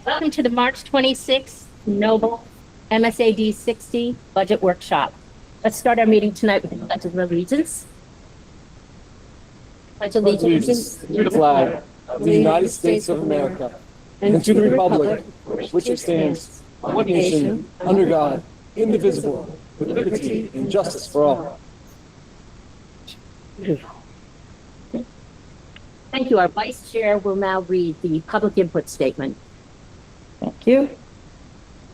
Welcome to the March 26th Noble MSAD 60 Budget Workshop. Let's start our meeting tonight with the Pledge of Allegiance. Pledge allegiance to the flag of the United States of America and to the republic which it stands, one nation, under God, indivisible, with liberty and justice for all. Thank you. Our Vice Chair will now read the public input statement. Thank you.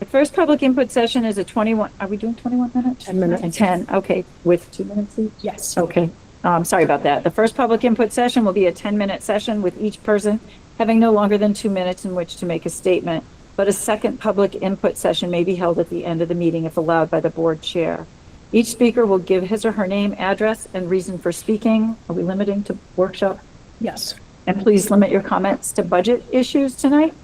The first public input session is a 21, are we doing 21 minutes? 10 minutes. 10, okay, with 2 minutes each? Yes. Okay, sorry about that. The first public input session will be a 10-minute session with each person having no longer than 2 minutes in which to make a statement, but a second public input session may be held at the end of the meeting if allowed by the board chair. Each speaker will give his or her name, address, and reason for speaking. Are we limiting to workshop? Yes. And please limit your comments to budget issues tonight.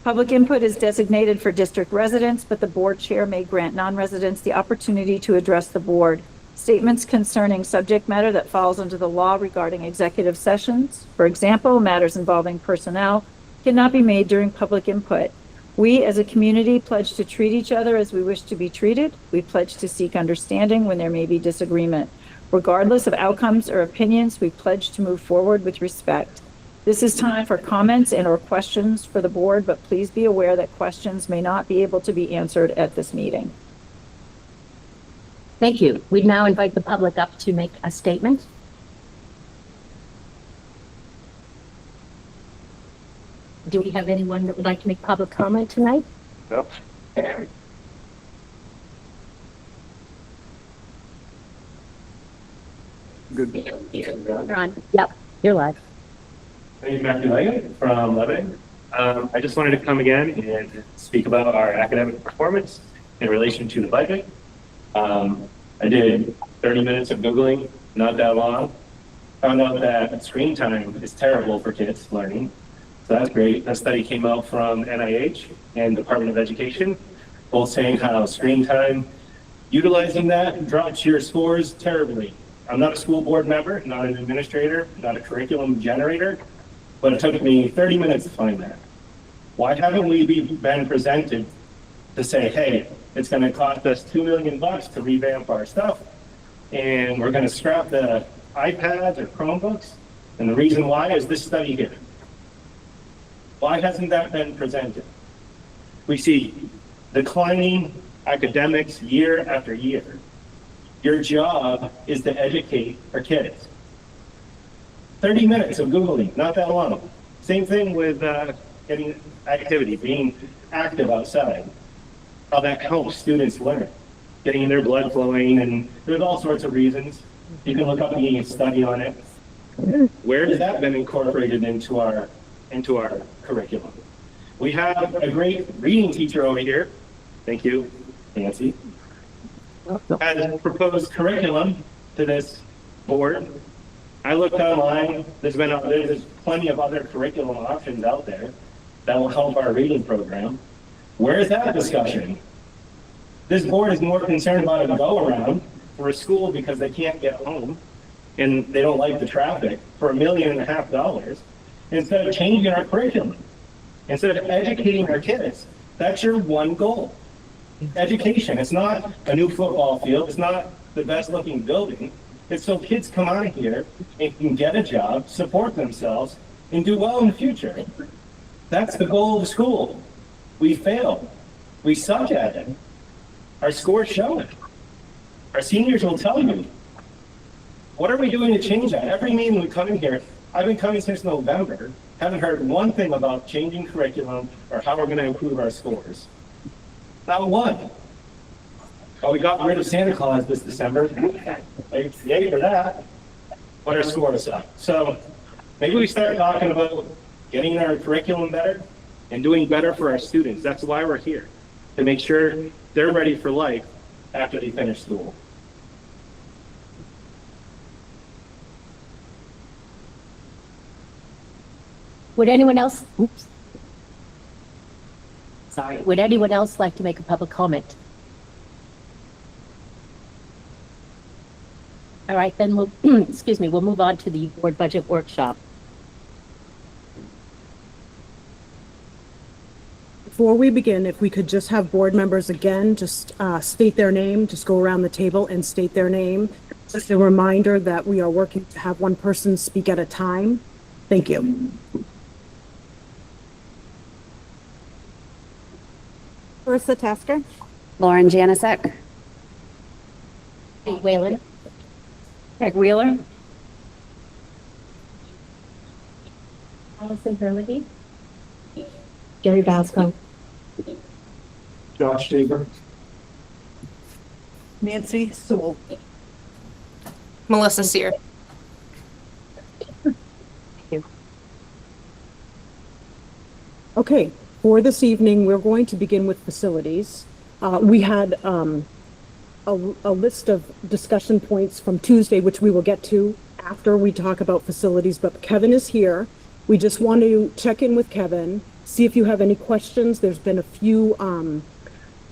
Public input is designated for district residents, but the board chair may grant non-residents the opportunity to address the board. Statements concerning subject matter that falls under the law regarding executive sessions, for example, matters involving personnel, cannot be made during public input. We as a community pledge to treat each other as we wish to be treated. We pledge to seek understanding when there may be disagreement. Regardless of outcomes or opinions, we pledge to move forward with respect. This is time for comments and or questions for the board, but please be aware that questions may not be able to be answered at this meeting. Thank you. We now invite the public up to make a statement. Do we have anyone that would like to make public comment tonight? No. Good. You're on. Yep, you're live. My name is Matthew Leggett from Lebanon. I just wanted to come again and speak about our academic performance in relation to the budget. I did 30 minutes of Googling, not that long. Found out that screen time is terrible for kids learning. So that's great. That study came out from NIH and Department of Education, both saying how screen time, utilizing that drops your scores terribly. I'm not a school board member, not an administrator, not a curriculum generator, but it took me 30 minutes to find that. Why haven't we been presented to say, hey, it's going to cost us $2 million to revamp our stuff, and we're going to scrap the iPads or Chromebooks? And the reason why is this study here. Why hasn't that been presented? We see declining academics year after year. Your job is to educate our kids. 30 minutes of Googling, not that long. Same thing with getting activity, being active outside. How that helps students learn, getting their blood flowing, and there's all sorts of reasons. You can look up the study on it. Where has that been incorporated into our curriculum? We have a great reading teacher over here. Thank you, Nancy. Has proposed curriculum to this board. I looked online. There's plenty of other curriculum options out there that will help our reading program. Where's that discussion? This board is more concerned about a go-around for a school because they can't get home and they don't like the traffic for $1.5 million instead of changing our curriculum, instead of educating our kids. That's your one goal. Education. It's not a new football field. It's not the best looking building. It's so kids come out of here and can get a job, support themselves, and do well in the future. That's the goal of the school. We fail. We suck at it. Our scores show it. Our seniors will tell you. What are we doing to change that? Every meeting we come in here, I've been coming since November, haven't heard one thing about changing curriculum or how we're going to improve our scores. Not one. Oh, we got rid of Santa Claus this December. Yay for that. What are scores up? So maybe we start talking about getting our curriculum better and doing better for our students. That's why we're here, to make sure they're ready for life after they finish school. Would anyone else, would anyone else like to make a public comment? All right, then we'll, we'll move on to the board budget workshop. before we begin, if we could just have board members again, just state their name, just go around the table and state their name. Just a reminder that we are working to have one person speak at a time. Thank you. Marissa Tasker, Lauren Janicek. Kate Whalen, Peg Wheeler, Allison Hurley, Jerry Basco, Josh Tabor. Nancy Sewell. Melissa Sear. Okay, for this evening, we're going to begin with facilities. We had a list of discussion points from Tuesday, which we will get to after we talk about facilities, but Kevin is here. We just want to check in with Kevin, see if you have any questions. There's been a few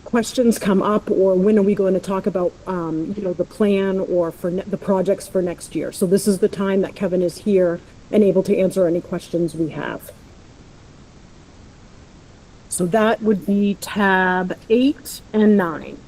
questions come up, or when are we going to talk about the plan or for the projects for next year. So this is the time that Kevin is here and able to answer any questions we have. So that would be tab 8 and 9.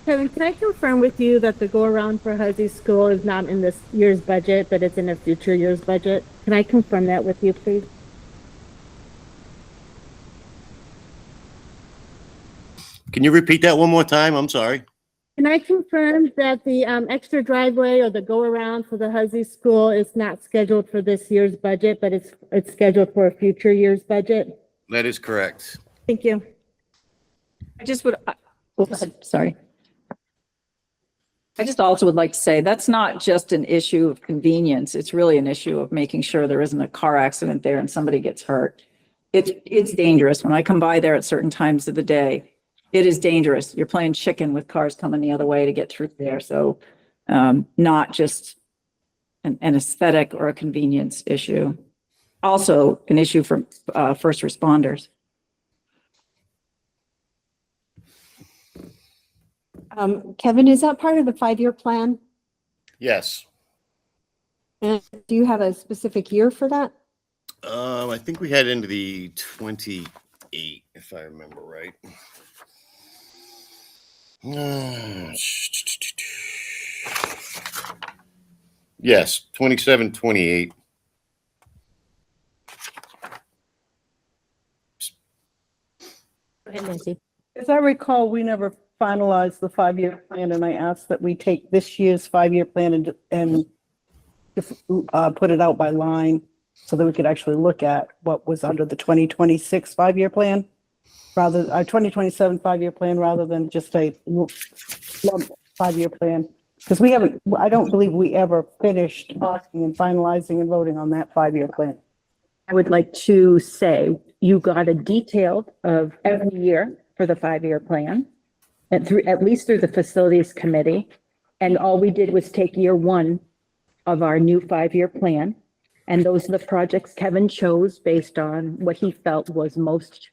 Kevin, can I confirm with you that the go-around for Huzzy School is not in this year's budget, but it's in a future year's budget? Can I confirm that with you, please? Can you repeat that one more time? I'm sorry. Can I confirm that the extra driveway or the go-around for the Huzzy School is not scheduled for this year's budget, but it's scheduled for a future year's budget? That is correct. Thank you. I just would, sorry. I just also would like to say, that's not just an issue of convenience. It's really an issue of making sure there isn't a car accident there and somebody gets hurt. It's dangerous. When I come by there at certain times of the day, it is dangerous. You're playing chicken with cars coming the other way to get through there. So not just an aesthetic or a convenience issue. Also an issue for first responders. Kevin, is that part of the 5-year plan? Yes. And do you have a specific year for that? I think we had into the 28, if I remember right. Yes, 27, 28. Go ahead, Nancy. As I recall, we never finalized the 5-year plan, and I asked that we take this year's 5-year plan and put it out by line so that we could actually look at what was under the 2026 5-year plan, rather our 2027 5-year plan, rather than just a lump 5-year plan. Because I don't believe we ever finished talking and finalizing and voting on that 5-year plan. I would like to say you got a detail of every year for the 5-year plan, and at least through the facilities committee. And all we did was take year 1 of our new 5-year plan. And those are the projects Kevin chose based on what he felt was most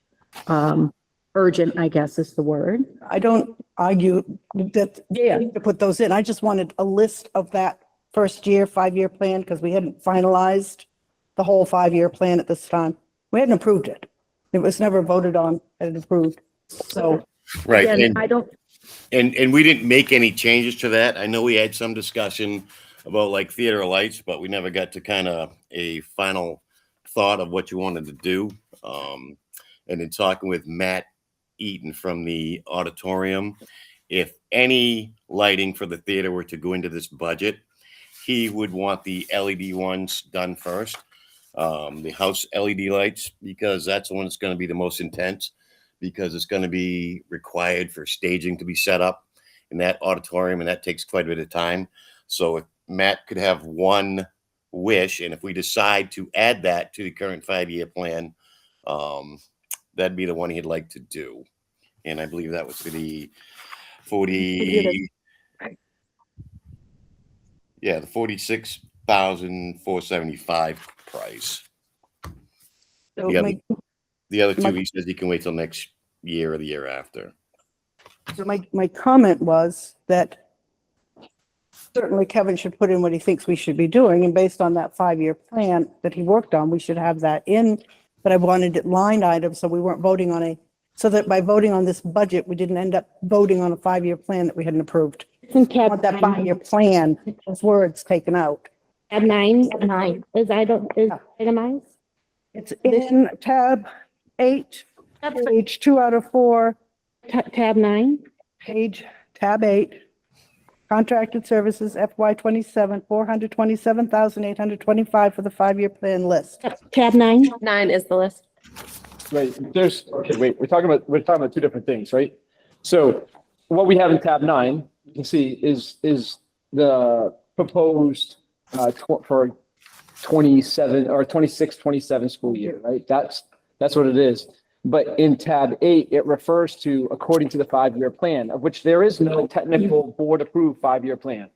urgent, I guess is the word. I don't argue that Yeah. to put those in. I just wanted a list of that first year 5-year plan, because we hadn't finalized the whole 5-year plan at this time. We hadn't approved it. It was never voted on and approved. So, Right. Again, And, I don't, and we didn't make any changes to that. I know we had some discussion about like theater of lights, but we never got to kind of a final thought of what you wanted to do. And in talking with Matt Eaton from the auditorium, if any lighting for the theater were to go into this budget, he would want the LED ones done first, the house LED lights, because that's the one that's going to be the most intense, because it's going to be required for staging to be set up in that auditorium, and that takes quite a bit of time. So if Matt could have one wish, and if we decide to add that to the current 5-year plan, that'd be the one he'd like to do. And I believe that was for the 40. Yeah, the 46,475 price. So Yeah. my, The other two, My- he says he can wait till next year or the year after. my comment was that certainly Kevin should put in what he thinks we should be doing, and based on that 5-year plan that he worked on, we should have that in. But I wanted it line item, so we weren't voting on so that by voting on this budget, we didn't end up voting on a 5-year plan that we hadn't approved. In I want that 5-year plan, those words taken out. tab nine, is itemized? It's in tab 8, page 2 out of 4, Tab nine? tab 8. Contracted services FY 27, 427,825 for the 5-year plan list. Tab nine? 9 is the list. Right, okay, wait, we're talking about two different things, right? So what we have in tab 9, you can see is the proposed for 27 or 26, 27 school year, right? That's what it is. But in tab 8, it refers to according to the 5-year plan, of which there is no technical board approved 5-year plan.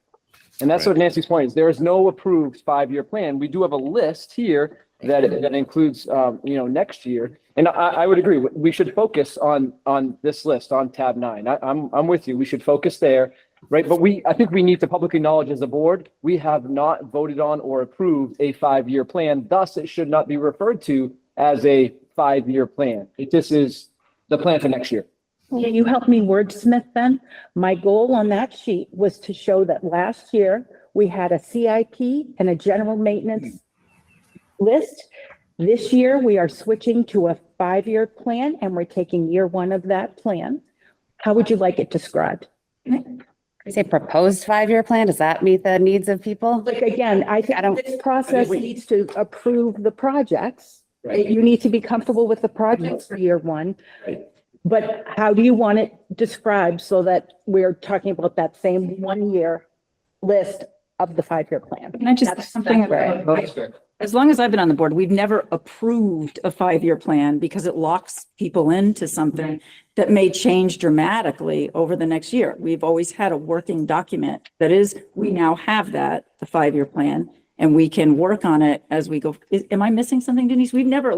And that's what Nancy's point is. There is no approved 5-year plan. We do have a list here that includes, next year. And I would agree. We should focus on this list on tab 9. I'm with you. We should focus there, right? But I think we need to publicly acknowledge as a board, we have not voted on or approved a 5-year plan. Thus, it should not be referred to as a 5-year plan. This is the plan for next year. Can you help me wordsmith then? My goal on that sheet was to show that last year we had a CIP and a general maintenance list. This year, we are switching to a 5-year plan and we're taking year 1 of that plan. How would you like it described? Say proposed 5-year plan, does that meet the needs of people? Like, again, I think this process needs to approve the projects. Right. You need to be comfortable with the projects for year 1. Right. But how do you want it described so that we're talking about that same 1-year list of the 5-year plan? Can I just, That's something right. about, as long as I've been on the board, we've never approved a 5-year plan because it locks people into something that may change dramatically over the next year. We've always had a working document that is, we now have that, the 5-year plan, and we can work on it as we go. Am I missing something, Denise? We've never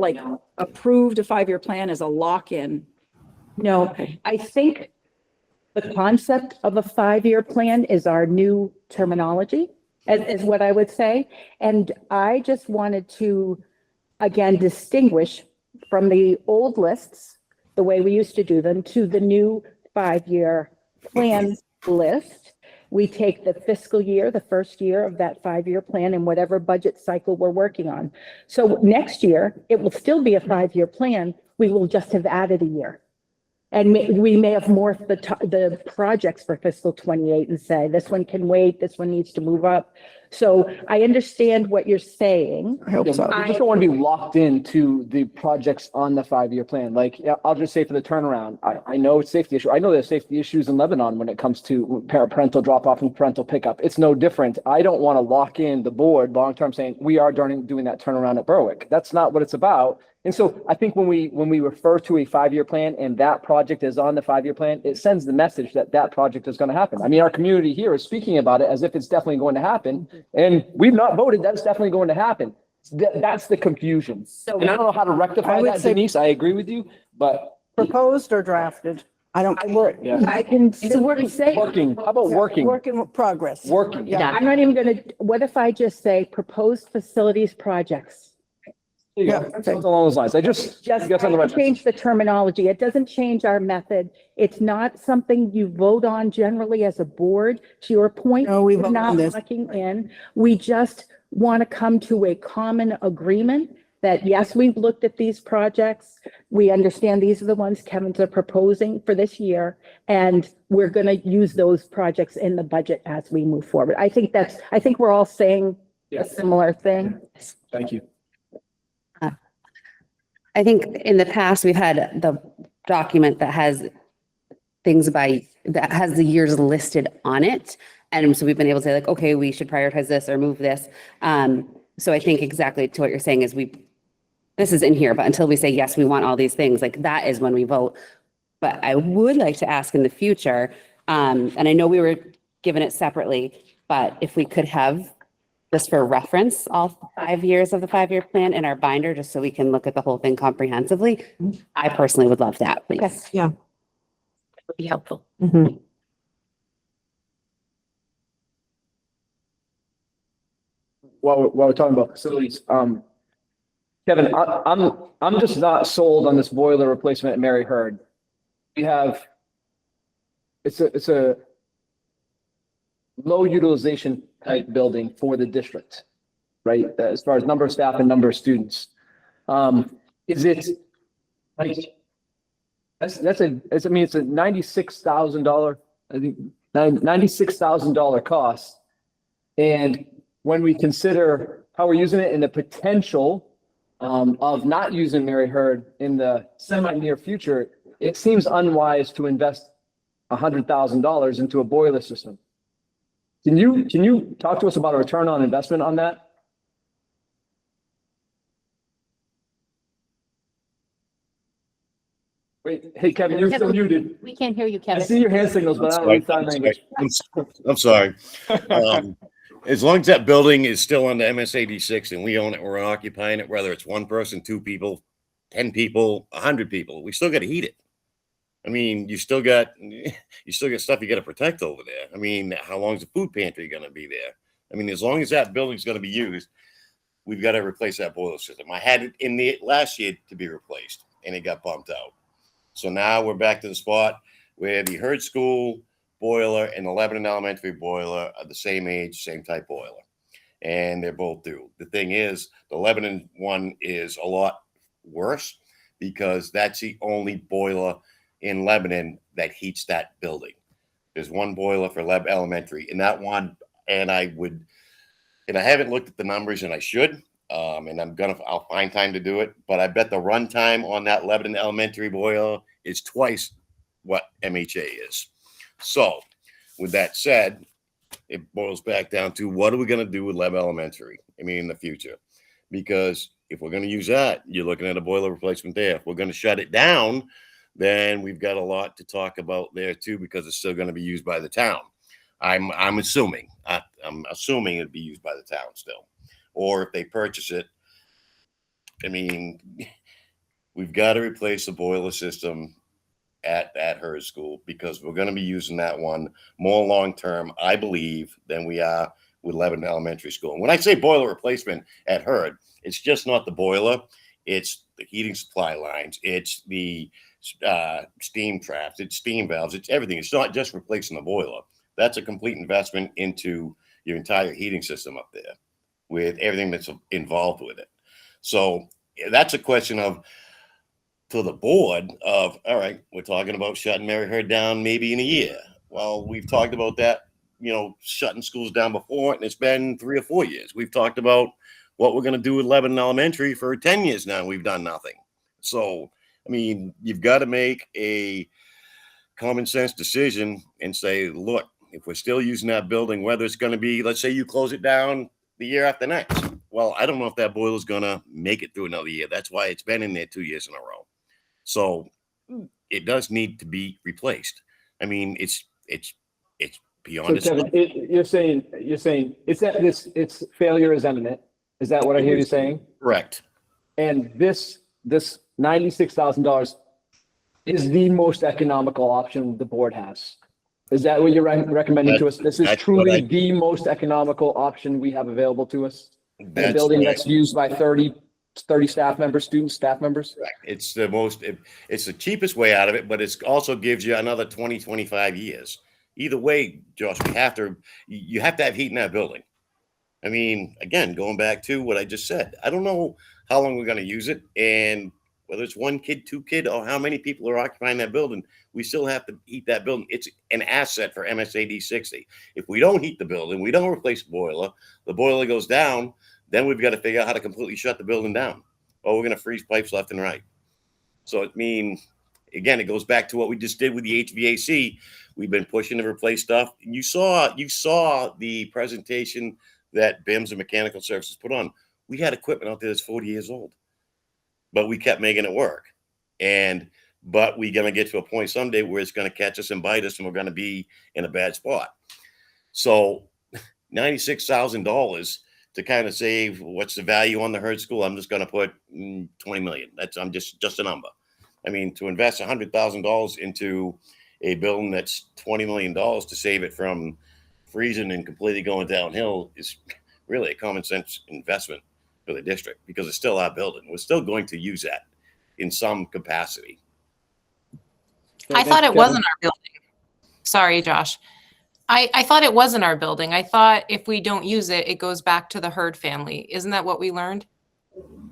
approved a 5-year plan as a lock-in. No, Okay. I think the concept of a 5-year plan is our new terminology, is what I would say. And I just wanted to, again, distinguish from the old lists, the way we used to do them, to the new 5-year plan list. We take the fiscal year, the first year of that 5-year plan and whatever budget cycle we're working on. So next year, it will still be a 5-year plan. We will just have added a year. And we may have morphed the projects for fiscal 28 and say, this one can wait, this one needs to move up. So I understand what you're saying. I hope so. We just don't want to be locked into the projects on the 5-year plan. Like, I'll just say for the turnaround, I know it's safety issue. I know there's safety issues in Lebanon when it comes to parental drop off and parental pickup. It's no different. I don't want to lock in the board long-term saying we are doing that turnaround at Berwick. That's not what it's about. And so I think when we refer to a 5-year plan and that project is on the 5-year plan, it sends the message that that project is going to happen. I mean, our community here is speaking about it as if it's definitely going to happen. And we've not voted, that's definitely going to happen. That's the confusion. And I don't know how to rectify I would that, say- Denise, I agree with you, but Proposed or drafted? I don't, yeah, I can say, working, how about working? work in progress. Working. Yeah. I'm not even gonna, what if I just say proposed facilities projects? There you go. Something along those lines. I just Just got on the right. change the terminology. It doesn't change our method. It's not something you vote on generally as a board. To your point, No, we we're vote on not this. locking in. We just want to come to a common agreement that, yes, we've looked at these projects. We understand these are the ones Kevin's are proposing for this year, and we're going to use those projects in the budget as we move forward. I think we're all saying Yeah. a similar thing. Thank you. I think in the past, we've had the document that has that has the years listed on it. And so we've been able to say like, okay, we should prioritize this or move this. So I think exactly to what you're saying is this is in here, but until we say, yes, we want all these things, like that is when we vote. But I would like to ask in the future, and I know we were given it separately, But if we could have, just for reference, all 5 years of the 5-year plan in our binder, just so we can look at the whole thing comprehensively, I personally would love that, please. Yeah. Would be helpful. While we're talking about facilities, Kevin, I'm just not sold on this boiler replacement at Mary Hurd. We have, it's a low utilization type building for the district, right? As far as number of staff and number of students. Is it like, it's a $96,000, I think, $96,000 cost. And when we consider how we're using it and the potential of not using Mary Hurd in the semi-near future, it seems unwise to invest $100,000 into a boiler system. Can you talk to us about a return on investment on that? Wait, hey, Kevin, you're still muted. We can't hear you, I Kevin. see your hand signals, but I don't read sign language. I'm sorry. As long as that building is still on the MSAD 6 and we own it, we're occupying it, whether it's one person, 2 people, 10 people, 100 people, we still got to heat it. I mean, you still got stuff you got to protect over there. I mean, how long is the food pantry going to be there? I mean, as long as that building's going to be used, we've got to replace that boiler system. I had it in the last year to be replaced and it got bumped out. So now we're back to the spot where the Hurd School boiler and the Lebanon Elementary boiler are the same age, same type boiler. And they're both due. The thing is, the Lebanon one is a lot worse because that's the only boiler in Lebanon that heats that building. There's one boiler for Leb Elementary, and that one, and I haven't looked at the numbers, and I should, and I'll find time to do it, but I bet the run time on that Lebanon Elementary boiler is twice what MHA is. So with that said, it boils back down to what are we going to do with Leb Elementary? I mean, in the future, because if we're going to use that, you're looking at a boiler replacement there. If we're going to shut it down, then we've got a lot to talk about there too, because it's still going to be used by the town. I'm assuming it'd be used by the town still, or if they purchase it. I mean, we've got to replace the boiler system at Hurd School because we're going to be using that one more long term, I believe, than we are with Lebanon Elementary School. And when I say boiler replacement at Hurd, it's just not the boiler; it's the heating supply lines, it's the steam traps, it's steam valves, it's everything. It's not just replacing the boiler. That's a complete investment into your entire heating system up there with everything that's involved with it. So that's a question of, to the board of, all right, we're talking about shutting Mary Hurd down maybe in a year. Well, we've talked about that, shutting schools down before, and it's been 3 or 4 years. We've talked about what we're going to do with Lebanon Elementary for 10 years now. We've done nothing. So, I mean, you've got to make a common sense decision and say, look, if we're still using that building, whether it's going to be, let's say you close it down the year after next. Well, I don't know if that boiler is going to make it through another year. That's why it's been in there 2 years in a row. So it does need to be replaced. I mean, it's beyond. So Kevin, you're saying it's failure is imminent. Is that what I hear you saying? Correct. And this $96,000 is the most economical option the board has. Is that what you're recommending to us? This is truly the most economical option we have available to us? A building that's used by 30 staff members, staff members? It's it's the cheapest way out of it, but it also gives you another 20, 25 years. Either way, Josh, you have to have heat in that building. I mean, again, going back to what I just said, I don't know how long we're going to use it, and whether it's 1 kid, 2 kid, or how many people are occupying that building, we still have to heat that building. It's an asset for MSAD 60. If we don't heat the building, we don't replace the boiler goes down, then we've got to figure out how to completely shut the building down, or we're going to freeze pipes left and right. So, I mean, again, it goes back to what we just did with the HVAC. We've been pushing to replace stuff. You saw the presentation that BIMS and Mechanical Services put on. We had equipment out there that's 40 years old, but we kept making it work. But we're going to get to a point someday where it's going to catch us and bite us, and we're going to be in a bad spot. So $96,000 to kind of save, what's the value on the Hurd School? I'm just going to put 20 million. I'm just a number. I mean, to invest $100,000 into a building that's $20 million to save it from freezing and completely going downhill is really a common sense investment for the district, because it's still our building. We're still going to use that in some capacity. I thought it wasn't our building. Sorry, Josh. I thought it wasn't our building. I thought if we don't use it, it goes back to the Hurd family. Isn't that what we learned?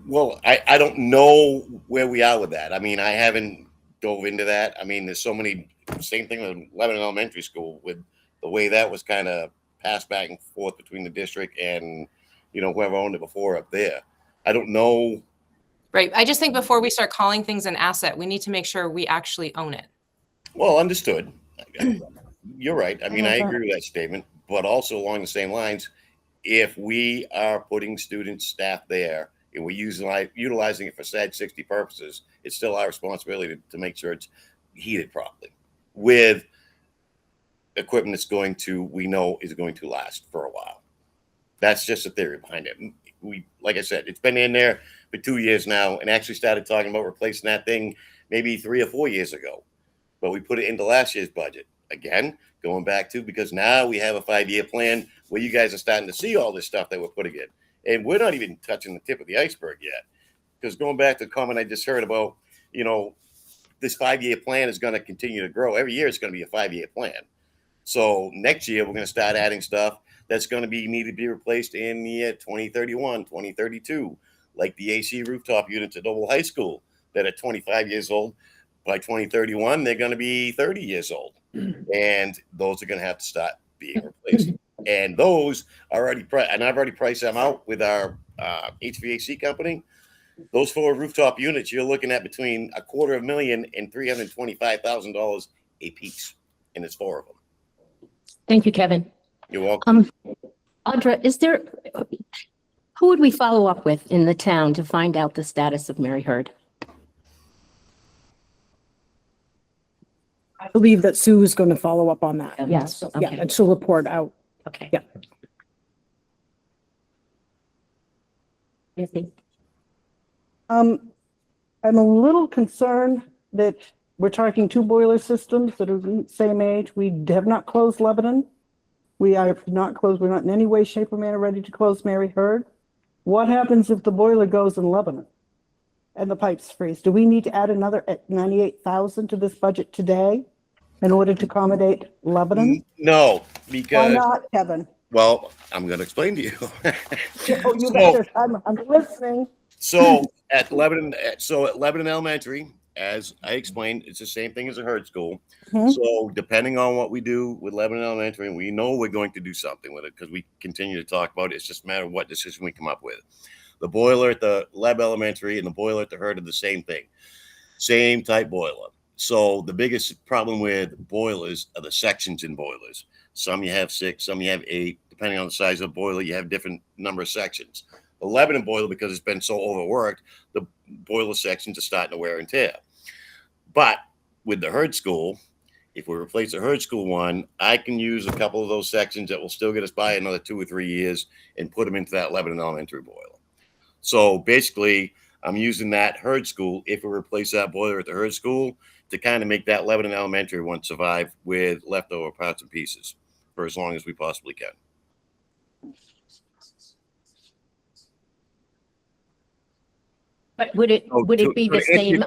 Well, I don't know where we are with that. I mean, I haven't dove into that. I mean, there's so many, same thing with Lebanon Elementary School, with the way that was kind of passed back and forth between the district and, you know, whoever owned it before up there. I don't know. Right. I just think before we start calling things an asset, we need to make sure we actually own it. Well, understood. You're right. I mean, I agree with that statement, but also along the same lines, if we are putting student staff there and we're utilizing it for SAD 60 purposes, it's still our responsibility to make sure it's heated properly with equipment that's we know is going to last for a while. That's just the theory behind it. Like I said, it's been in there for 2 years now, and actually started talking about replacing that thing maybe 3 or 4 years ago. But we put it into last year's budget. Again, going back to, because now we have a 5-year plan where you guys are starting to see all this stuff that we're putting in. And we're not even touching the tip of the iceberg yet. Because going back to the comment I just heard about, you know, this 5-year plan is going to continue to grow. Every year it's going to be a 5-year plan. So next year we're going to start adding stuff that's going to need to be replaced in the year 2031, 2032, like the AC rooftop units at Noble High School that are 25 years old. By 2031, they're going to be 30 years old. And those are going to have to start being replaced. And those are already and I've already priced them out with our HVAC company. Those 4 rooftop units, you're looking at between $250,000 and $325,000 a piece. And it's 4 of them. Thank you, Kevin. You're welcome. Audra, who would we follow up with in the town to find out the status of Mary Hurd? I believe that Sue is going to follow up on that. Yes. Yeah, Okay. and she'll report out. Okay. Yeah. Kathy? I'm a little concerned that we're talking 2 boiler systems that are the same age. We have not closed Lebanon. We are not closed. We're not in any way, shape, or manner ready to close Mary Hurd. What happens if the boiler goes in Lebanon and the pipes freeze? Do we need to add another $98,000 to this budget today in order to accommodate Lebanon? No, Why because, not, Kevin? well, I'm going to explain to you. Oh, you better. I'm listening. So at Lebanon Elementary, as I explained, it's the same thing as a Hurd School. Mhm. So depending on what we do with Lebanon Elementary, and we know we're going to do something with it because we continue to talk about it. It's just a matter of what decision we come up with. The boiler at the Leb Elementary and the boiler at the Hurd are the same thing. Same type boiler. So the biggest problem with boilers are the sections in boilers. Some you have 6, some you have 8. Depending on the size of the boiler, you have different number of sections. The Lebanon boiler, because it's been so overworked, the boiler sections are starting to wear and tear. But with the Hurd School, if we replace the Hurd School one, I can use a couple of those sections that will still get us by another 2 or 3 years and put them into that Lebanon Elementary boiler. So basically, I'm using that Hurd School, if we replace that boiler at the Hurd School, to kind of make that Lebanon Elementary one survive with leftover parts and pieces for as long as we possibly can. But would it be the same?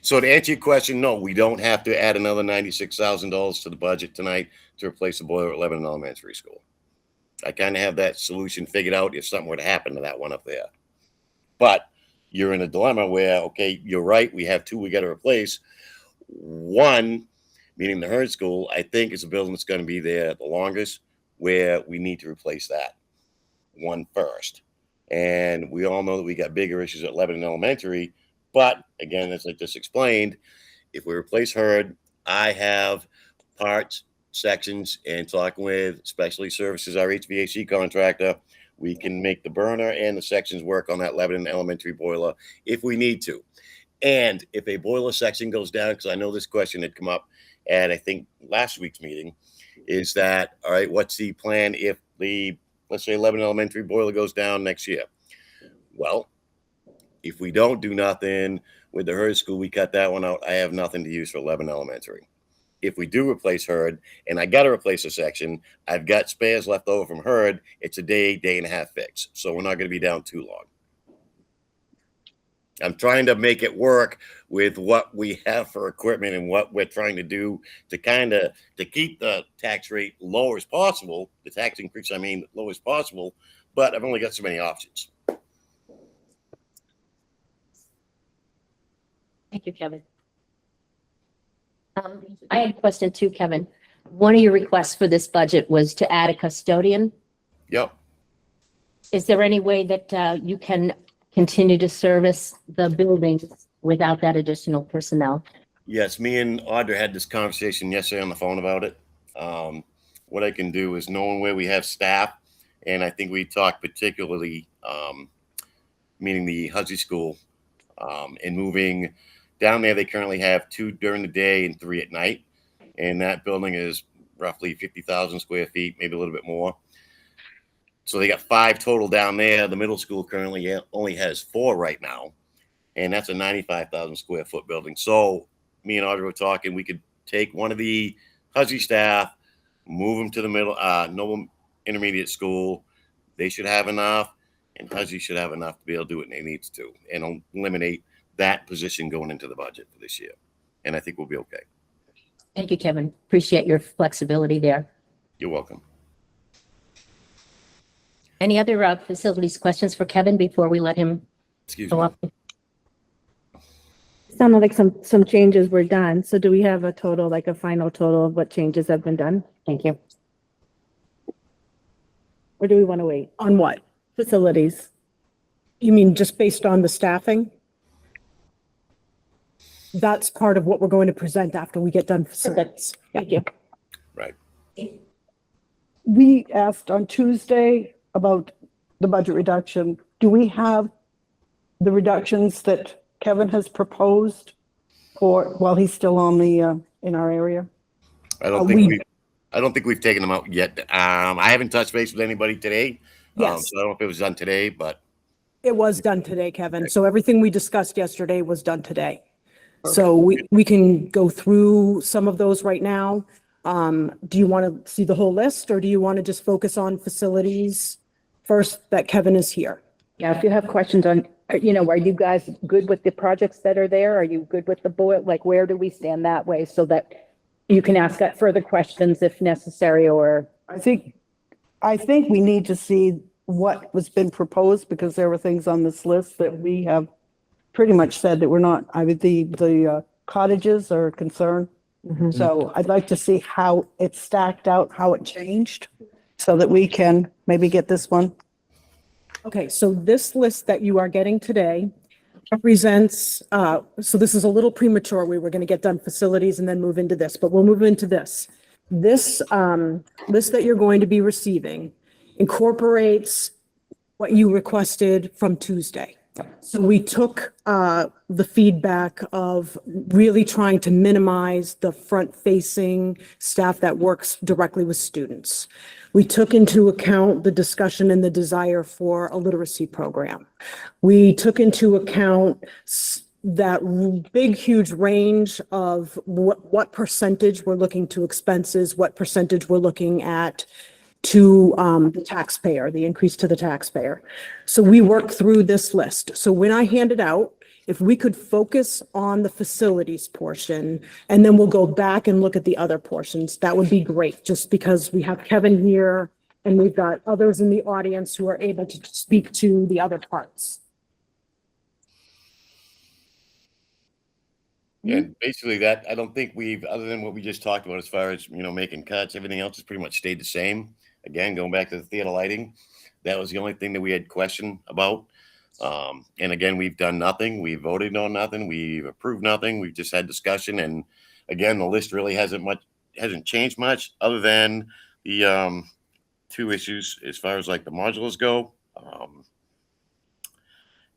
So to answer your question, no, we don't have to add another $96,000 to the budget tonight to replace the boiler at Lebanon Elementary School. I kind of have that solution figured out if something were to happen to that one up there. But you're in a dilemma where, okay, you're right, we have 2 we got to replace. One, meaning the Hurd School, I think is a building that's going to be there the longest, where we need to replace that one first. And we all know that we got bigger issues at Lebanon Elementary. But again, as I just explained, if we replace Hurd, I have parts, sections, and talking with Specialty Services, our HVAC contractor, we can make the burner and the sections work on that Lebanon Elementary boiler if we need to. And if a boiler section goes down, because I know this question had come up at, I think, last week's meeting, is that, all right, what's the plan if the let's say 11 Elementary boiler goes down next year. Well, if we don't do nothing with the Hurd School, we cut that one out. I have nothing to use for 11 Elementary. If we do replace Hurd, and I got to replace a section, I've got spares left over from Hurd. It's a day and a half fix. So we're not going to be down too long. I'm trying to make it work with what we have for equipment and what we're trying to do to to keep the tax rate low as possible, the tax increase, I mean, low as possible, but I've only got so many options. Thank you, Kevin. I had a question too, Kevin. One of your requests for this budget was to add a custodian. Yep. Is there any way that you can continue to service the buildings without that additional personnel? Yes, me and Audra had this conversation yesterday on the phone about it. What I can do is knowing where we have staff, and I think we talked particularly, meaning the Huzzy School, and moving down there. They currently have 2 during the day and 3 at night, and that building is roughly 50,000 square feet, maybe a little bit more. So they got 5 total down there. The middle school currently only has 4 right now, and that's a 95,000 square foot building. So me and Audrey were talking, we could take one of the Huzzy staff, move them to the Noble Intermediate School. They should have enough, and Huzzy should have enough to be able to do what they need to, and eliminate that position going into the budget for this year. And I think we'll be okay. Thank you, Kevin. Appreciate your flexibility there. You're welcome. Any other facilities questions for Kevin before we let him Excuse go me. up? Sounded like some changes were done. So do we have a total, like a final total of what changes have been done? Thank you. Or do we want to wait? On what? Facilities. You mean just based on the staffing? That's part of what we're going to present after we get done facilities. Thank you. Right. We asked on Tuesday about the budget reduction. Do we have the reductions that Kevin has proposed for, while he's still on the, in our area? I don't think we've taken them out yet. I haven't touched base with anybody today. Yes. So I don't know if it was done today, but It was done today, Kevin. So everything we discussed yesterday was done today. So we can go through some of those right now. Do you want to see the whole list, or do you want to just focus on facilities first that Kevin is here? Yeah, if you have questions on, are you guys good with the projects that are there? Are you good with the bullet? Like, where do we stand that way so that you can ask further questions if necessary, or? I think we need to see what was been proposed, because there were things on this list that we have pretty much said that we're not, the cottages are a concern. So I'd like to see how it stacked out, how it changed, so that we can maybe get this one. Okay, so this list that you are getting today represents, so this is a little premature. We were going to get done facilities and then move into this, but we'll move into this. This list that you're going to be receiving incorporates what you requested from Tuesday. So we took the feedback of really trying to minimize the front-facing staff that works directly with students. We took into account the discussion and the desire for a literacy program. We took into account that big, huge range of what percentage we're looking to expenses, what percentage we're looking at to the taxpayer, the increase to the taxpayer. So we worked through this list. So when I hand it out, if we could focus on the facilities portion, and then we'll go back and look at the other portions, that would be great, just because we have Kevin here and we've got others in the audience who are able to speak to the other parts. And basically that, I don't think we've, other than what we just talked about as far as, making cuts, everything else has pretty much stayed the same. Again, going back to the theater lighting, that was the only thing that we had question about. And again, we've done nothing. We voted on nothing. We've approved nothing. We've just had discussion. And again, the list really hasn't changed much, other than the 2 issues as far as like the modulars go. And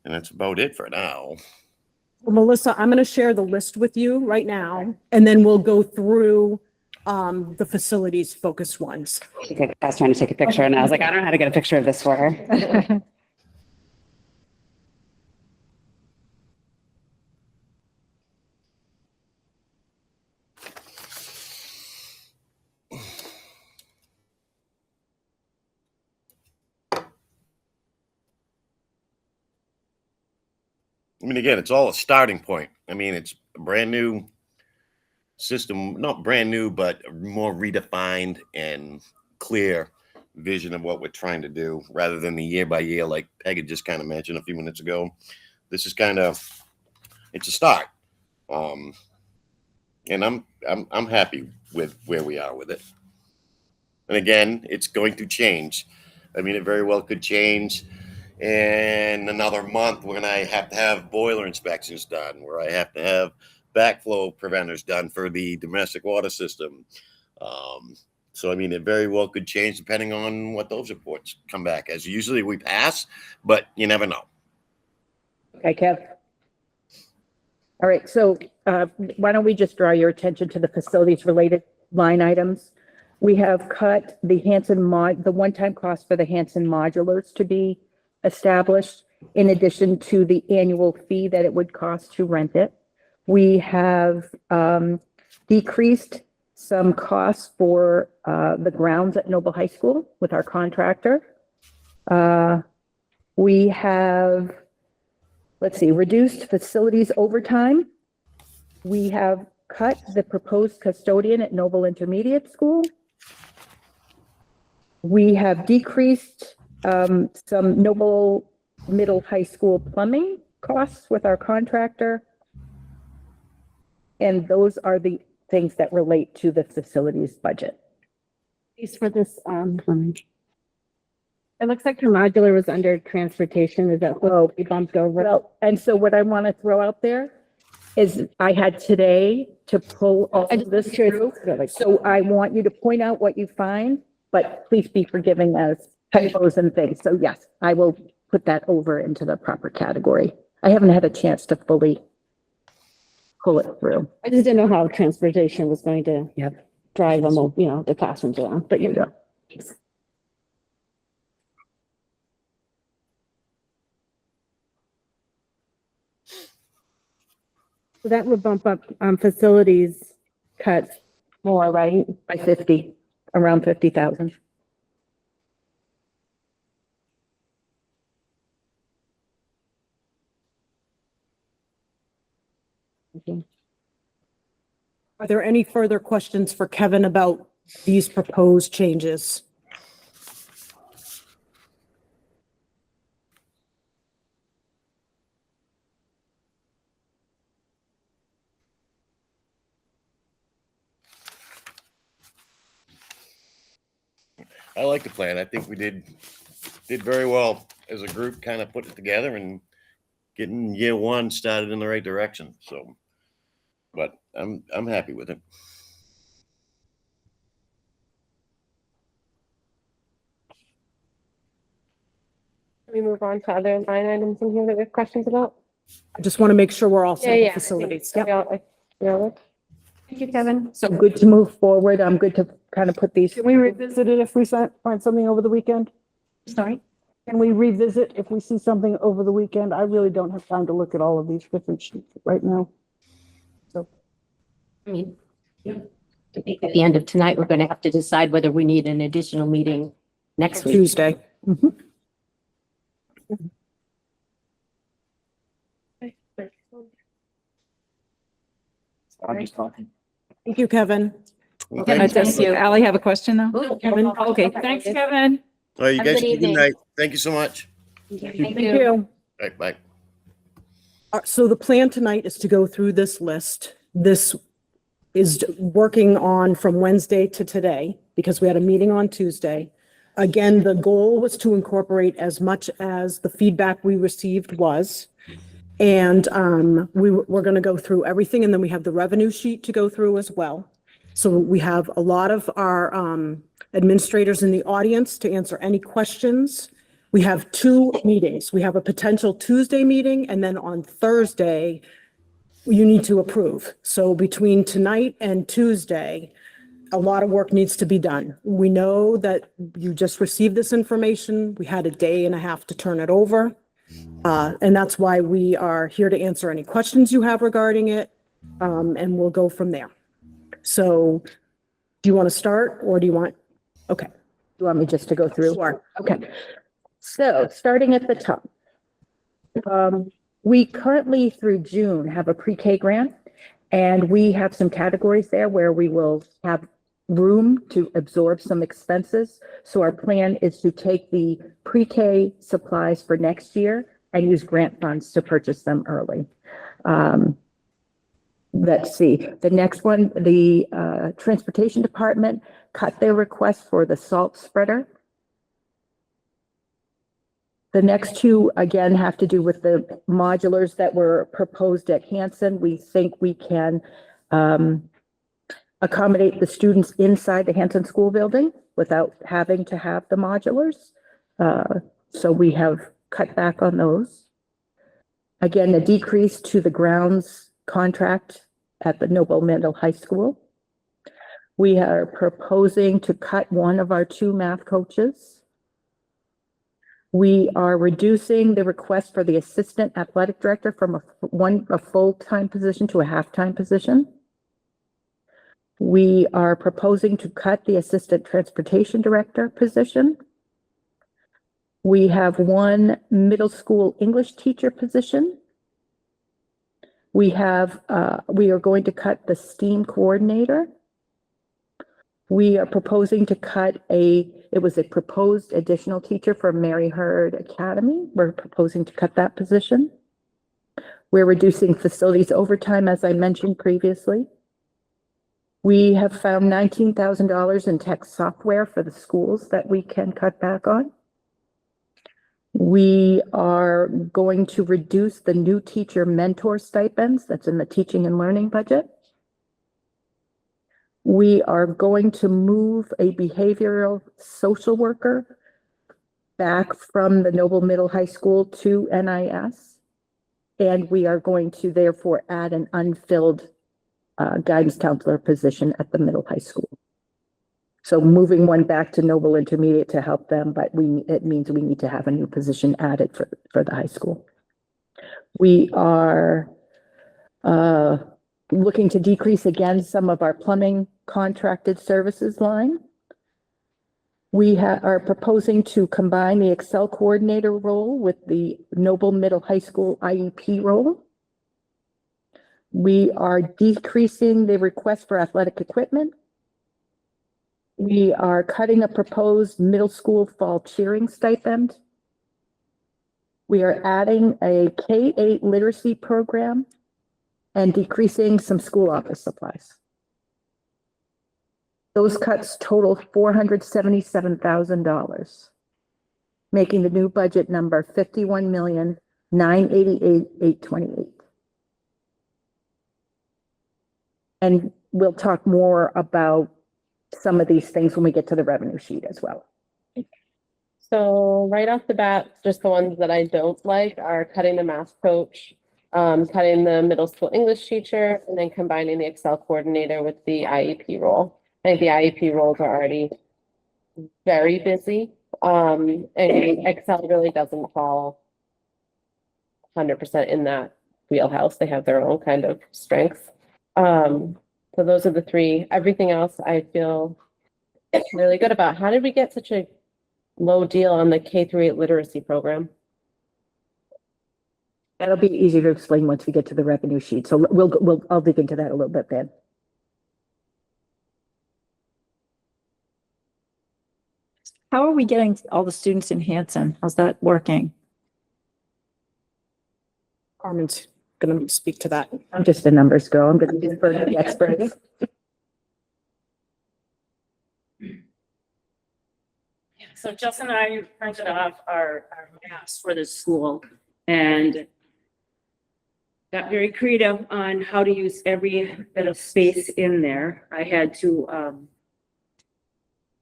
that's about it for now. Well, Melissa, I'm going to share the list with you right now, and then we'll go through the facilities focused ones. I was trying to take a picture and I was like, I don't know how to get a picture of this for her. I mean, again, it's all a starting point. I mean, it's a brand new system, not brand new, but more redefined and clear vision of what we're trying to do rather than the year by year, like Peg had just kind of mentioned a few minutes ago. This is kind of, it's a start. And I'm happy with where we are with it. And again, it's going to change. I mean, it very well could change. In another month, we're going to have boiler inspections done, where I have to have backflow preventers done for the domestic water system. So, I mean, it very well could change depending on what those reports come back as. Usually we pass, but you never know. Okay, Kev. All right, so why don't we just draw your attention to the facilities related line items? We have cut the the one-time cost for the Hanson modulars to be established in addition to the annual fee that it would cost to rent it. We have decreased some costs for the grounds at Noble High School with our contractor. We have, let's see, reduced facilities overtime. We have cut the proposed custodian at Noble Intermediate School. We have decreased some Noble Middle High School plumbing costs with our contractor. And those are the things that relate to the facilities budget. These for this, it looks like your modular was under transportation. Is that what we bumped over? Well, and so what I want to throw out there is I had today to pull all of this through. So I want you to point out what you find, but please be forgiving as typos and things. So yes, I will put that over into the proper category. I haven't had a chance to fully pull it through. I just didn't know how transportation was going to drive them, the classrooms around, but you know. So that would bump up facilities cuts more, right? By 50, around 50,000. Are there any further questions for Kevin about these proposed changes? I like the plan. I think we did very well as a group, kind of put it together and getting year one started in the right direction. So, but I'm happy with it. Can we move on to other line items in here that we have questions about? I just want to make sure we're all set Yeah, with facilities. Yep. Thank you, Kevin. So good to move forward. I'm good to kind of put these. Can we revisit it if we find something over the weekend? Sorry? Can we revisit if we see something over the weekend? I really don't have time to look at all of these different sheets right now. So, I mean, I think at the end of tonight, we're going to have to decide whether we need an additional meeting next week. Tuesday. I'm just talking. Thank you, Kevin. Thank you. Ally have a question though? Ooh, Kevin, Okay, thanks, Kevin. All right, you Have guys, a good have a good evening. night. Thank you so much. Thank Thank you. All right, bye. So the plan tonight is to go through this list. This is working on from Wednesday to today because we had a meeting on Tuesday. Again, the goal was to incorporate as much as the feedback we received was. And we're going to go through everything, and then we have the revenue sheet to go through as well. So we have a lot of our administrators in the audience to answer any questions. We have 2 meetings. We have a potential Tuesday meeting, and then on Thursday, you need to approve. So between tonight and Tuesday, a lot of work needs to be done. We know that you just received this information. We had a day and a half to turn it over. And that's why we are here to answer any questions you have regarding it. And we'll go from there. So do you want to start or do you want? Okay. You want me just to go through? Sure. Okay. So starting at the top. We currently through June have a pre-K grant and we have some categories there where we will have room to absorb some expenses. So our plan is to take the pre-K supplies for next year and use grant funds to purchase them early. Let's see, the next one, the transportation department cut their request for the salt spreader. The next two, again, have to do with the modulars that were proposed at Hanson. We think we can accommodate the students inside the Hanson School building without having to have the modulars. So we have cut back on those. Again, a decrease to the grounds contract at the Noble Middle High School. We are proposing to cut one of our 2 math coaches. We are reducing the request for the assistant athletic director from a full-time position to a half-time position. We are proposing to cut the assistant transportation director position. We have 1 middle school English teacher position. We are going to cut the STEAM coordinator. We are proposing to cut it was a proposed additional teacher for Mary Hurd Academy. We're proposing to cut that position. We're reducing facilities overtime, as I mentioned previously. We have found $19,000 in tech software for the schools that we can cut back on. We are going to reduce the new teacher mentor stipends that's in the teaching and learning budget. We are going to move a behavioral social worker back from the Noble Middle High School to NIS. And we are going to therefore add an unfilled guidance counselor position at the middle high school. So moving one back to Noble Intermediate to help them, but it means we need to have a new position added for the high school. We are looking to decrease again some of our plumbing contracted services line. We are proposing to combine the Excel coordinator role with the Noble Middle High School IEP role. We are decreasing the request for athletic equipment. We are cutting a proposed middle school fall cheering stipend. We are adding a K-8 literacy program and decreasing some school office supplies. Those cuts total $477,000, making the new budget number $51,988,828. And we'll talk more about some of these things when we get to the revenue sheet as well. So right off the bat, just the ones that I don't like are cutting the math coach, cutting the middle school English teacher, and then combining the Excel coordinator with the IEP role. I think the IEP roles are already very busy. And Excel really doesn't fall 100% in that wheelhouse. They have their own kind of strengths. So those are the 3. Everything else I feel really good about. How did we get such a low deal on the K-8 literacy program? That'll be easier to explain once we get to the revenue sheet. So I'll dig into that a little bit then. How are we getting all the students in Hanson? How's that working? Carmen's going to speak to that. I'm just a numbers girl. I'm going to defer to the experts. So Justin and I printed off our maps for the school and got very creative on how to use every bit of space in there. I had to,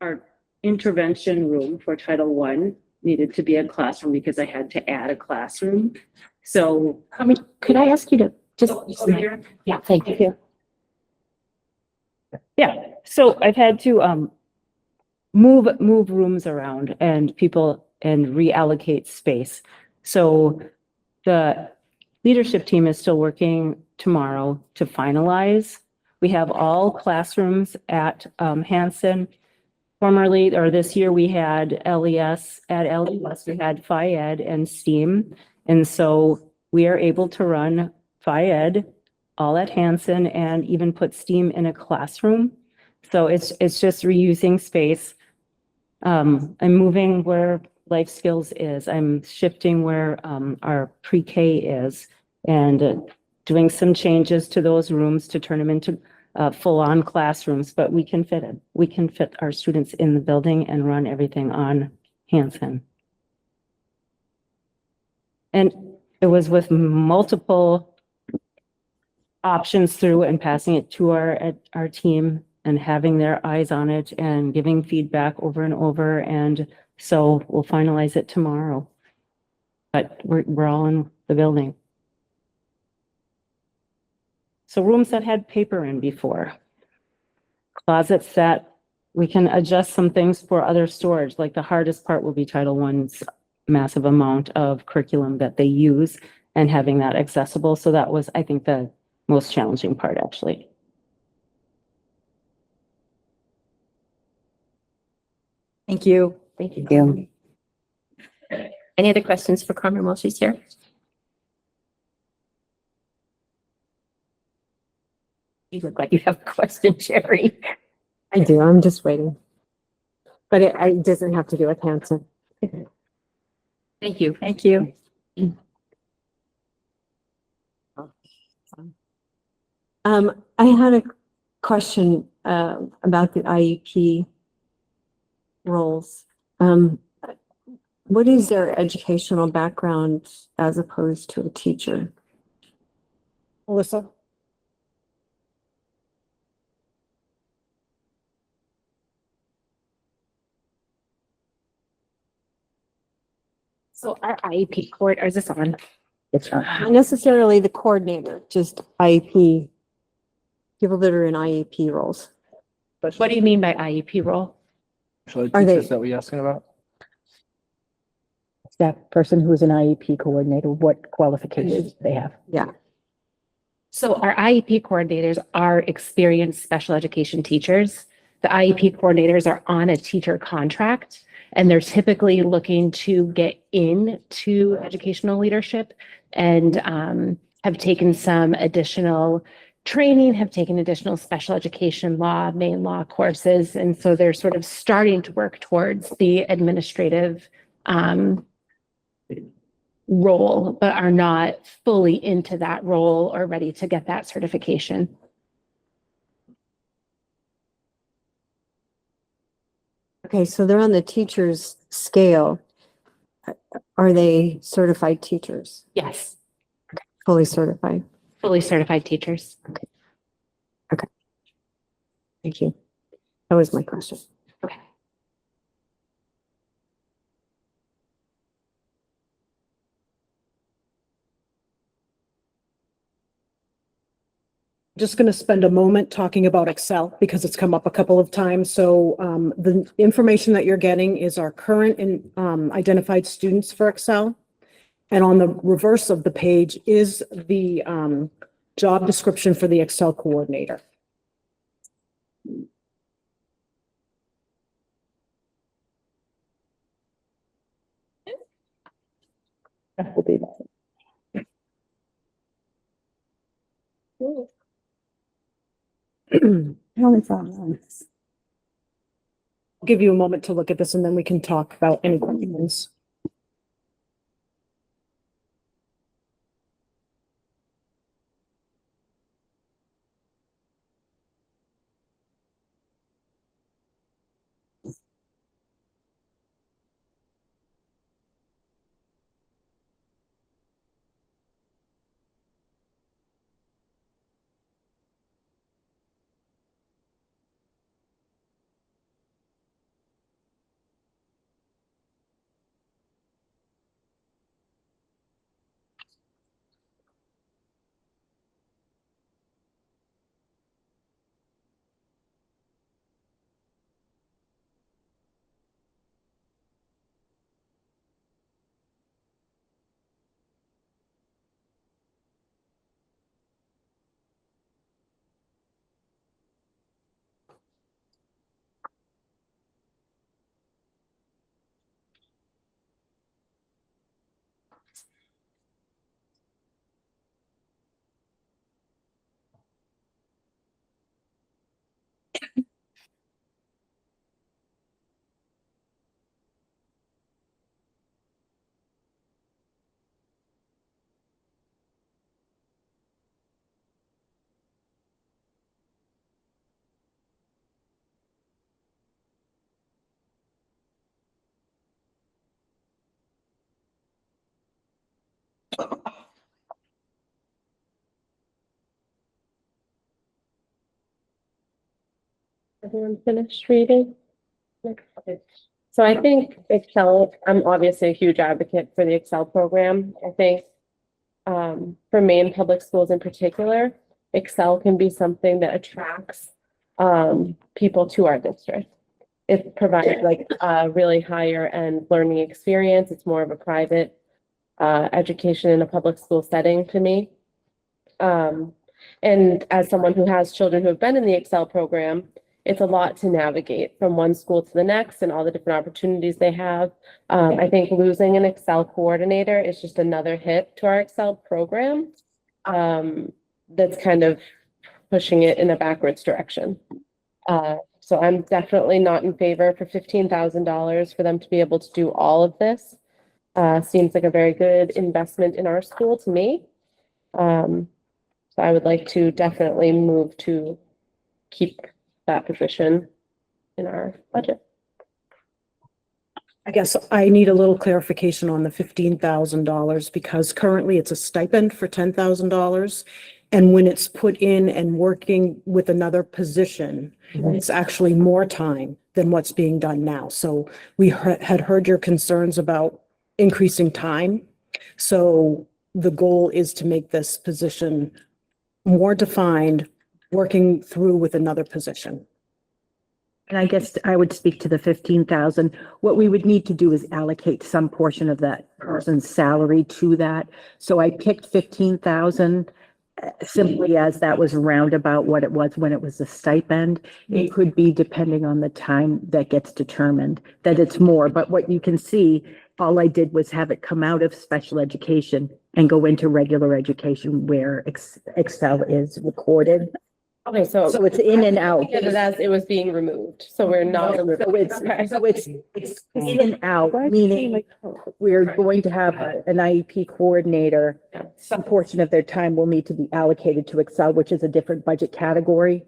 our intervention room for Title I needed to be a classroom because I had to add a classroom. So, Could I ask you to just, over here. yeah, thank you. Yeah, so I've had to, move rooms around and people and reallocate space. So the leadership team is still working tomorrow to finalize. We have all classrooms at, Hanson. Formerly, or this year, we had LES, at LES, we had Phi-Ed and STEAM. And so we are able to run Phi-Ed all at Hanson and even put STEAM in a classroom. So it's just reusing space. I'm moving where life skills is. I'm shifting where, our pre-K is and doing some changes to those rooms to turn them into full-on classrooms, but we can fit it. We can fit our students in the building and run everything on Hanson. And it was with multiple options through and passing it to our team and having their eyes on it and giving feedback over and over. And so we'll finalize it tomorrow. But we're all in the building. So rooms that had paper in before. Closets that we can adjust some things for other storage, like the hardest part will be Title I's massive amount of curriculum that they use and having that accessible. So that was, I think, the most challenging part, actually. Thank you. Thank you. Any other questions for Carmen while she's here? You look like you have a question, Sherry. I do, I'm just waiting. But it doesn't have to do with Hanson. Thank you. Thank you. I had a question, about the IEP roles. What is their educational background as opposed to a teacher? Melissa? So our IEP court, or is this on? It's not. Not necessarily the coordinator, just IEP, people that are in IEP roles. What do you mean by IEP role? So Are they- is that what you're asking about? That person who's an IEP coordinator, what qualifications do they have? Yeah. So our IEP coordinators are experienced special education teachers. The IEP coordinators are on a teacher contract, and they're typically looking to get into educational leadership and have taken some additional training, have taken additional special education law, main law courses. And so they're sort of starting to work towards the administrative role, but are not fully into that role or ready to get that certification. Okay, so they're on the teacher's scale. Are they certified teachers, Yes, fully certified? fully certified teachers. Thank you. That was my question. Okay. Just going to spend a moment talking about Excel because it's come up a couple of times. So the information that you're getting is our current and identified students for Excel. And on the reverse of the page is the job description for the Excel coordinator. That will be that. I'll give you a moment to look at this and then we can talk about any questions. Everyone finished reading? Okay. So I think Excel, I'm obviously a huge advocate for the Excel program. I think for Maine public schools in particular, Excel can be something that attracts people to our district. It provides like a really higher end learning experience. It's more of a private education in a public school setting to me. And as someone who has children who have been in the Excel program, it's a lot to navigate from one school to the next and all the different opportunities they have. I think losing an Excel coordinator is just another hit to our Excel program. That's kind of pushing it in a backwards direction. So I'm definitely not in favor for $15,000 for them to be able to do all of this. Seems like a very good investment in our school to me. So I would like to definitely move to keep that position in our budget. I guess I need a little clarification on the $15,000 because currently it's a stipend for $10,000. And when it's put in and working with another position, it's actually more time than what's being done now. So we had heard your concerns about increasing time. So the goal is to make this position more defined, working through with another position. And I guess I would speak to the 15,000. What we would need to do is allocate some portion of that person's salary to that. So I picked 15,000 simply as that was roundabout what it was when it was a stipend. It could be, depending on the time that gets determined, that it's more. But what you can see, all I did was have it come out of special education and go into regular education where Excel is recorded. Okay, so So it's in and out. Get it as it was being removed, so we're not. So it's in and out, meaning we're going to have an IEP coordinator. Some portion of their time will need to be allocated to Excel, which is a different budget category.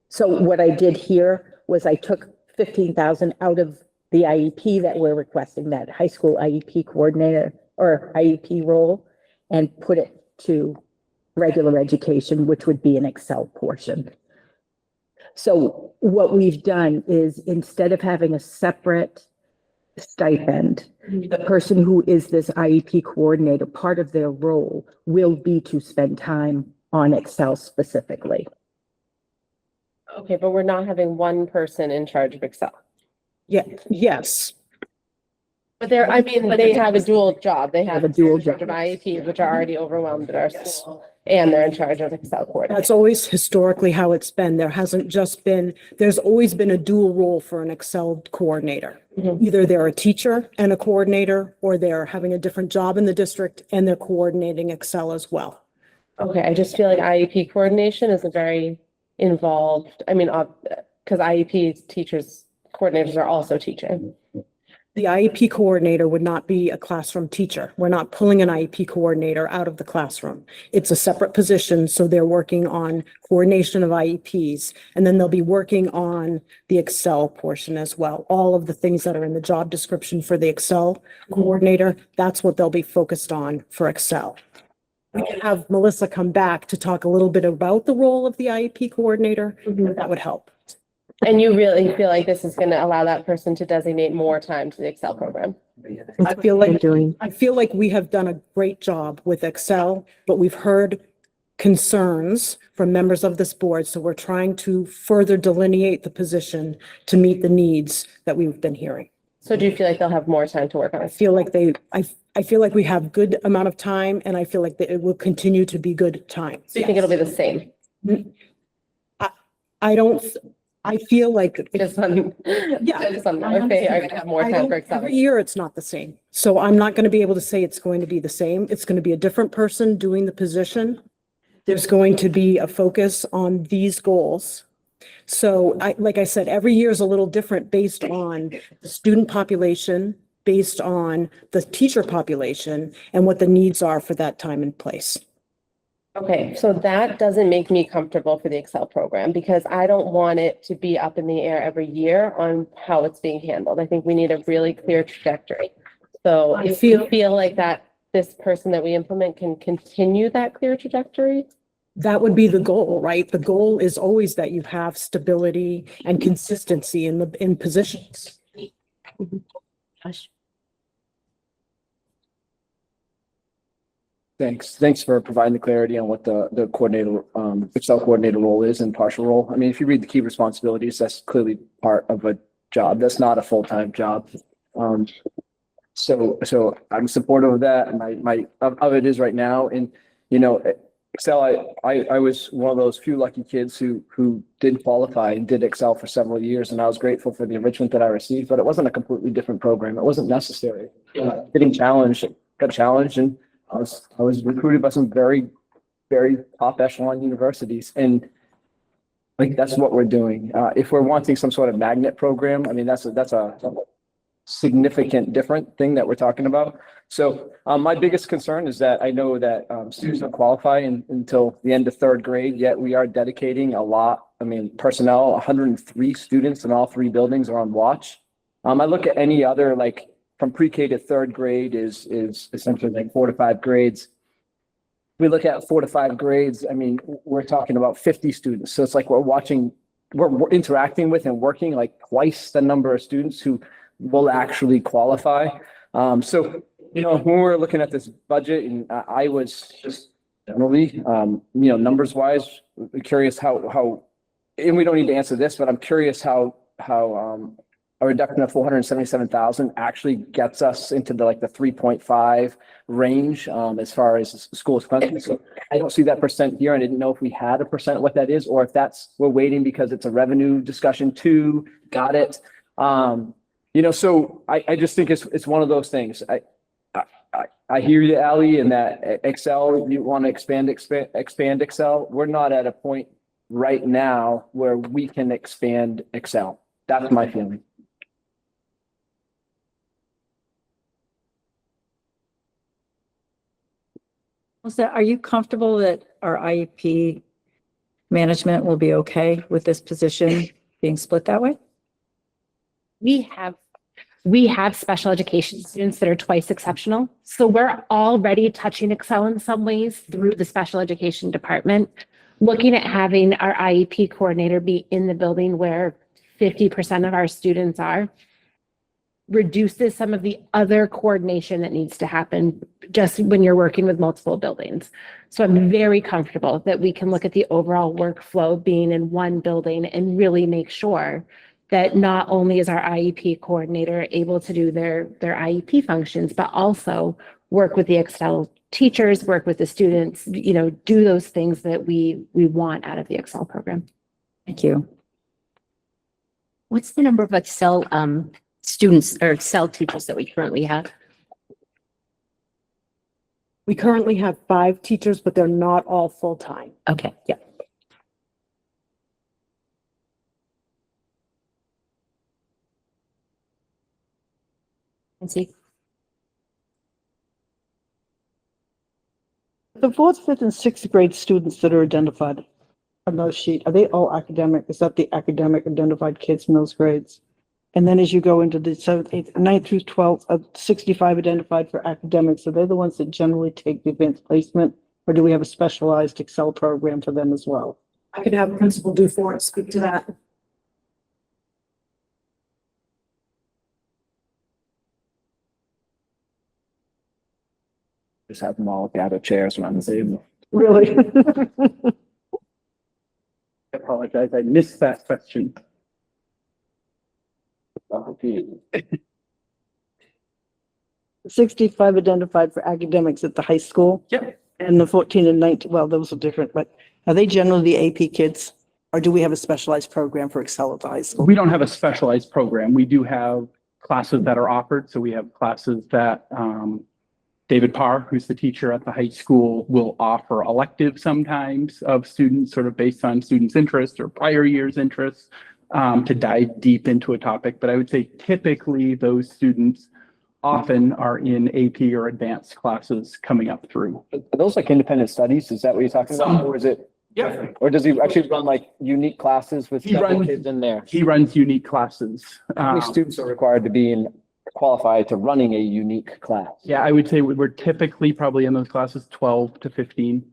So what I did here was I took 15,000 out of the IEP that we're requesting, that high school IEP coordinator or IEP role, and put it to regular education, which would be an Excel portion. So what we've done is, instead of having a separate stipend, the person who is this IEP coordinator, part of their role will be to spend time on Excel specifically. Okay, but we're not having one person in charge of Excel. Yeah, yes. But they're, I mean, they have a dual job. They have a dual in charge of IEPs, which are already overwhelmed at our school, and they're in charge of Excel coordinator. That's always historically how it's been. There hasn't just been, there's always been a dual role for an Excel coordinator. Either they're a teacher and a coordinator, or they're having a different job in the district and they're coordinating Excel as well. Okay, I just feel like IEP coordination is a very involved, I mean, because IEP teachers, coordinators are also teaching. The IEP coordinator would not be a classroom teacher. We're not pulling an IEP coordinator out of the classroom. It's a separate position, so they're working on coordination of IEPs, and then they'll be working on the Excel portion as well. All of the things that are in the job description for the Excel coordinator, that's what they'll be focused on for Excel. We can have Melissa come back to talk a little bit about the role of the IEP coordinator. That would help. And you really feel like this is going to allow that person to designate more time to the Excel program? I feel like we have done a great job with Excel, but we've heard concerns from members of this board. So we're trying to further delineate the position to meet the needs that we've been hearing. So do you feel like they'll have more time to work on I it? feel like I feel like we have good amount of time, and I feel like that it will continue to be good time. So you think it'll be the same? I feel like. Just on, Yeah. just on, okay, I have more time for Excel. Every year, it's not the same. So I'm not going to be able to say it's going to be the same. It's going to be a different person doing the position. There's going to be a focus on these goals. So like I said, every year is a little different based on the student population, based on the teacher population, and what the needs are for that time and place. Okay, so that doesn't make me comfortable for the Excel program, because I don't want it to be up in the air every year on how it's being handled. I think we need a really clear trajectory. So if you feel like that this person that we implement can continue that clear trajectory? That would be the goal, right? The goal is always that you have stability and consistency in positions. Thanks for providing the clarity on what the coordinator, Excel coordinator role is and partial role. I mean, if you read the key responsibilities, that's clearly part of a job. That's not a full-time job. So I'm supportive of that, and of it is right now. And, you know, Excel, I was one of those few lucky kids who did qualify and did Excel for several years, and I was grateful for the enrichment that I received, but it wasn't a completely different program. It wasn't necessary. Got challenged, and I was recruited by some very, very top echelon universities, and like, that's what we're doing. If we're wanting some sort of magnet program, I mean, that's a significant different thing that we're talking about. So my biggest concern is that I know that students don't qualify until the end of third grade, yet we are dedicating a lot. I mean, personnel, 103 students in all 3 buildings are on watch. I look at any other, like, from pre-K to third grade is essentially like 4 to 5 grades. We look at 4 to 5 grades, I mean, we're talking about 50 students. So it's like we're interacting with and working like twice the number of students who will actually qualify. So, you know, when we're looking at this budget, and I was just generally, you know, numbers wise, curious how, and we don't need to answer this, but I'm curious how a reduction of 477,000 actually gets us into the 3.5 range as far as school is concerned. So I don't see that percent here, and I didn't know if we had a percent what that is, or if we're waiting because it's a revenue discussion too. Got it. You know, so I just think it's one of those things. I hear you, Ally, in that Excel, you want to expand Excel. We're not at a point right now where we can expand Excel. That's my feeling. Are you comfortable that our IEP management will be okay with this position being split that way? We have special education students that are twice exceptional. So we're already touching Excel in some ways through the special education department, looking at having our IEP coordinator be in the building where 50% of our students are, reduces some of the other coordination that needs to happen just when you're working with multiple buildings. So I'm very comfortable that we can look at the overall workflow being in one building and really make sure that not only is our IEP coordinator able to do their IEP functions, but also work with the Excel teachers, work with the students, you know, do those things that we want out of the Excel program. Thank you. What's the number of Excel students or Excel teachers that we currently have? We currently have 5 teachers, but they're not all full-time. Okay, yeah. See. The 4th, 5th, and 6th grade students that are identified on those sheet, are they all academic? Is that the academic identified kids in those grades? And then as you go into the 7th, 8th, 9th through 12th, 65 identified for academics. Are they the ones that generally take the advanced placement, or do we have a specialized Excel program for them as well? I could have Principal Dufort speak to that. Just have them all gather chairs around the table. Really? I apologize, I missed that question. 65 identified for academics at the high school? Yep. And the 14 and 19, well, those are different, but are they generally the AP kids? Or do we have a specialized program for Excel at the high school? We don't have a specialized program. We do have classes that are offered. So we have classes that David Parr, who's the teacher at the high school, will offer electives sometimes of students sort of based on students' interest or prior year's interests to dive deep into a topic. But I would say typically those students often are in AP or advanced classes coming up through. Are those like independent studies? Is that what you're talking about? Or is it? Yeah. Or does he actually run like unique classes with several kids in there? He runs unique classes. How many students are required to be in qualify to running a unique class? Yeah, I would say we're typically probably in those classes 12 to 15,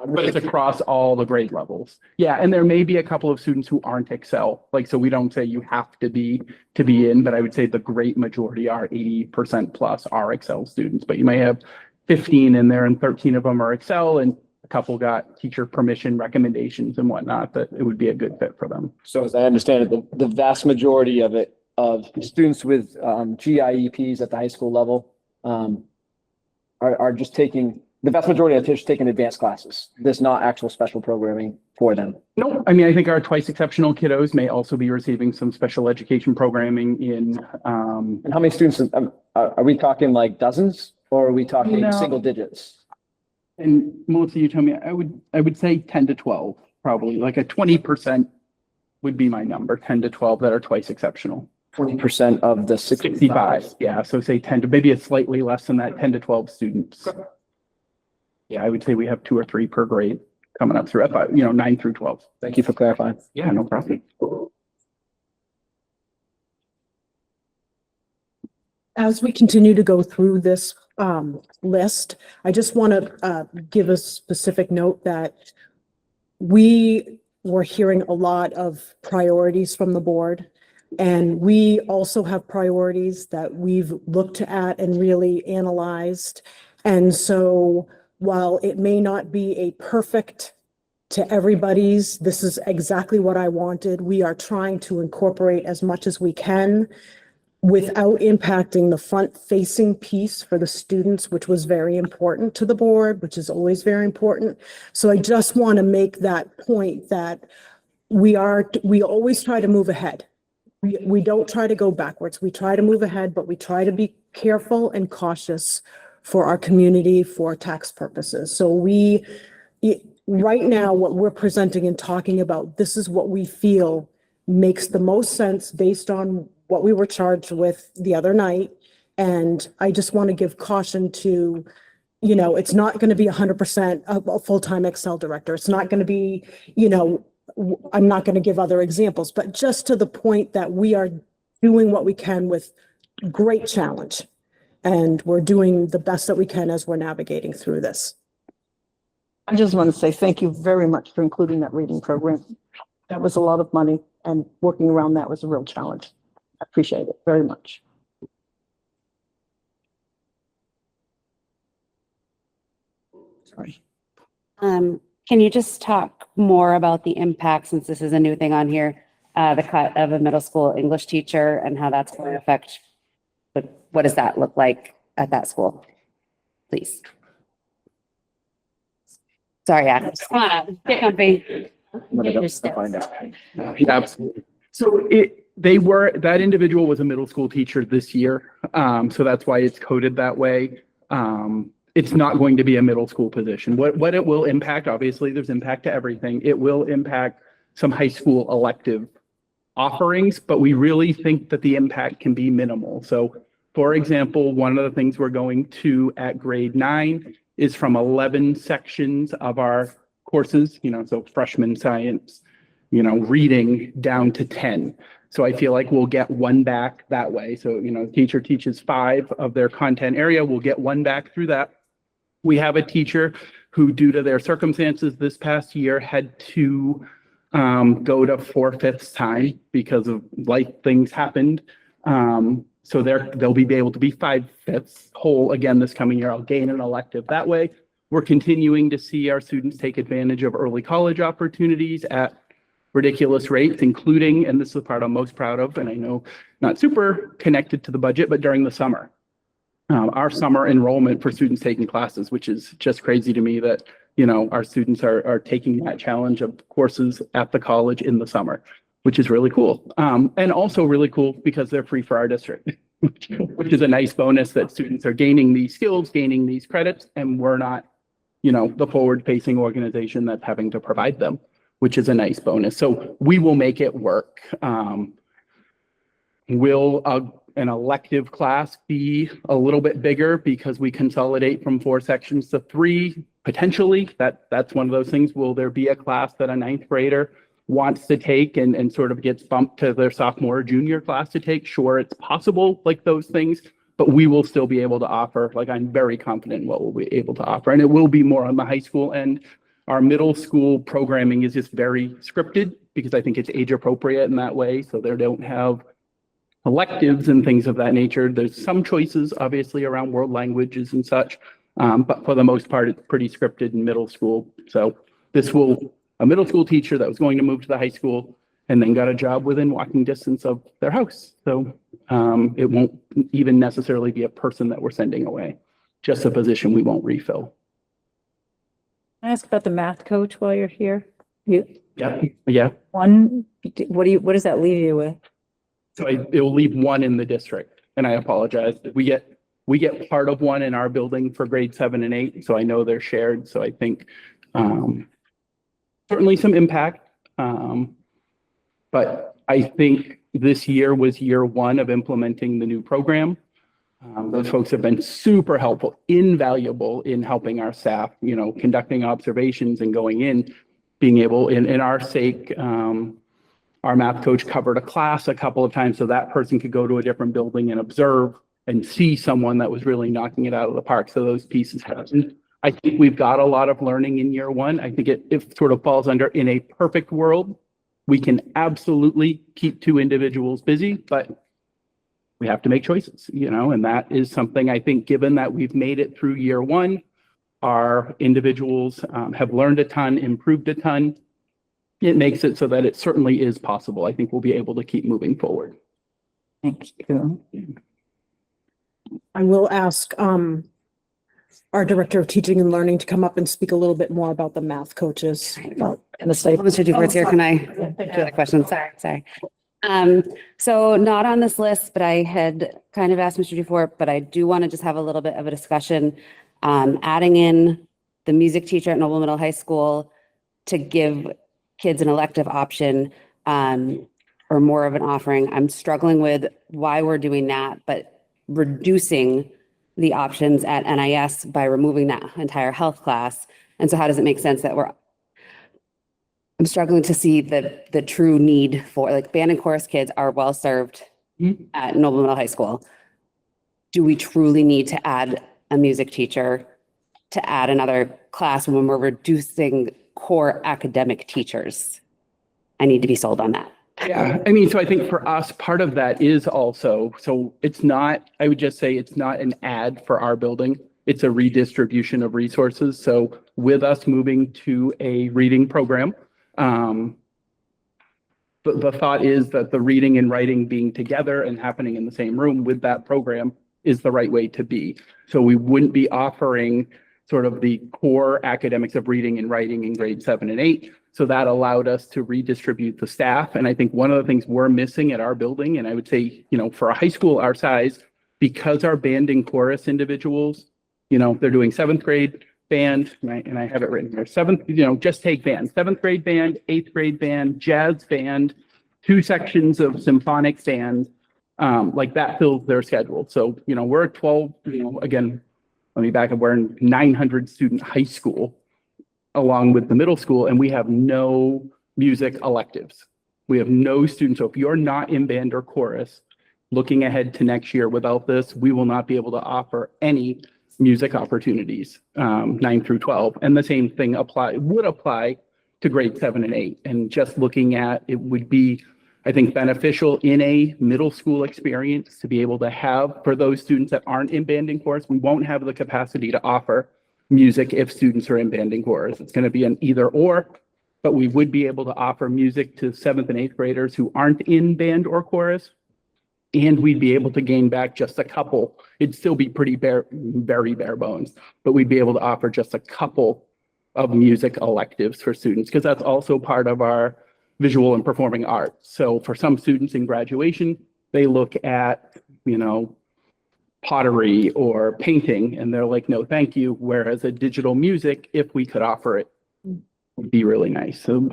but it's across all the grade levels. Yeah, and there may be a couple of students who aren't Excel, like, so we don't say you have to be in, but I would say the great majority are 80% plus are Excel students, but you may have 15 in there and 13 of them are Excel and a couple got teacher permission recommendations and whatnot, that it would be a good fit for them. So as I understand it, the vast majority of it, of students with GIEPs at the high school level are just taking, the vast majority of just taking advanced classes. There's not actual special programming for them. No, I mean, I think our twice exceptional kiddos may also be receiving some special education programming in. And how many students, are we talking like dozens or are we talking No. single digits? And Melissa, you tell me, I would say 10 to 12, probably like a 20% would be my number, 10 to 12 that are twice exceptional. 20% of the 65, yeah, so say 10 to maybe it's slightly less than that, 10 to 12 students. Yeah, I would say we have 2 or 3 per grade coming up through, 9 through 12. Thank you for clarifying. Yeah, no problem. As we continue to go through this list, I just want to give a specific note that we were hearing a lot of priorities from the board. And we also have priorities that we've looked at and really analyzed. And so while it may not be a perfect to everybody's, this is exactly what I wanted, we are trying to incorporate as much as we can without impacting the front-facing piece for the students, which was very important to the board, which is always very important. So I just want to make that point that we always try to move ahead. We don't try to go backwards. We try to move ahead, but we try to be careful and cautious for our community, for tax purposes. So right now, what we're presenting and talking about, this is what we feel makes the most sense based on what we were charged with the other night. And I just want to give caution to, it's not going to be 100% a full-time Excel director. It's not going to be, I'm not going to give other examples, but just to the point that we are doing what we can with great challenge. And we're doing the best that we can as we're navigating through this. I just want to say thank you very much for including that reading program. That was a lot of money and working around that was a real challenge. I appreciate it very much. Sorry. Can you just talk more about the impact, since this is a new thing on here, the cut of a middle school English teacher and how that's going to affect, what does that look like at that school? Please. Sorry, Adam. Come on, get comfy. Yeah, absolutely. So that individual was a middle school teacher this year. So that's why it's coded that way. It's not going to be a middle school position. What it will impact, obviously there's impact to everything. It will impact some high school elective offerings, but we really think that the impact can be minimal. So for example, one of the things we're going to at grade 9 is from 11 sections of our courses, so freshman science, reading down to 10. So I feel like we'll get 1 back that way. So, the teacher teaches 5 of their content area, we'll get 1 back through that. We have a teacher who, due to their circumstances this past year, had to go to 4/5 time because of life things happened. So they'll be able to be 5/5 whole again this coming year. I'll gain an elective that way. We're continuing to see our students take advantage of early college opportunities at ridiculous rates, including, and this is the part I'm most proud of, and I know not super connected to the budget, but during the summer. Our summer enrollment for students taking classes, which is just crazy to me that, our students are taking that challenge of courses at the college in the summer, which is really cool. And also really cool because they're free for our district, which is a nice bonus that students are gaining these skills, gaining these credits, and we're not, the forward-facing organization that's having to provide them, which is a nice bonus. So we will make it work. Will an elective class be a little bit bigger because we consolidate from 4 sections to 3? Potentially, that's one of those things. Will there be a class that a 9th grader wants to take and sort of gets bumped to their sophomore or junior class to take, sure, it's possible, like those things, but we will still be able to offer, like, I'm very confident in what we'll be able to offer. And it will be more on the high school end. Our middle school programming is just very scripted because I think it's age appropriate in that way. So they don't have electives and things of that nature. There's some choices, obviously, around world languages and such. But for the most part, it's pretty scripted in middle school. So a middle school teacher that was going to move to the high school and then got a job within walking distance of their house. So it won't even necessarily be a person that we're sending away, just a position we won't refill. Can I ask about the math coach while you're here? Yeah. What does that leave you with? So it will leave one in the district, and I apologize. We get part of one in our building for grade 7 and 8. So I know they're shared. So I think certainly some impact. But I think this year was year 1 of implementing the new program. Those folks have been super helpful, invaluable in helping our staff, conducting observations and going in, being able, in our sake, our math coach covered a class a couple of times so that person could go to a different building and observe and see someone that was really knocking it out of the park. So those pieces happen. I think we've got a lot of learning in year 1. I think it sort of falls under, in a perfect world, we can absolutely keep 2 individuals busy, but we have to make choices, and that is something I think, given that we've made it through year 1, our individuals have learned a ton, improved a ton. It makes it so that it certainly is possible. I think we'll be able to keep moving forward. Thank you. I will ask our Director of Teaching and Learning to come up and speak a little bit more about the math coaches and the study. Mr. Dufort's here. Can I do that question? Sorry. So not on this list, but I had kind of asked Mr. Dufort, but I do want to just have a little bit of a discussion, adding in the music teacher at Noble Middle High School to give kids an elective option or more of an offering. I'm struggling with why we're doing that, but reducing the options at NIS by removing that entire health class. And so how does it make sense that I'm struggling to see the true need for, like, band and chorus kids are well served at Noble Middle High School. Do we truly need to add a music teacher to add another class when we're reducing core academic teachers? I need to be sold on that. Yeah, so I think for us, part of that is also, so it's not, I would just say it's not an ad for our building. It's a redistribution of resources. So with us moving to a reading program, the thought is that the reading and writing being together and happening in the same room with that program is the right way to be. So we wouldn't be offering sort of the core academics of reading and writing in grade 7 and 8. So that allowed us to redistribute the staff. And I think one of the things we're missing at our building, and I would say, for a high school our size, because our band and chorus individuals, they're doing 7th grade band, and I have it written here, 7th, just take band, 7th grade band, 8th grade band, jazz band, 2 sections of symphonic band, like that fills their schedule. So, we're at 12, again, let me back up, we're in 900 student high school along with the middle school, and we have no music electives. We have no students. So if you're not in band or chorus, looking ahead to next year without this, we will not be able to offer any music opportunities, 9 through 12. And the same thing would apply to grade 7 and 8. And just looking at, it would be, I think, beneficial in a middle school experience to be able to have, for those students that aren't in band and chorus, we won't have the capacity to offer music if students are in band and chorus. It's going to be an either or, but we would be able to offer music to 7th and 8th graders who aren't in band or chorus. And we'd be able to gain back just a couple. It'd still be very bare bones, but we'd be able to offer just a couple of music electives for students, because that's also part of our visual and performing arts. So for some students in graduation, they look at, pottery or painting, and they're like, no, thank you. Whereas a digital music, if we could offer it, would be really nice. So,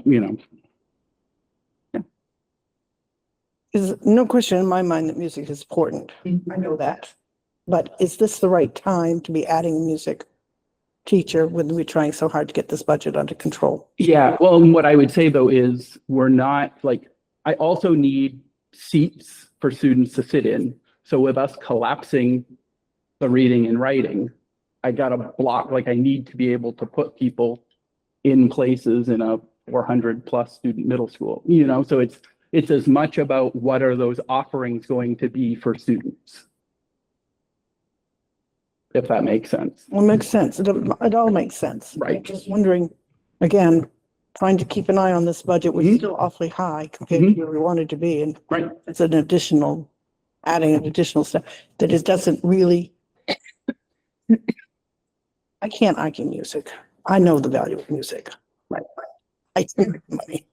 There's no question in my mind that music is important. I know that. But is this the right time to be adding music? teacher when we're trying so hard to get this budget under control. Yeah, well, and what I would say though is we're not like, I also need seats for students to sit in. So with us collapsing the reading and writing, I got a block, like I need to be able to put people in places in a 400+ student middle school, you know, so it's as much about what are those offerings going to be for students. If that makes sense. Well, it makes sense. It all makes sense. Right. I'm just wondering, again, trying to keep an eye on this budget, which is still awfully high compared to where we wanted to be. And Right. it's an additional, adding an additional step that it doesn't really. I can't argue music. I know the value of music. Right. I think money.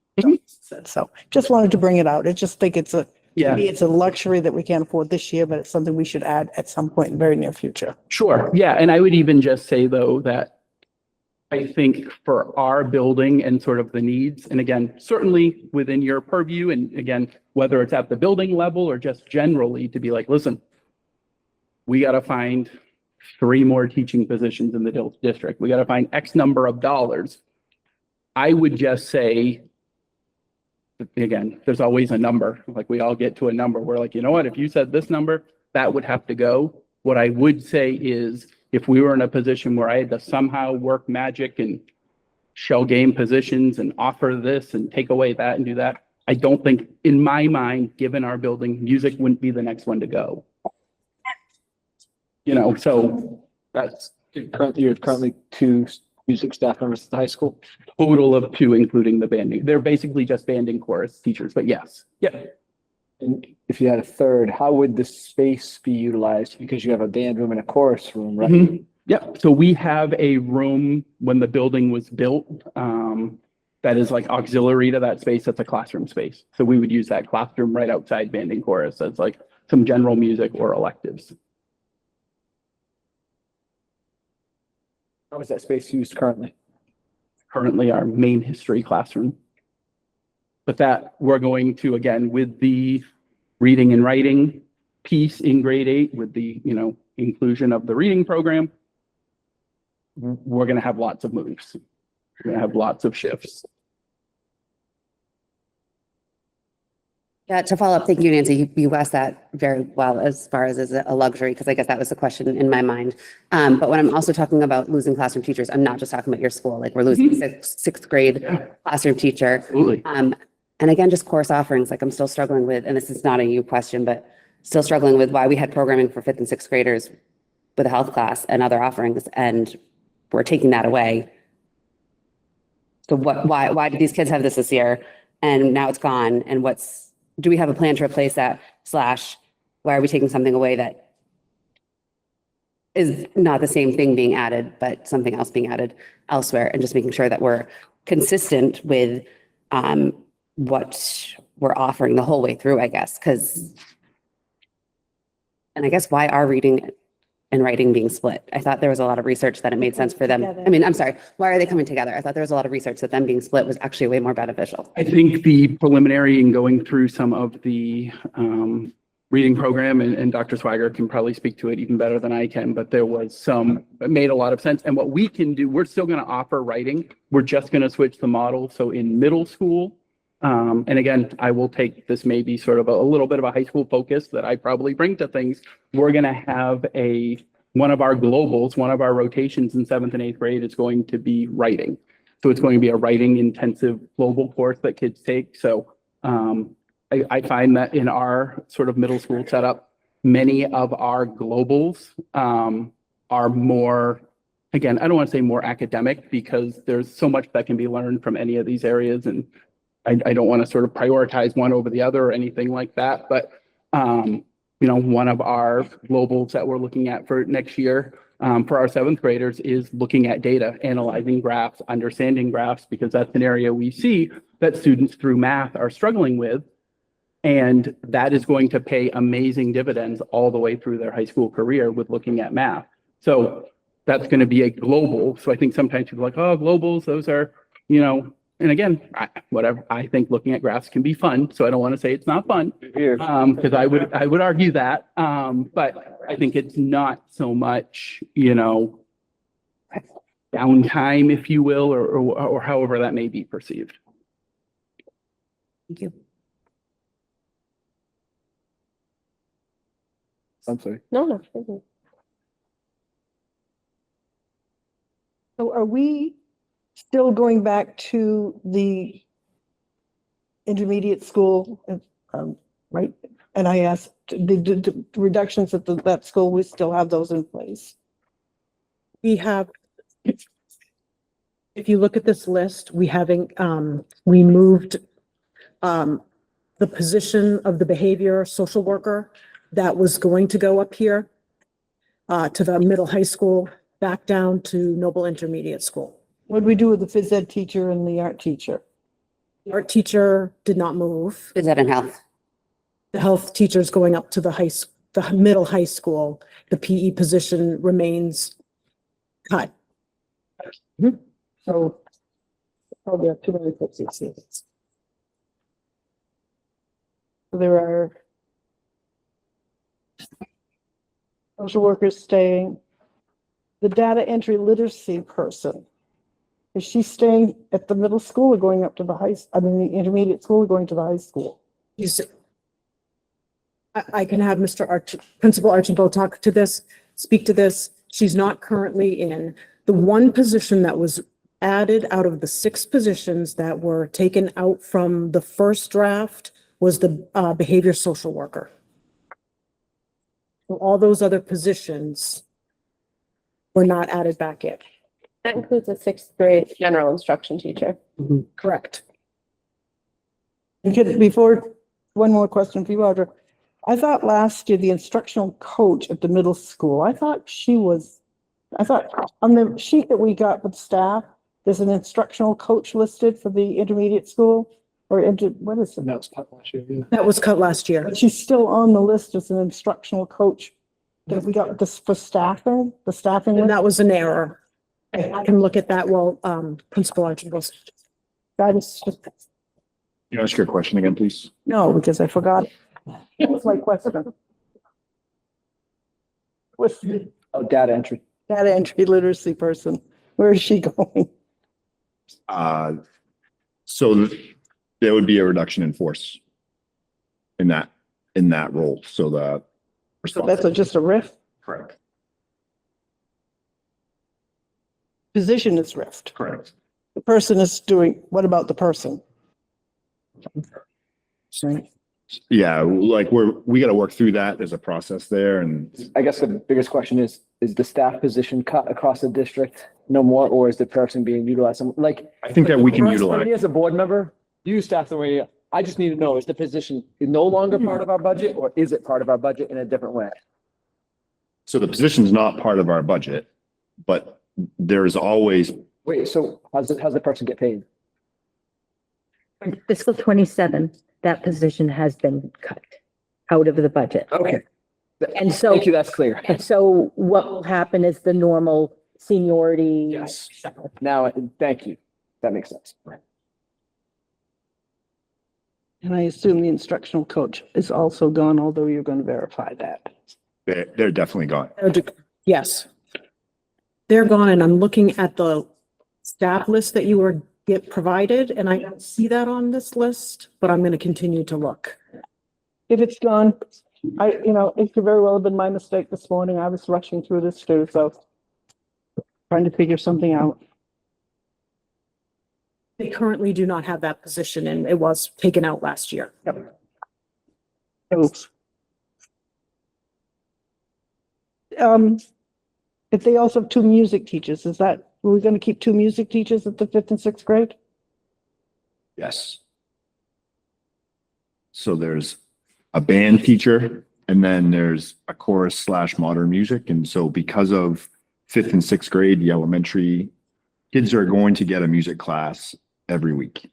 So just wanted to bring it out. I just think it's to me, it's a luxury that we can't afford this year, but it's something we should add at some point in the very near future. Sure. Yeah. And I would even just say though, that I think for our building and sort of the needs, and again, certainly within your purview, and again, whether it's at the building level or just generally to be like, listen, we got to find 3 more teaching positions in the district. We got to find X number of dollars. I would just say, again, there's always a number, like we all get to a number. We're like, you know what, if you said this number, that would have to go. What I would say is if we were in a position where I had to somehow work magic and shell game positions and offer this and take away that and do that, I don't think, in my mind, given our building, music wouldn't be the next one to go. You know, so that's You're currently 2 music staff members at the high school. total of 2, including the banding. They're basically just banding chorus teachers, but yes. Yeah. And if you had a third, how would the space be utilized? Because you have a band room and a chorus room, right? Mhm. Yep. So we have a room when the building was built, that is like auxiliary to that space. That's a classroom space. So we would use that classroom right outside banding chorus as like some general music or electives. How is that space used currently? Currently our main history classroom. But that we're going to, again, with the reading and writing piece in grade 8, with the, you know, inclusion of the reading program, we're going to have lots of moves. We're going to have lots of shifts. Yeah, to follow up, thank you, Nancy. You asked that very well as far as is it a luxury, because I guess that was the question in my mind. But when I'm also talking about losing classroom teachers, I'm not just talking about your school. Like we're losing sixth grade classroom teacher. Absolutely. And again, just course offerings, like I'm still struggling with, and this is not a you question, but still struggling with why we had programming for 5th and 6th graders with a health class and other offerings, and we're taking that away. So why did these kids have this year and now it's gone? And do we have a plan to replace that? / why are we taking something away that is not the same thing being added, but something else being added elsewhere, and just making sure that we're consistent with what we're offering the whole way through, I guess, and I guess why are reading and writing being split? I thought there was a lot of research that it made sense for them. I mean, I'm sorry, why are they coming together? I thought there was a lot of research that them being split was actually way more beneficial. I think the preliminary in going through some of the reading program, and Dr. Swiger can probably speak to it even better than I can, but there was some, it made a lot of sense. And what we can do, we're still going to offer writing. We're just going to switch the model. So in middle school, and again, I will take this maybe sort of a little bit of a high school focus that I probably bring to things. We're going to have one of our globals, one of our rotations in 7th and 8th grade is going to be writing. So it's going to be a writing intensive global course that kids take. So I find that in our sort of middle school setup, many of our globals are more, again, I don't want to say more academic, because there's so much that can be learned from any of these areas. And I don't want to sort of prioritize one over the other or anything like that. But, you know, one of our globals that we're looking at for next year for our 7th graders is looking at data, analyzing graphs, understanding graphs, because that's an area we see that students through math are struggling with. And that is going to pay amazing dividends all the way through their high school career with looking at math. So that's going to be a global. So I think sometimes people are like, oh, globals, those are, you know, and again, I think looking at graphs can be fun. So I don't want to say it's not fun, because I would argue that. But I think it's not so much, you know, downtime, if you will, or however that may be perceived. Thank you. I'm sorry. No. So are we still going back to the intermediate school, right? And I asked, the reductions at that school, we still have those in place? We have, if you look at this list, we we moved the position of the behavior social worker that was going to go up here to the middle high school, back down to Noble Intermediate School. What did we do with the phys ed teacher and the art teacher? The art teacher did not move. Is that in health? The health teacher's going up to the middle high school. The PE position remains cut. So probably have too many positions. There are social workers staying. The data entry literacy person, is she staying at the middle school or going up to the the intermediate school or going to the high school? I can have Principal Archambault speak to this. She's not currently in. The one position that was added out of the 6 positions that were taken out from the first draft was the behavior social worker. So all those other positions were not added back in. That includes a 6th grade general instruction teacher. Correct. Before, one more question for you, Audra. I thought last year the instructional coach at the middle school, I thought on the sheet that we got with staff, there's an instructional coach listed for the intermediate school or what is it? That was cut last year. Yeah. That was cut last year. But she's still on the list as an instructional coach that we got this for staffing, the staffing. And list. that was an error. I can look at that while Principal Archambault. That is just, Can you ask your question again, please? no, because I forgot. That was my question. What's the Oh, data entry. data entry literacy person? Where is she going? So there would be a reduction in force in that role. So So that's just a riff? correct. Position is rift. Correct. The person is doing, what about the person? Sorry. Yeah, like we got to work through that. There's a process there, and I guess the biggest question is the staff position cut across the district no more, or is the person being utilized? Like, I think that we can for utilize. me as a board member, you staff the way, I just need to know, is the position no longer part of our budget, or is it part of our budget in a different way? So the position's not part of our budget, but there's always, Wait, so how's the person get paid? In fiscal 27, that position has been cut out of the budget. Okay. And so, Thank you, that's clear. and so what will happen is the normal seniority. Yes. Now, thank you. That makes sense. And I assume the instructional coach is also gone, although you're going to verify that. they're definitely gone. Yes. They're gone, and I'm looking at the staff list that you were provided, and I don't see that on this list, but I'm going to continue to look. If it's gone, it could very well have been my mistake this morning. I was rushing through this too, so trying to figure something out. They currently do not have that position, and it was taken out last year. Oops. If they also have 2 music teachers, are we going to keep 2 music teachers at the 5th and 6th grade? Yes. So there's a band teacher, and then there's a chorus / modern music. And so because of 5th and 6th grade, the elementary kids are going to get a music class every week.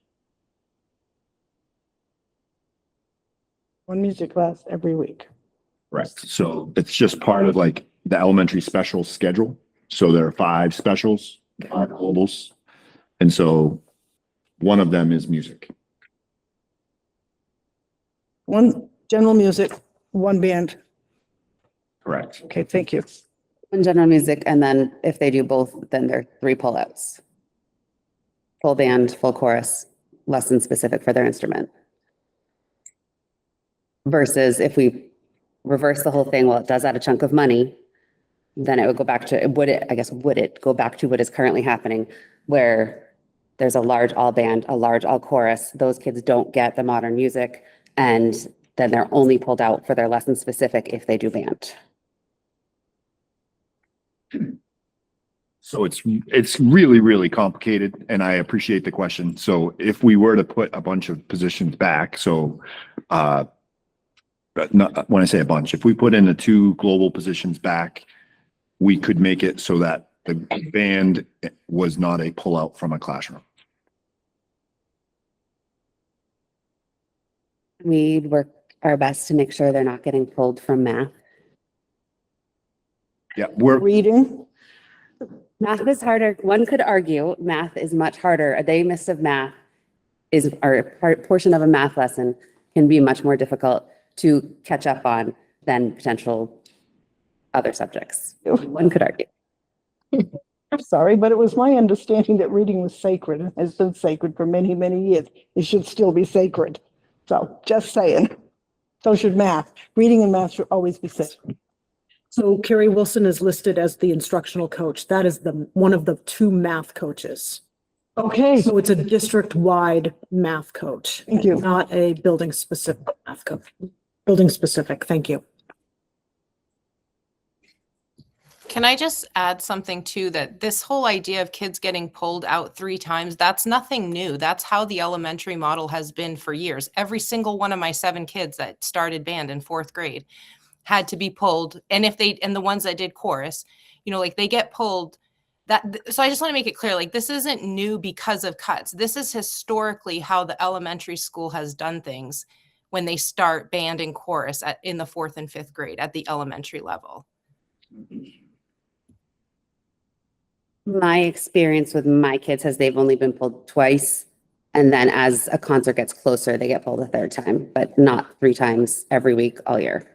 1 music class every week. Correct. So it's just part of like the elementary special schedule. So there are 5 specials, 5 globals. And so one of them is music. 1 general music, 1 band. Correct. Okay, thank you. One general music, and then if they do both, then they're 3 pullouts. Full band, full chorus, lesson specific for their instrument. Versus if we reverse the whole thing, well, it does add a chunk of money, then it would go back to, would it go back to what is currently happening, where there's a large all band, a large all chorus, those kids don't get the modern music, and then they're only pulled out for their lesson specific if they do band. So it's really, really complicated, and I appreciate the question. So if we were to put a bunch of positions back, but not, when I say a bunch, if we put in the 2 global positions back, we could make it so that the band was not a pullout from a classroom. We'd work our best to make sure they're not getting pulled from math. Yeah, Reading, Math is harder. One could argue math is much harder. A day missed of math or a portion of a math lesson can be much more difficult to catch up on than potential other subjects. One could argue. I'm sorry, but it was my understanding that reading was sacred and has been sacred for many, many years. It should still be sacred. So just saying. So should math. Reading and math should always be sacred. So Carrie Wilson is listed as the instructional coach. That is one of the 2 math coaches. Okay. So it's a district-wide math coach. Thank you. Not a building-specific math coach. Building-specific, thank you. Can I just add something too, that this whole idea of kids getting pulled out 3 times, that's nothing new. That's how the elementary model has been for years. Every single one of my 7 kids that started band in 4th grade had to be pulled. And the ones that did chorus, like they get pulled. So I just want to make it clear, like, this isn't new because of cuts. This is historically how the elementary school has done things when they start band and chorus in the 4th and 5th grade at the elementary level. My experience with my kids has they've only been pulled twice. And then as a concert gets closer, they get pulled a 3rd time, but not 3 times every week all year.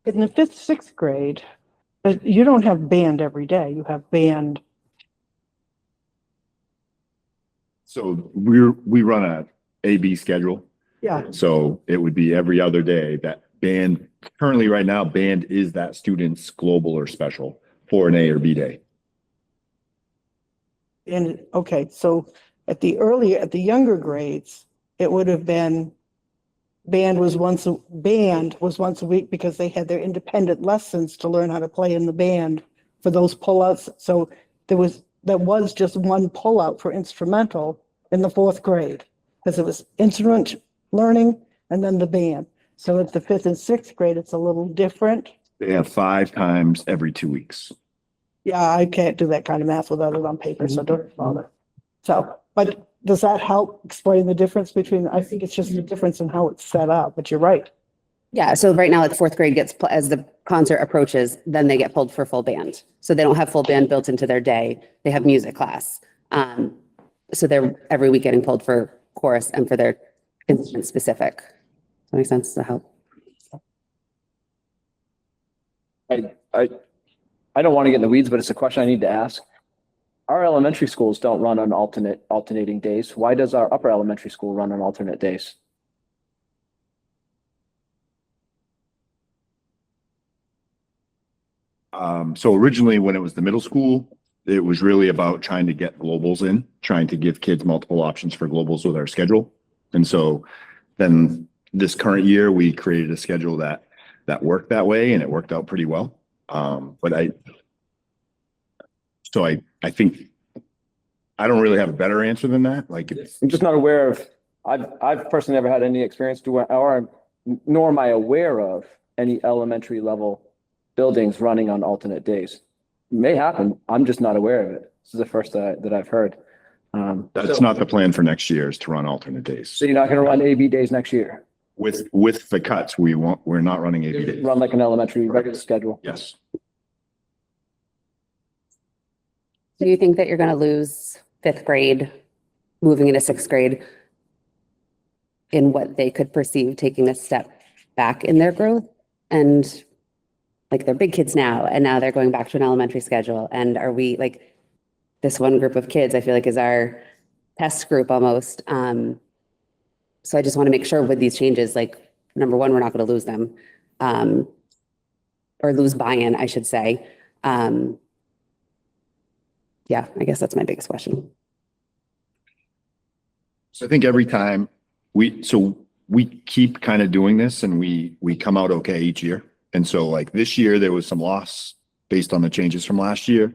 In the 5th, 6th grade, but you don't have band every day. You have band. So we run a AB schedule. Yeah. So it would be every other day that band, currently right now, band is that student's global or special for an A or B day. And okay, so at the younger grades, it would have been band was once a week because they had their independent lessons to learn how to play in the band for those pullouts. So that was just one pullout for instrumental in the 4th grade because it was instrument learning and then the band. So at the 5th and 6th grade, it's a little different. They have 5 times every 2 weeks. Yeah, I can't do that kind of math without it on paper, so don't bother. So, but does that help explain the difference between, I think it's just the difference in how it's set up, but you're right. Yeah, so right now, like 4th grade gets, as the concert approaches, then they get pulled for full band. So they don't have full band built into their day. They have music class. So they're every week getting pulled for chorus and for their instrument specific. Does that make sense? Does that help? I don't want to get in the weeds, but it's a question I need to ask. Our elementary schools don't run on alternating days. Why does our upper elementary school run on alternate days? So originally when it was the middle school, it was really about trying to get globals in, trying to give kids multiple options for globals with our schedule. And so then this current year, we created a schedule that worked that way, and it worked out pretty well. But I think I don't really have a better answer than that. Like, I'm just not aware of, I've personally never had any experience nor am I aware of any elementary level buildings running on alternate days. It may happen. I'm just not aware of it. This is the first that I've heard. That's not the plan for next year, is to run alternate days. So you're not going to run AB days next year? With the cuts, we're not running AB days. Run like an elementary regular schedule? Yes. Do you think that you're going to lose fifth grade, moving into sixth grade in what they could perceive taking a step back in their growth? And like they're big kids now, and now they're going back to an elementary schedule. And are we like, this one group of kids, I feel like is our test group almost. So I just want to make sure with these changes, like, number one, we're not going to lose them, or lose buy-in, I should say. Yeah, I guess that's my biggest question. So I think every time we keep kind of doing this and we come out okay each year. And so like this year, there was some loss based on the changes from last year.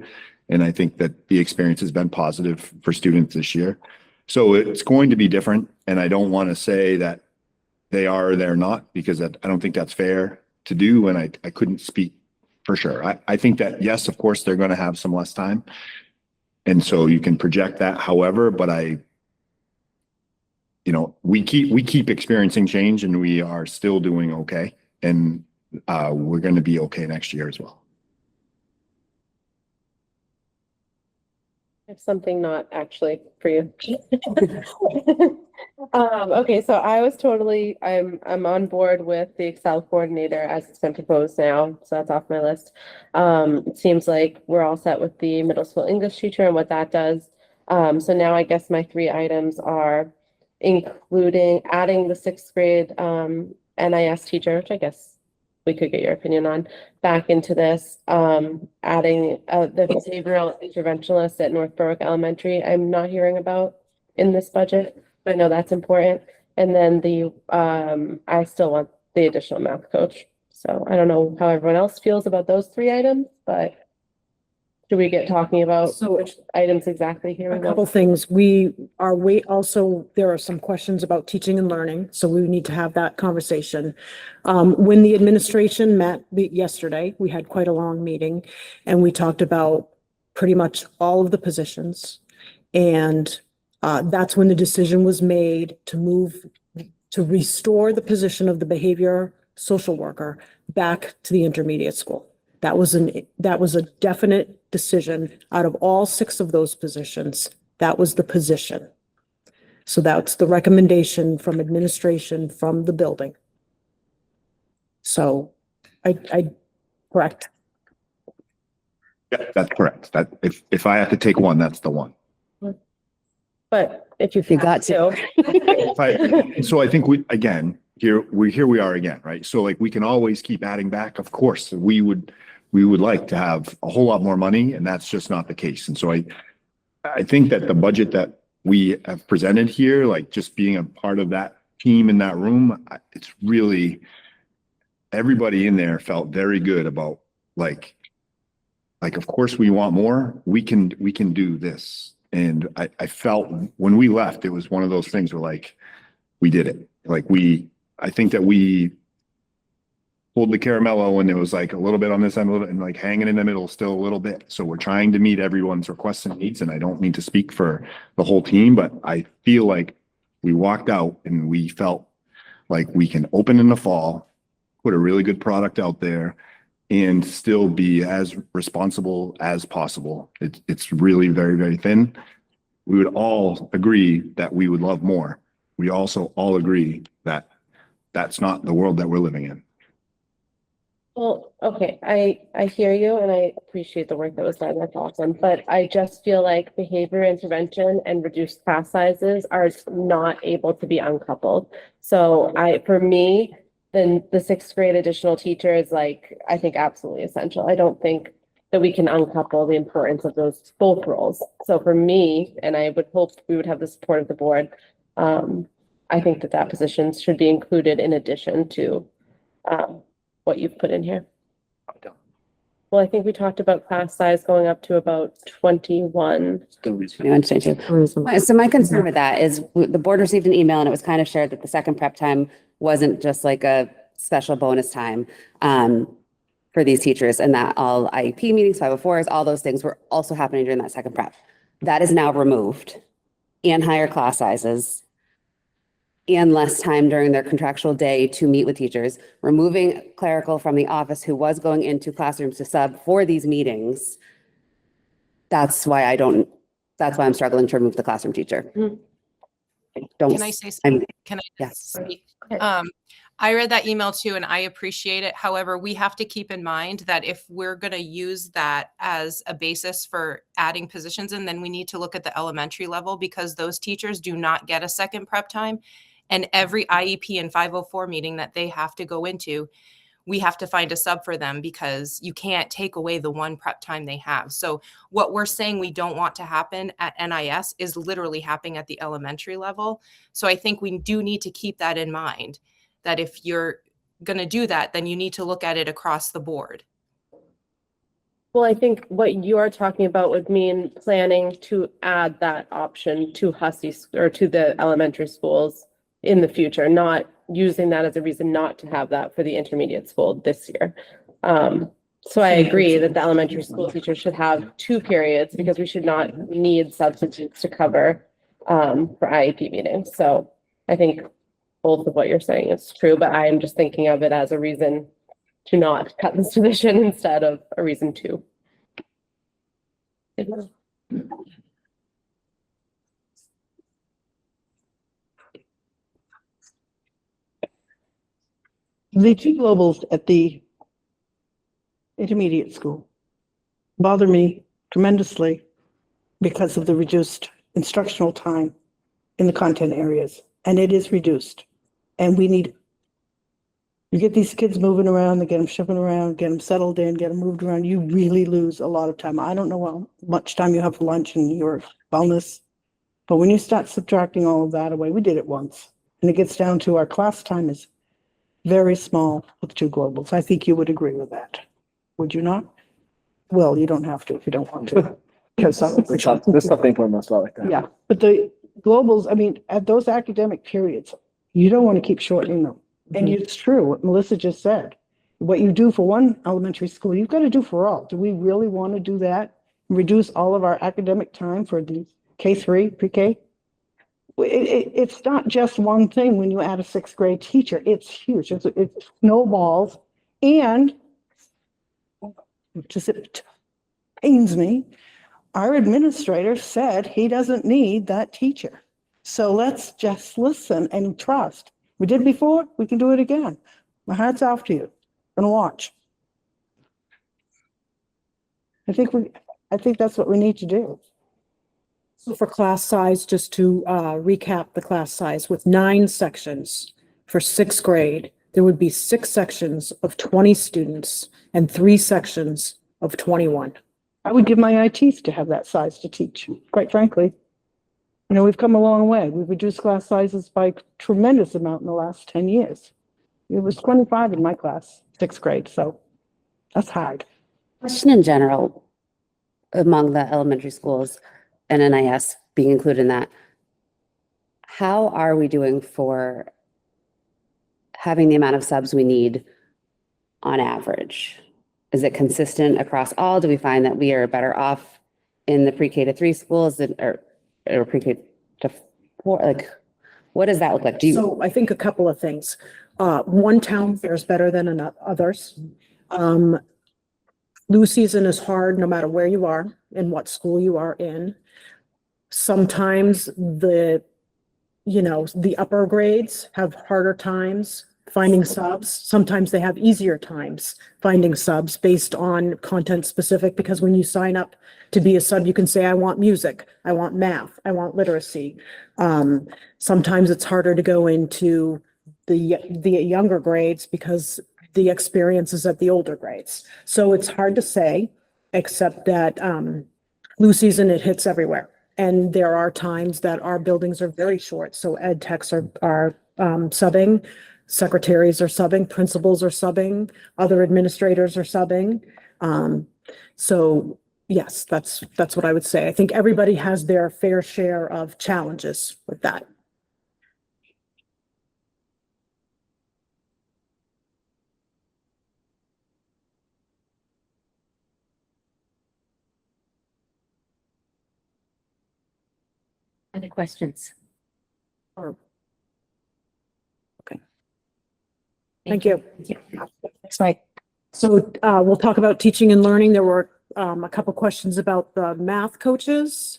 And I think that the experience has been positive for students this year. So it's going to be different. And I don't want to say that they are or they're not, because I don't think that's fair to do. And I couldn't speak for sure. I think that, yes, of course, they're going to have some less time. And so you can project that however, but we keep experiencing change and we are still doing okay. And we're going to be okay next year as well. I have something not actually for you. Okay, so I'm on board with the Excel coordinator as it's been proposed now, so that's off my list. It seems like we're all set with the middle school English teacher and what that does. So now I guess my 3 items are adding the 6th grade NIS teacher, which I guess we could get your opinion on, back into this, adding the behavioral interventionist at North Berwick Elementary, I'm not hearing about in this budget, but I know that's important. And then I still want the additional math coach. So I don't know how everyone else feels about those 3 items, but should we get talking about which items exactly here? A couple things. Also, there are some questions about teaching and learning, so we need to have that conversation. When the administration met yesterday, we had quite a long meeting and we talked about pretty much all of the positions. And that's when the decision was made to restore the position of the behavior social worker back to the intermediate school. That was a definite decision. Out of all 6 of those positions, that was the position. So that's the recommendation from administration from the building. So correct. Yeah, that's correct. That if I have to take one, that's the one. But if you got to. So I think here we are again, right? So like we can always keep adding back. Of course, we would like to have a whole lot more money, and that's just not the case. And so I think that the budget that we have presented here, like just being a part of that team in that room, it's really, everybody in there felt very good about like, of course we want more, we can do this. And I felt when we left, it was one of those things where like, we did it. Like I think that we pulled the caramello and it was like a little bit on this end, and like hanging in the middle still a little bit. So we're trying to meet everyone's requests and needs. And I don't mean to speak for the whole team, but I feel like we walked out and we felt like we can open in the fall, put a really good product out there, and still be as responsible as possible. It's really very, very thin. We would all agree that we would love more. We also all agree that that's not the world that we're living in. Well, okay, I hear you and I appreciate the work that was done. That's awesome. But I just feel like behavior intervention and reduced class sizes are not able to be uncoupled. So for me, then the 6th grade additional teacher is like, I think absolutely essential. I don't think that we can uncouple the importance of those both roles. So for me, and I would hope we would have the support of the board, I think that position should be included in addition to what you've put in here. Well, I think we talked about class size going up to about 21. 21 to 22. So my concern with that is the board received an email and it was kind of shared that the second prep time wasn't just like a special bonus time for these teachers, and that all IEP meetings, 504s, all those things were also happening during that second prep. That is now removed, and higher class sizes, and less time during their contractual day to meet with teachers, removing clerical from the office who was going into classrooms to sub for these meetings. that's why I'm struggling to remove the classroom teacher. Don't. Can I say something? Can I Yes. speak? I read that email too, and I appreciate it. However, we have to keep in mind that if we're going to use that as a basis for adding positions, and then we need to look at the elementary level, because those teachers do not get a second prep time. And every IEP and 504 meeting that they have to go into, we have to find a sub for them, because you can't take away the one prep time they have. So what we're saying we don't want to happen at NIS is literally happening at the elementary level. So I think we do need to keep that in mind, that if you're going to do that, then you need to look at it across the board. Well, I think what you are talking about would mean planning to add that option to Hussey or to the elementary schools in the future, not using that as a reason not to have that for the intermediate school this year. So I agree that the elementary school teachers should have 2 periods, because we should not need substitutes to cover for IEP meetings. So I think both of what you're saying is true, but I am just thinking of it as a reason to not cut this position instead of a reason to. The 2 globals at the intermediate school bother me tremendously because of the reduced instructional time in the content areas, and it is reduced. And you get these kids moving around, they get them shuffling around, get them settled in, get them moved around. You really lose a lot of time. I don't know how much time you have for lunch and your wellness, but when you start subtracting all of that away, we did it once, and it gets down to our class time is very small with 2 globals. I think you would agree with that. Would you not? Well, you don't have to if you don't want to. Because There's something for us like that. yeah, but the globals, I mean, at those academic periods, you don't want to keep shortening them. And it's true what Melissa just said. What you do for one elementary school, you've got to do for all. Do we really want to do that? Reduce all of our academic time for the K3, pre-K? It's not just one thing when you add a 6th grade teacher. It's huge. It snowballs. And, just it pains me, our administrator said he doesn't need that teacher. So let's just listen and trust. We did before, we can do it again. My hat's off to you. And watch. I think that's what we need to do. So for class size, just to recap the class size, with 9 sections for 6th grade, there would be 6 sections of 20 students and 3 sections of 21. I would give my ITs to have that size to teach, quite frankly. You know, we've come a long way. We've reduced class sizes by a tremendous amount in the last 10 years. It was 25 in my class, 6th grade, so that's hard. Question in general, among the elementary schools and NIS being included in that, how are we doing for having the amount of subs we need on average? Is it consistent across all? Do we find that we are better off in the pre-K to 3 schools or pre-K to 4? Like, what does that look like? So I think a couple of things. One town fares better than others. Flu season is hard no matter where you are and what school you are in. Sometimes the upper grades have harder times finding subs. Sometimes they have easier times finding subs based on content specific, because when you sign up to be a sub, you can say, I want music, I want math, I want literacy. Sometimes it's harder to go into the younger grades because the experience is at the older grades. So it's hard to say, except that flu season, it hits everywhere. And there are times that our buildings are very short. So ed techs are subbing, secretaries are subbing, principals are subbing, other administrators are subbing. So yes, that's what I would say. I think everybody has their fair share of challenges with that. Any questions? Thank you. Thanks, Mike. So we'll talk about teaching and learning. There were a couple questions about the math coaches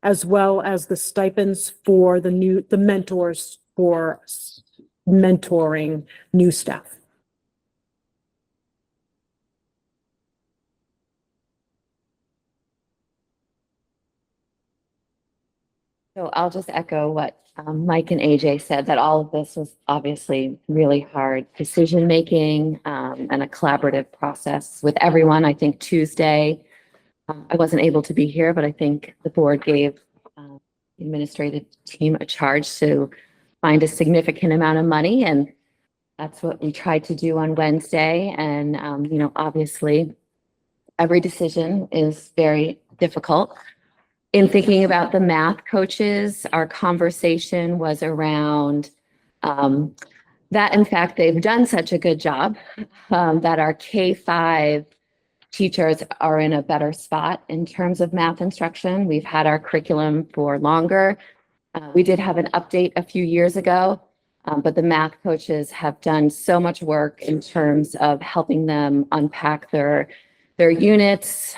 as well as the stipends for the mentors for mentoring new staff. So I'll just echo what Mike and AJ said, that all of this was obviously really hard decision-making and a collaborative process with everyone. I think Tuesday, I wasn't able to be here, but I think the board gave the administrative team a charge to find a significant amount of money. And that's what we tried to do on Wednesday. And, obviously, every decision is very difficult. In thinking about the math coaches, our conversation was around that, in fact, they've done such a good job that our K-5 teachers are in a better spot in terms of math instruction. We've had our curriculum for longer. We did have an update a few years ago, but the math coaches have done so much work in terms of helping them unpack their units,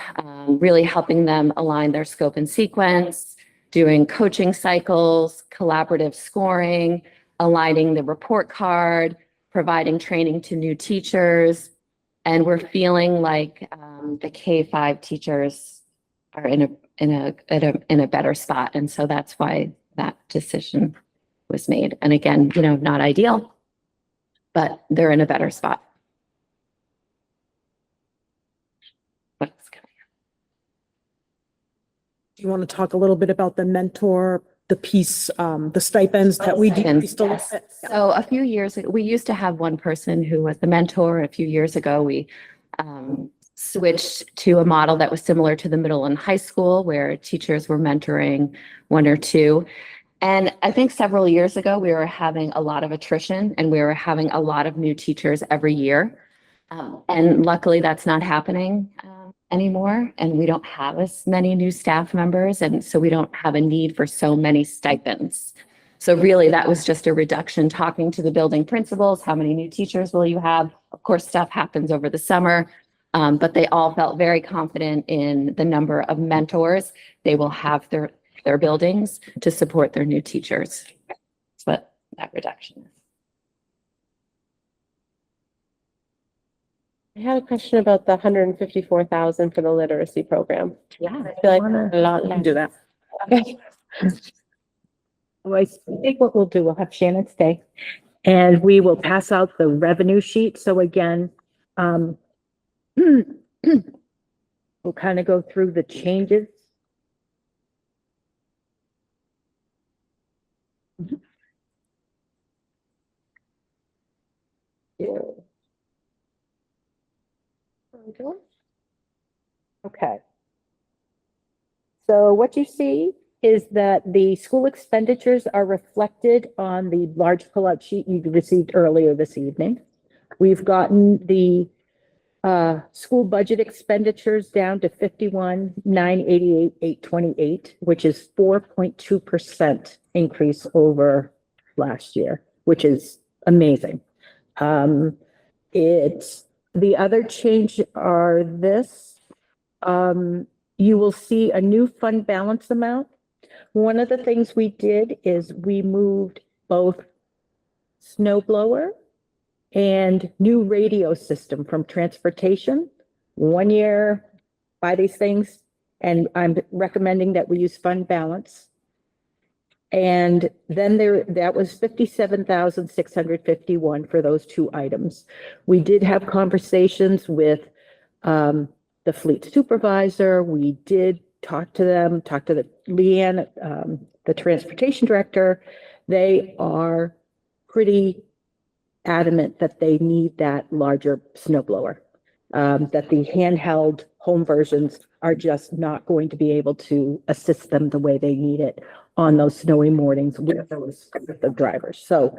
really helping them align their scope and sequence, doing coaching cycles, collaborative scoring, aligning the report card, providing training to new teachers. And we're feeling like the K-5 teachers are in a better spot. And so that's why that decision was made. And again, not ideal, but they're in a better spot. Do you want to talk a little bit about the mentor, the piece, the stipends that we do? Stipends, yes. So a few years ago, we used to have one person who was the mentor. A few years ago, we switched to a model that was similar to the middle and high school, where teachers were mentoring one or two. And I think several years ago, we were having a lot of attrition and we were having a lot of new teachers every year. And luckily, that's not happening anymore. And we don't have as many new staff members. And so we don't have a need for so many stipends. So really, that was just a reduction, talking to the building principals. How many new teachers will you have? Of course, stuff happens over the summer, but they all felt very confident in the number of mentors they will have their buildings to support their new teachers. That's what that reduction is. I had a question about the 154,000 for the literacy program. Yeah. I feel like a lot We less. can do that. Okay. Well, I think what we'll do, we'll have Shannon stay and we will pass out the revenue sheet. So again, we'll kind of go through the changes. Okay. So what you see is that the school expenditures are reflected on the large pullout sheet you received earlier this evening. We've gotten the school budget expenditures down to 51,988,828, which is 4.2% increase over last year, which is amazing. The other change are this. You will see a new fund balance amount. One of the things we did is we moved both snow blower and new radio system from transportation. 1 year, buy these things, and I'm recommending that we use fund balance. And then that was 57,651 for those two items. We did have conversations with the fleet supervisor. We did talk to Leanne, the transportation director. They are pretty adamant that they need that larger snow blower, that the handheld home versions are just not going to be able to assist them the way they need it on those snowy mornings with the drivers. So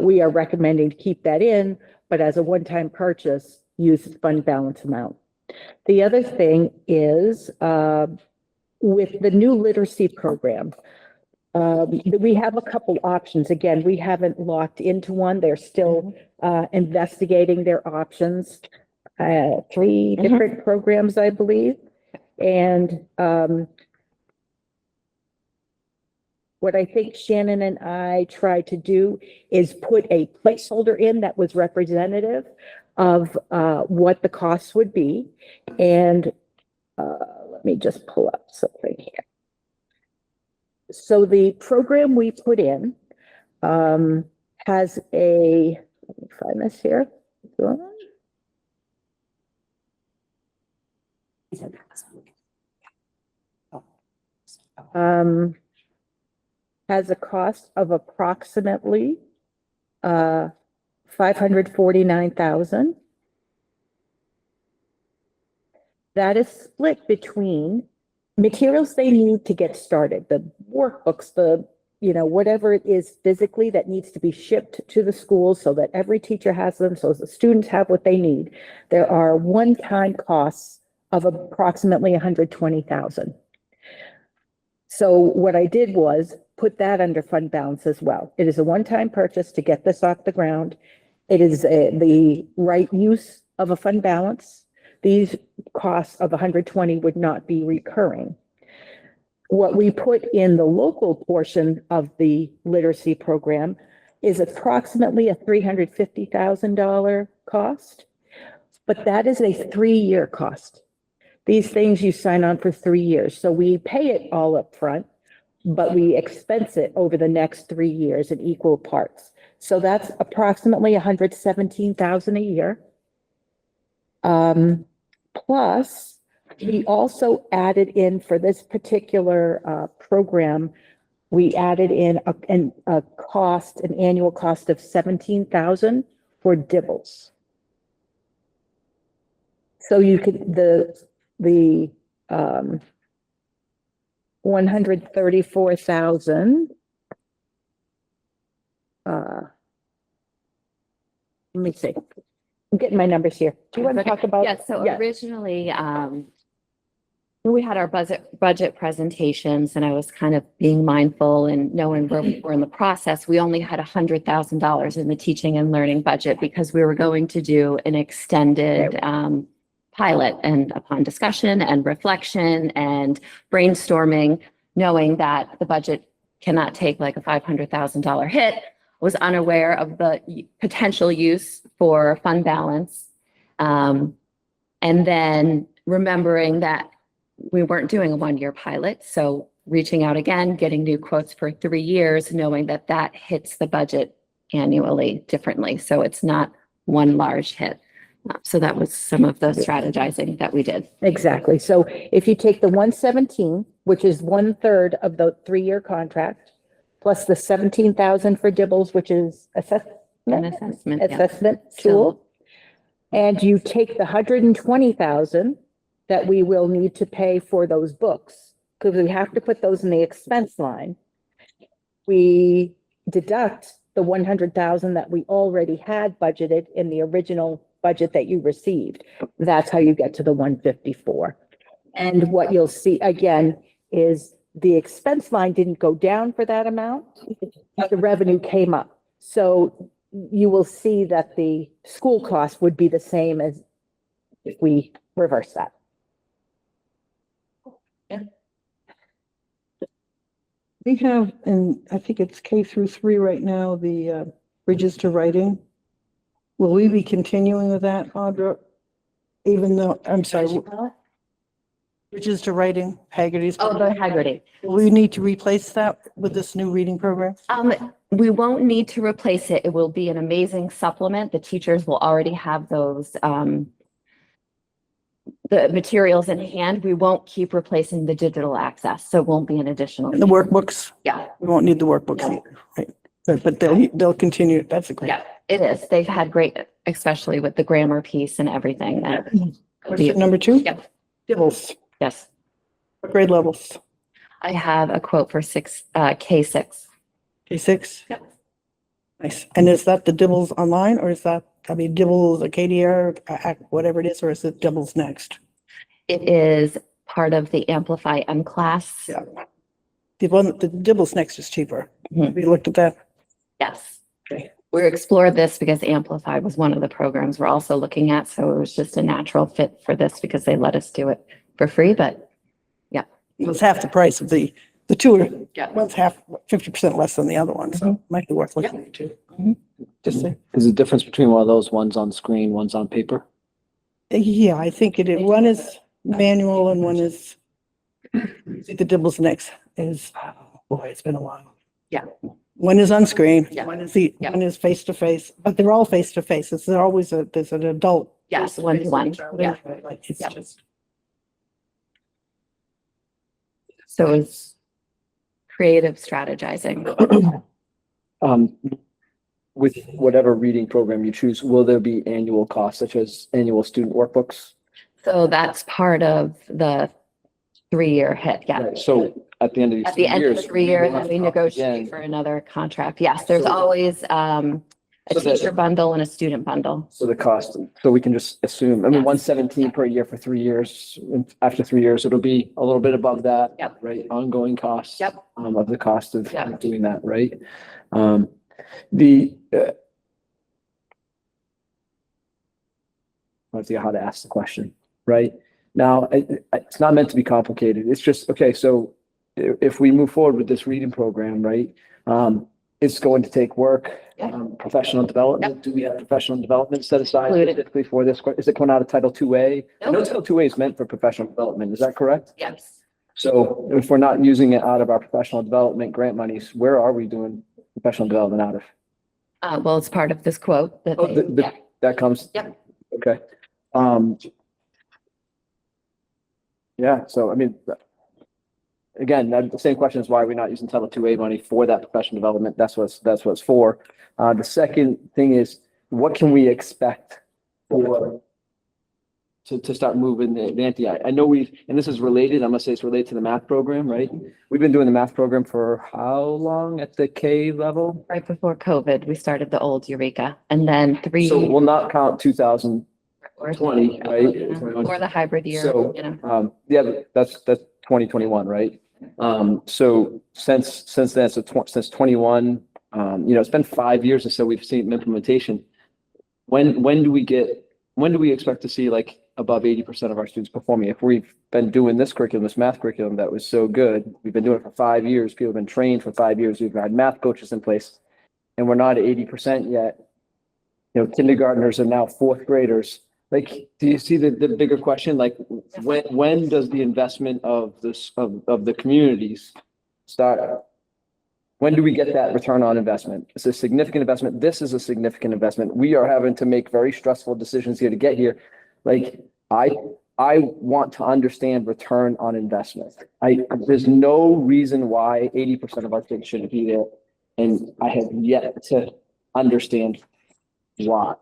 we are recommending to keep that in, but as a one-time purchase, use the fund balance amount. The other thing is with the new literacy program, we have a couple options. Again, we haven't locked into one. They're still investigating their options. three different programs, I believe. And, what I think Shannon and I tried to do is put a placeholder in that was representative of, what the costs would be. And, let me just pull up something here. So the program we put in, has a, let me find this here. Has a cost of approximately, 549,000. That is split between materials they need to get started, the workbooks, the, whatever it is physically that needs to be shipped to the school so that every teacher has them, so the students have what they need. There are one-time costs of approximately 120,000. So what I did was put that under fund balance as well. It is a one-time purchase to get this off the ground. It is the right use of a fund balance. These costs of 120 would not be recurring. What we put in the local portion of the literacy program is approximately a $350,000 cost, but that is a 3-year cost. These things you sign on for 3 years. So we pay it all up front, but we expense it over the next 3 years in equal parts. So that's approximately 117,000 a year. Plus, we also added in for this particular program, we added in a cost, an annual cost of 17,000 for dibbles. So you could, the 134,000. Let me see. I'm getting my numbers here. Do you want to talk about? Yeah, so originally, we had our budget presentations and I was kind of being mindful and knowing where we were in the process. We only had $100,000 in the teaching and learning budget because we were going to do an extended pilot, and upon discussion and reflection and brainstorming, knowing that the budget cannot take like a $500,000 hit, was unaware of the potential use for fund balance. And then remembering that we weren't doing a 1-year pilot. So reaching out again, getting new quotes for 3 years, knowing that that hits the budget annually differently. So it's not one large hit. So that was some of the strategizing that we did. Exactly. So if you take the 117, which is 1/3 of the 3-year contract, plus the 17,000 for dibbles, which is assessment tool, and you take the 120,000 that we will need to pay for those books, because we have to put those in the expense line. We deduct the 100,000 that we already had budgeted in the original budget that you received. That's how you get to the 154. And what you'll see again is the expense line didn't go down for that amount, but the revenue came up. So you will see that the school cost would be the same as if we reverse that. We have, and I think it's K-3 right now, the Bridges to Writing. Will we be continuing with that, Audra? Even though, I'm sorry. Bridges to Writing, Haggerty's. Oh, the Haggerty. Will we need to replace that with this new reading program? We won't need to replace it. It will be an amazing supplement. The teachers will already have those, the materials in hand. We won't keep replacing the digital access, so it won't be an additional. And the workbooks? Yeah. We won't need the workbooks either, right? But they'll continue. That's a great. Yeah, it is. They've had great, especially with the grammar piece and everything. That What is it, number 2? Yep. Dibbles. Yes. What grade levels? I have a quote for K6. K6? Yep. Nice. And is that the Dibbles online, or is that, Dibbles, a KDR, whatever it is, or is it Dibbles next? It is part of the Amplify M class. Yeah. The Dibbles next is cheaper. Mhm. Have you looked at that? Yes. Okay. we explored this because Amplify was one of the programs we're also looking at. So it was just a natural fit for this because they let us do it for free, but yeah. It was half the price of the two are, Yeah. one's 50% less than the other one, so it might be worth looking into. Just say, Is the difference between one of those, one's on screen, one's on paper? yeah, I think it is. One is manual and one is, the Dibbles next is, oh, boy, it's been a while. Yeah. One is on screen, Yeah. one Yeah. is face to face, but they're all face to face. There's always there's an adult. Yes, one-to-one. Yeah. Like, it's Yeah. just, So it's creative strategizing. With whatever reading program you choose, will there be annual costs such as annual student workbooks? So that's part of the 3-year hit. Yeah. Right, so at the end of these At the end of the 3 years. 3 years, we'll then we have to talk negotiate again. for another contract. Yes, there's So- always a So that- teacher bundle and a student bundle. So the cost, so we can just assume, I mean, 117 per year for 3 years. And after 3 years, it'll be a little bit above that. Yep. Right, ongoing costs. Yep. Of the cost of Yep. doing that, right? The, let's see how to ask the question, right? Now, it's not meant to be complicated. It's just, okay, so if we move forward with this reading program, right? It's going to take work, professional development. Do we have professional development set aside Included. specifically for this? Is it coming out of Title 2A? I know Nope. Title 2A is meant for professional development. Is that correct? Yes. So if we're not using it out of our professional development grant monies, where are we doing professional development out of? Well, it's part of this quote that Oh, they, yeah. that comes? Yep. Okay. Yeah, so I mean, again, the same question is why are we not using Title 2A money for that professional development? That's what it's for. The second thing is, what can we expect for to start moving the ante? I know and this is related, I'm gonna say it's related to the math program, right? We've been doing the math program for how long at the K level? Right before COVID, we started the old Eureka and then So we'll not count 2020, right? Or the hybrid year, So, you know. yeah, that's 2021, right? So since then, since 21, it's been 5 years or so we've seen implementation. When do we expect to see like above 80% of our students performing? If we've been doing this curriculum, this math curriculum that was so good, we've been doing it for 5 years, people have been trained for 5 years, we've had math coaches in place, and we're not at 80% yet. Kindergartners are now fourth graders. Like, do you see the bigger question? Like, when does the investment of the communities start? When do we get that return on investment? It's a significant investment. This is a significant investment. We are having to make very stressful decisions here to get here. Like, I want to understand return on investment. There's no reason why 80% of our kids shouldn't be there. And I have yet to understand why.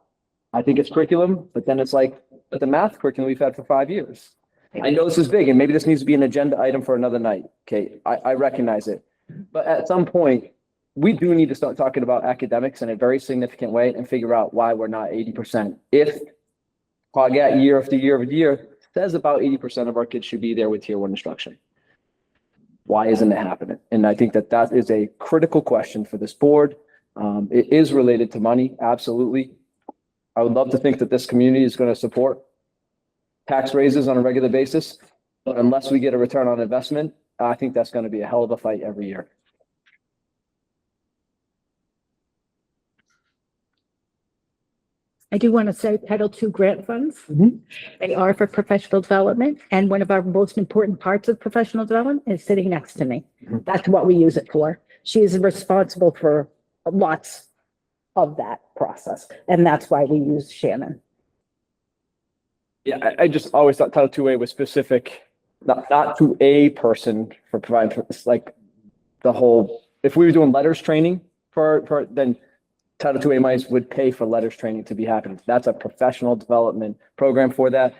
I think it's curriculum, but then it's like, but the math curriculum we've had for 5 years. I know this is big and maybe this needs to be an agenda item for another night. Okay, I recognize it. But at some point, we do need to start talking about academics in a very significant way and figure out why we're not 80%. If Quaggat year after year after year says about 80% of our kids should be there with tier 1 instruction. Why isn't it happening? And I think that is a critical question for this board. It is related to money, absolutely. I would love to think that this community is going to support tax raises on a regular basis, but unless we get a return on investment, I think that's going to be a hell of a fight every year. I do want to say Title II grant funds. They are for professional development. And one of our most important parts of professional development is sitting next to me. That's what we use it for. She is responsible for lots of that process. And that's why we use Shannon. Yeah, I just always thought Title 2A was specific, not to a person for providing, it's like the whole, if we were doing letters training for then Title 2A monies would pay for letters training to be happening. That's a professional development program for that.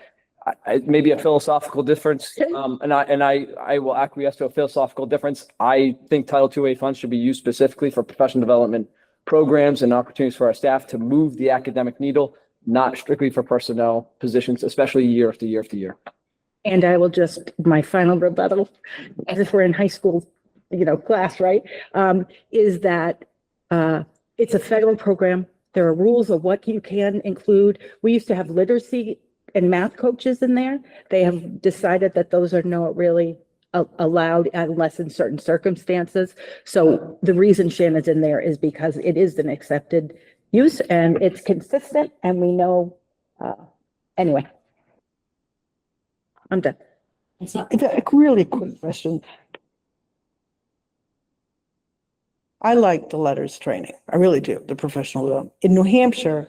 Maybe a philosophical difference, and I will acquiesce to a philosophical difference. I think Title 2A funds should be used specifically for professional development programs and opportunities for our staff to move the academic needle, not strictly for personnel positions, especially year after year after year. And I will just, my final rebuttal, as if we're in high school, class, right? Is that it's a federal program. There are rules of what you can include. We used to have literacy and math coaches in there. They have decided that those are not really allowed unless in certain circumstances. So the reason Shannon's in there is because it is an accepted use and it's consistent and we know, anyway. I'm done. It's a really quick question. I like the letters training. I really do, the professional development. In New Hampshire,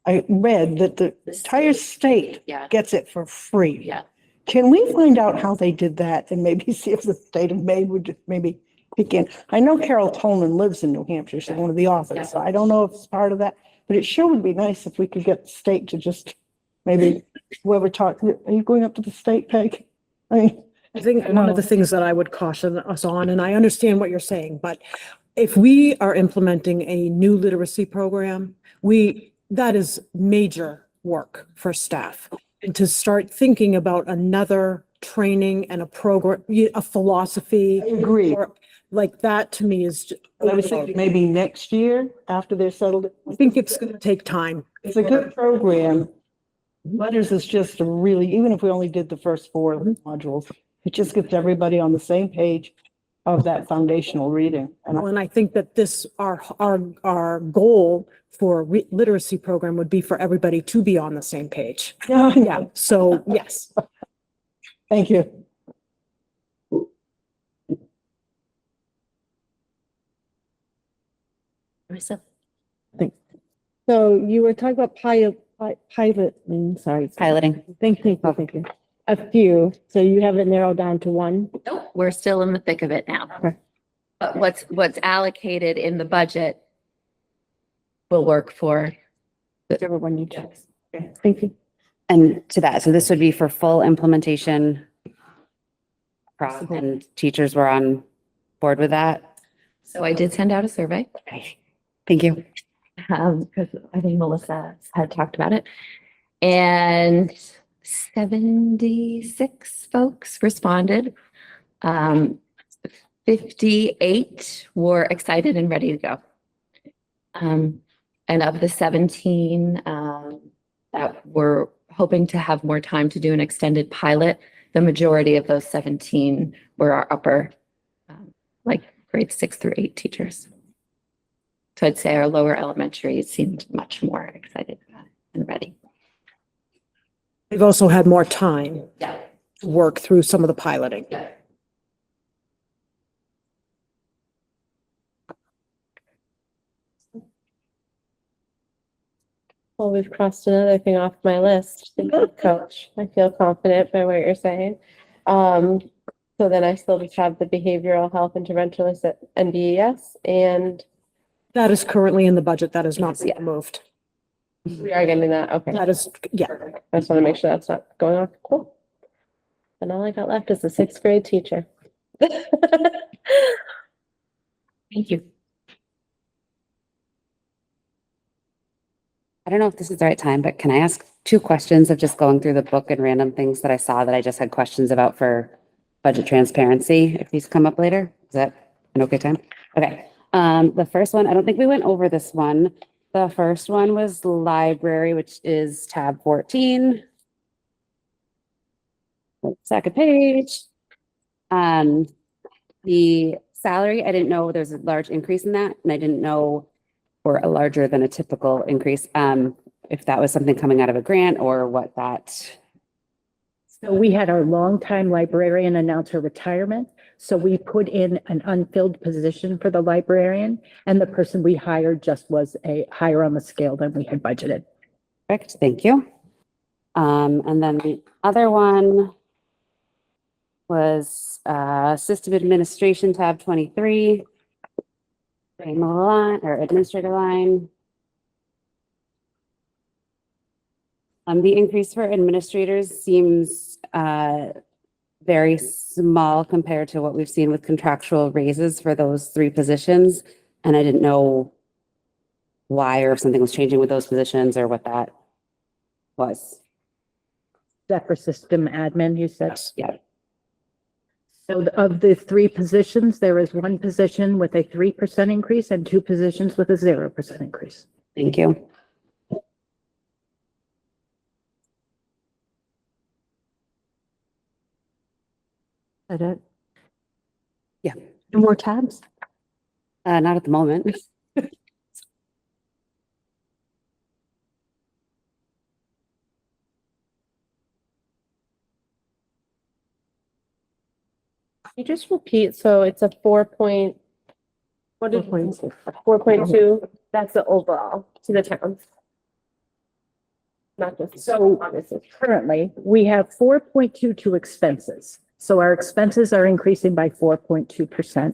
I read that the entire state Yeah. gets it for free. Yeah. Can we find out how they did that and maybe see if the state of Maine would just maybe pick in? I know Carol Tolman lives in New Hampshire. She's one of the authors. So I don't know if it's part of that, but it sure would be nice if we could get the state to just maybe whoever talks. Are you going up to the state, Peg? I think one of the things that I would caution us on, and I understand what you're saying, but if we are implementing a new literacy program, that is major work for staff. And to start thinking about another training and a program, a philosophy. I agree. or Like that to me is. I was thinking maybe next year after they're settled. I think it's going to take time. It's a good program. Letters is just a really, even if we only did the first 4 modules, it just gets everybody on the same page of that foundational reading. And I think that our goal for literacy program would be for everybody to be on the same page. Yeah. So, yes. Thank you. Marissa? So you were talking about piloting. Thank you. A few, so you have it narrowed down to one? Nope, we're still in the thick of it now. But what's allocated in the budget will work for Whichever one you choose. Okay, thank you. And to that, so this would be for full implementation. And teachers were on board with that? So I did send out a survey. Thank you. Because I think Melissa had talked about it. And 76 folks responded. 58 were excited and ready to go. And of the 17 that were hoping to have more time to do an extended pilot, the majority of those 17 were our upper, like grade 6 through 8 teachers. So I'd say our lower elementary seemed much more excited about it and ready. We've also had more time Yeah. to work through some of the piloting. Well, we've crossed another thing off my list. Thank you, Coach. I feel confident by what you're saying. So then I still just have the behavioral health interventionist at NBES, and That is currently in the budget. That is not being moved. we are getting that. Okay. That is, yeah. I just want to make sure that's not going off. Cool. And all I got left is a 6th grade teacher. Thank you. I don't know if this is the right time, but can I ask 2 questions of just going through the book and random things that I saw that I just had questions about for budget transparency, if these come up later? Is that an okay time? Okay. The first one, I don't think we went over this one. The first one was library, which is tab 14. Second page. The salary, I didn't know there's a large increase in that, and I didn't know, or a larger than a typical increase, if that was something coming out of a grant or what that. So we had our longtime librarian announce her retirement. So we put in an unfilled position for the librarian, and the person we hired just was a higher on the scale than we had budgeted. Perfect, thank you. And then the other one was system administration tab 23. Same line or administrator line. The increase for administrators seems very small compared to what we've seen with contractual raises for those 3 positions. And I didn't know why, or if something was changing with those positions or what that was. That for system admin, you said? Yeah. So of the 3 positions, there is 1 position with a 3% increase and 2 positions with a 0% increase. Thank you. Is that it? Yeah. No more tabs? Not at the moment. You just repeat, so it's a 4 what did 4.2, that's the overall to the towns. Not just. So currently, we have 4.22 expenses. So our expenses are increasing by 4.2%.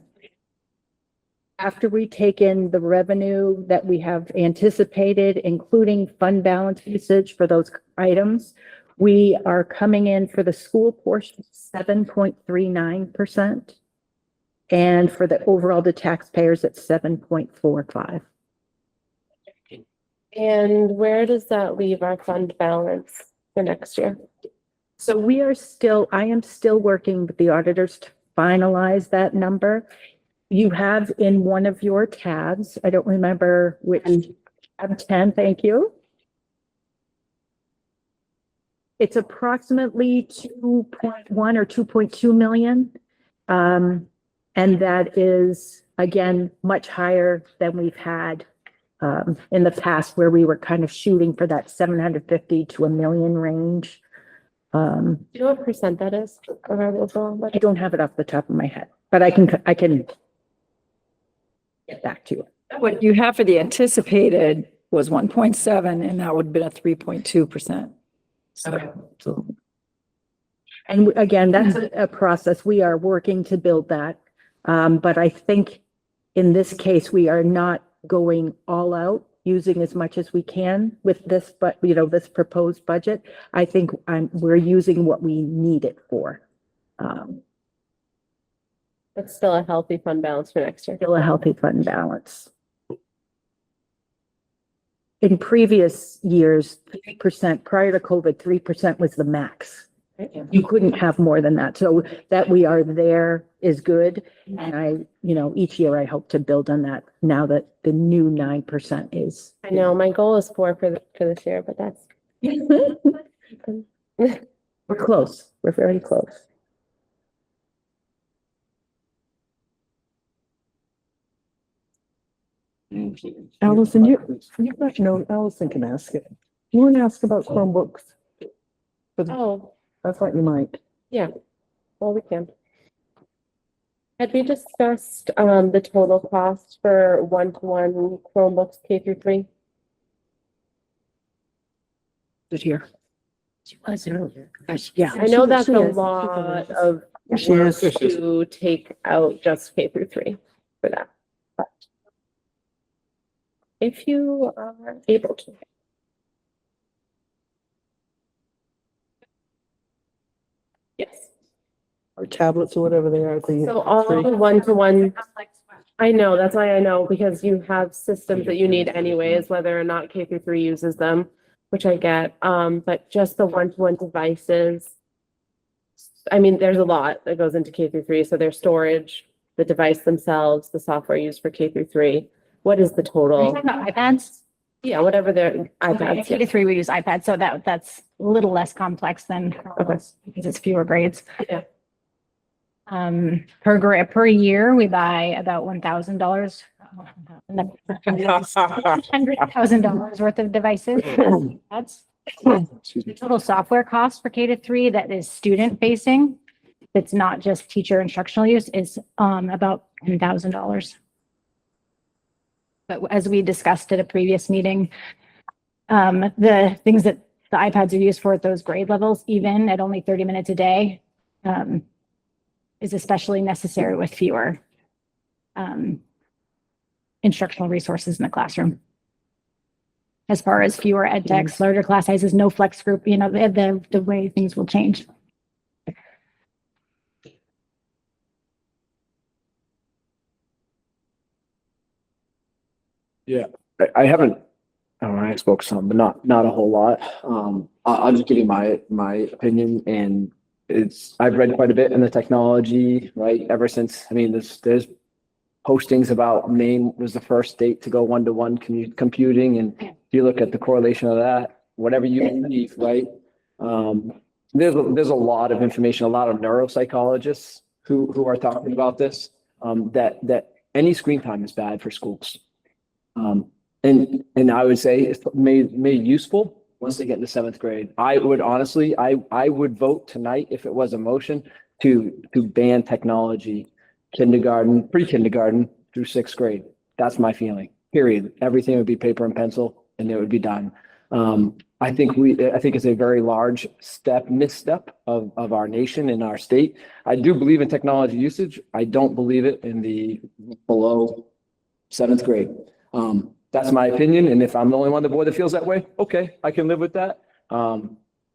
After we take in the revenue that we have anticipated, including fund balance usage for those items, we are coming in for the school portion, 7.39%. And for the overall, the taxpayers at 7.45. And where does that leave our fund balance for next year? So I am still working with the auditors to finalize that number. You have in one of your tabs, I don't remember which, tab 10, thank you. It's approximately 2.1 or 2.2 million. And that is, again, much higher than we've had in the past, where we were kind of shooting for that 750 to $1 million range. Do you know what percent that is of our overall I budget? don't have it off the top of my head, but I can get back to you. What you have for the anticipated was 1.7, and that would have been a 3.2%. So And again, that's a process. We are working to build that. But I think in this case, we are not going all out, using as much as we can with this, but this proposed budget. I think we're using what we need it for. It's still a healthy fund balance for next year. Still a healthy fund balance. In previous years, 3%, prior to COVID, 3% was the max. You couldn't have more than that. So that we are there is good. And each year I hope to build on that now that the new 9% is. I know, my goal is 4 for this year, but that's. We're close. We're very close. Allison, Allison can ask it. You want to ask about Chromebooks? Oh, I thought you might. yeah, well, we can. Had we discussed the total cost for one-to-one Chromebooks K through 3? Is here. She was earlier. Yeah. I know that's she a is. lot of She work is. to take out just K through 3 for that. But if you are able to. Yes. Or tablets or whatever they are. So all the one-to-one, I know, that's why I know, because you have systems that you need anyways, whether or not K through 3 uses them, which I get, but just the one-to-one devices. I mean, there's a lot that goes into K through 3, so there's storage, the device themselves, the software used for K through 3. What is the Are you total? talking about iPads? Yeah, whatever their Okay, iPads. K to 3, we use iPads, so that's a little less complex than Chromebooks because it's fewer grades. Yeah. Per year, we buy about $1,000. $100,000 worth of devices. That's the total software cost for K to 3 that is student facing. It's not just teacher instructional use is about $10,000. But as we discussed at a previous meeting, the things that the iPads are used for at those grade levels, even at only 30 minutes a day, is especially necessary with fewer instructional resources in the classroom. As far as fewer ed techs, larger class sizes, no flex group, the way things will change. Yeah, I haven't, I spoke some, but not a whole lot. I'll just give you my opinion, and I've read quite a bit in the technology, right? Ever since, I mean, there's postings about Maine was the first state to go one-to-one computing. And if you look at the correlation of that, whatever you believe, right? There's a lot of information, a lot of neuropsychologists who are talking about this, that any screen time is bad for schools. And I would say it's made useful once they get into seventh grade. I would honestly, I would vote tonight if it was a motion to ban technology, kindergarten, pre-kindergarten through sixth grade. That's my feeling, period. Everything would be paper and pencil and it would be done. I think it's a very large misstep of our nation and our state. I do believe in technology usage. I don't believe it in the below seventh grade. That's my opinion. And if I'm the only one on the board that feels that way, okay, I can live with that.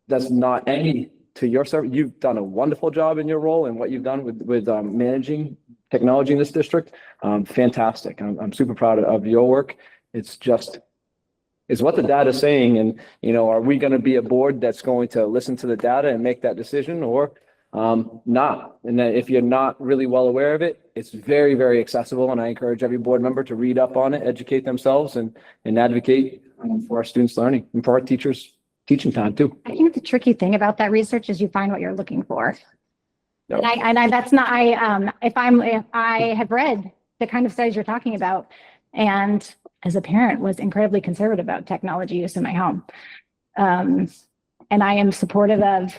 That's not any to your service. You've done a wonderful job in your role and what you've done with managing technology in this district. Fantastic. I'm super proud of your work. It's what the data is saying. And, are we going to be a board that's going to listen to the data and make that decision or not? And then if you're not really well aware of it, it's very, very accessible. And I encourage every board member to read up on it, educate themselves and advocate for our students' learning and for our teachers' teaching time too. I think the tricky thing about that research is you find what you're looking for. Yep. And I have read the kind of studies you're talking about, and as a parent was incredibly conservative about technology use in my home. And I am supportive of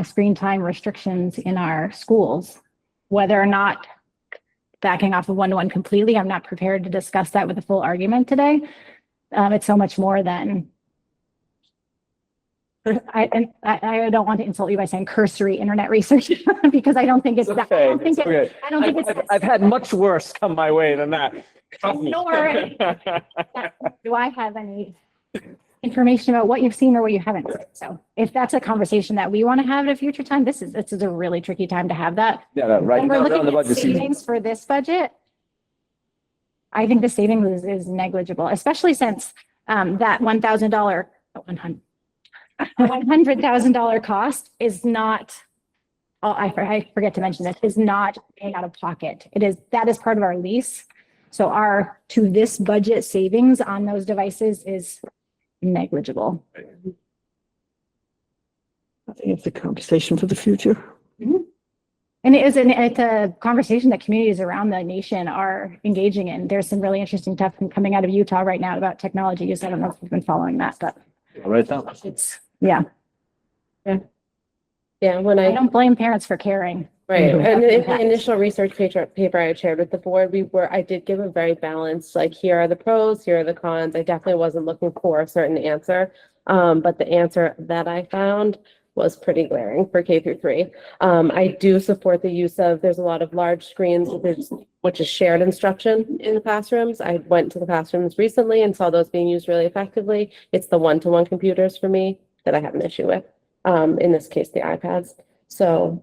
screen time restrictions in our schools, whether or not backing off of one-to-one completely. I'm not prepared to discuss that with a full argument today. It's so much more than I don't want to insult you by saying cursory internet research because I don't think it's that. I don't think it's. I've had much worse come my way than that. Nor do I have any information about what you've seen or what you haven't seen. So if that's a conversation that we want to have at a future time, this is a really tricky time to have that. Yeah, right. And we're Now, looking the at budget season. savings for this budget. I think the savings is negligible, especially since that $100,000 cost is not, I forget to mention this, is not paying out of pocket. That is part of our lease. So to this budget savings on those devices is negligible. I think it's a conversation for the future. And it's a conversation that communities around the nation are engaging in. There's some really interesting stuff coming out of Utah right now about technology use. I don't know if you've been following that, but Right now. yeah. Yeah, when I don't blame parents for caring. Right, Mhm. and in the initial research paper I shared with the board, I did give a very balanced, like, here are the pros, here are the cons. I definitely wasn't looking for a certain answer. But the answer that I found was pretty glaring for K through 3. I do support the use of, there's a lot of large screens, which is shared instruction in the classrooms. I went to the classrooms recently and saw those being used really effectively. It's the one-to-one computers for me that I have an issue with. In this case, the iPads. So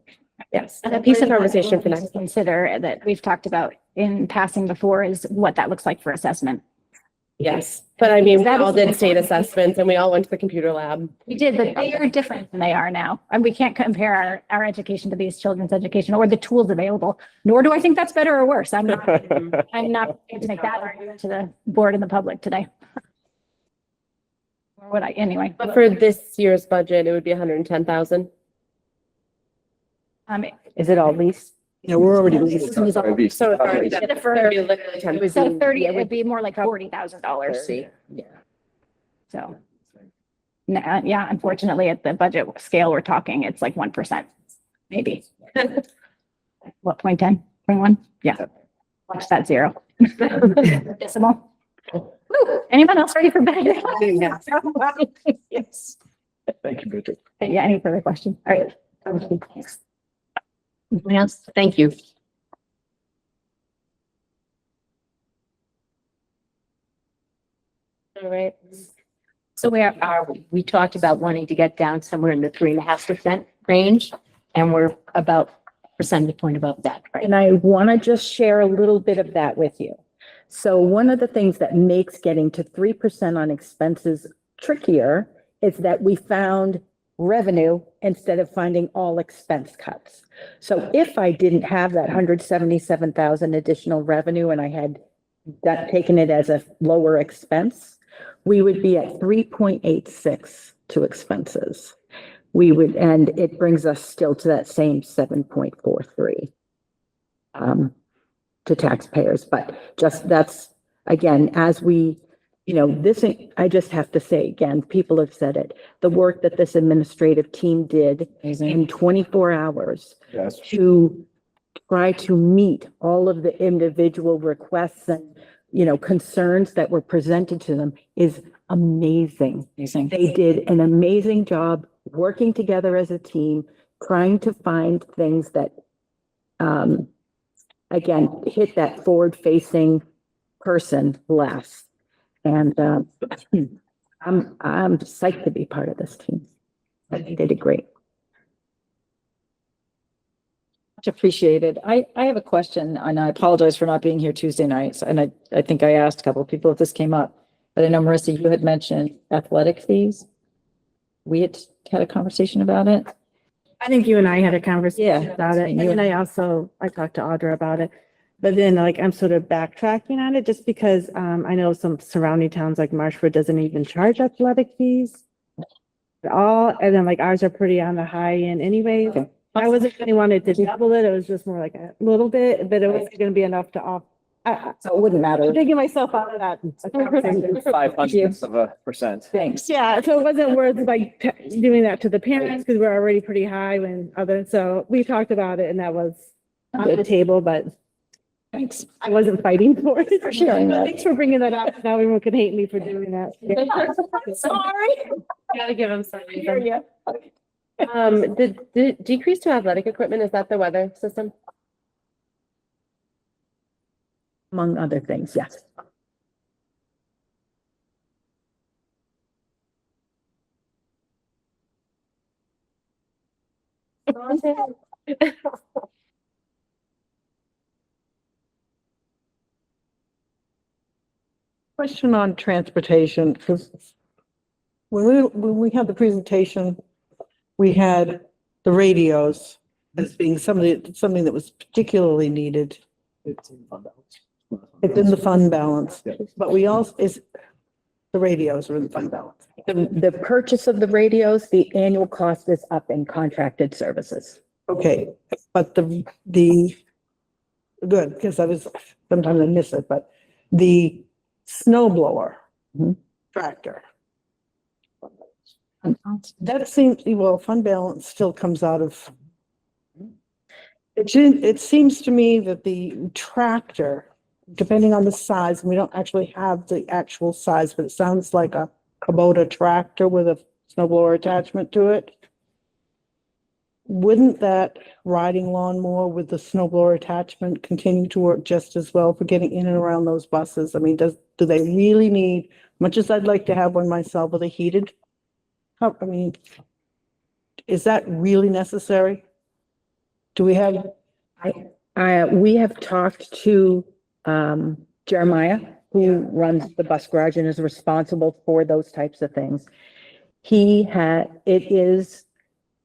yes. And a piece of conversation for next next. to consider that we've talked about in passing before is what that looks like for assessment. Yes, but I mean, we That all is did state assessments and we all went to the computer lab. We did, but they are different than they are now. And we can't compare our education to these children's education or the tools available, nor do I think that's better or worse. I'm not going to make that argument to the board and the public today. Or would I, anyway. But for this year's budget, it would be 110,000. Is it all leased? Yeah, we're already. So it's already, literally 10. So 30, it would be more like $40,000. Yeah. So, yeah, unfortunately, at the budget scale we're talking, it's like 1%, maybe. What, 0.10, 0.1? Yeah. Watch that zero. Decimal. Woo. Anyone else ready for bed? Yes. Thank you, Bridget. Yeah, any further questions? All right. Thanks. Yes, thank you. All right. So we talked about wanting to get down somewhere in the 3.5% range, and we're about a percentage point above that, right? And I want to just share a little bit of that with you. So one of the things that makes getting to 3% on expenses trickier is that we found revenue instead of finding all expense cuts. So if I didn't have that 177,000 additional revenue and I had taken it as a lower expense, we would be at 3.86 to expenses. We would, and it brings us still to that same 7.43 to taxpayers. But just that's, again, as we, you know, this, I just have to say again, people have said it, the work that this administrative team did in 24 hours Yes. to try to meet all of the individual requests and, you know, concerns that were presented to them is amazing. They did an amazing job working together as a team, trying to find things that, again, hit that forward-facing person less. And I'm psyched to be part of this team. I think they did great. Much appreciated. I have a question, and I apologize for not being here Tuesday nights. And I think I asked a couple of people if this came up, but I know Marissa, you had mentioned athletic fees. We had a conversation about it. I think you and I had a conversation Yeah, about it, you and- and I talked to Audra about it. But then like, I'm sort of backtracking on it just because, I know some surrounding towns like Marshwood doesn't even charge athletic fees at all. And then like ours are pretty on the high end anyways. Okay. I wasn't really wanted to double it. It was just more like a little bit, but it wasn't gonna be enough to off. So it wouldn't matter. I'm taking myself out of that. 0.05%. Thanks. Yeah, so it wasn't worth like doing that to the parents because we're already pretty high when other, so we talked about it and that was on the table, but Thanks. I wasn't fighting for it. For sharing that. Thanks for bringing that up. Now everyone can hate me for doing that. Sorry. Gotta give them some reason. The decrease to athletic equipment, is that the weather system? Among other things, yes. Question on transportation, because when we had the presentation, we had the radios as being something that was particularly needed. It's in the fund balance, but we also, the radios are in the fund balance. The purchase of the radios, the annual cost is up in contracted services. Okay, but the, good, because sometimes I miss it, but the snow blower tractor. That seems, well, fund balance still comes out of. It seems to me that the tractor, depending on the size, we don't actually have the actual size, but it sounds like a Kubota tractor with a snow blower attachment to it. Wouldn't that riding lawnmower with the snow blower attachment continue to work just as well for getting in and around those buses? I mean, do they really need, much as I'd like to have one myself with a heated, I mean, is that really necessary? Do we have? We have talked to Jeremiah, who runs the bus garage and is responsible for those types of things. It is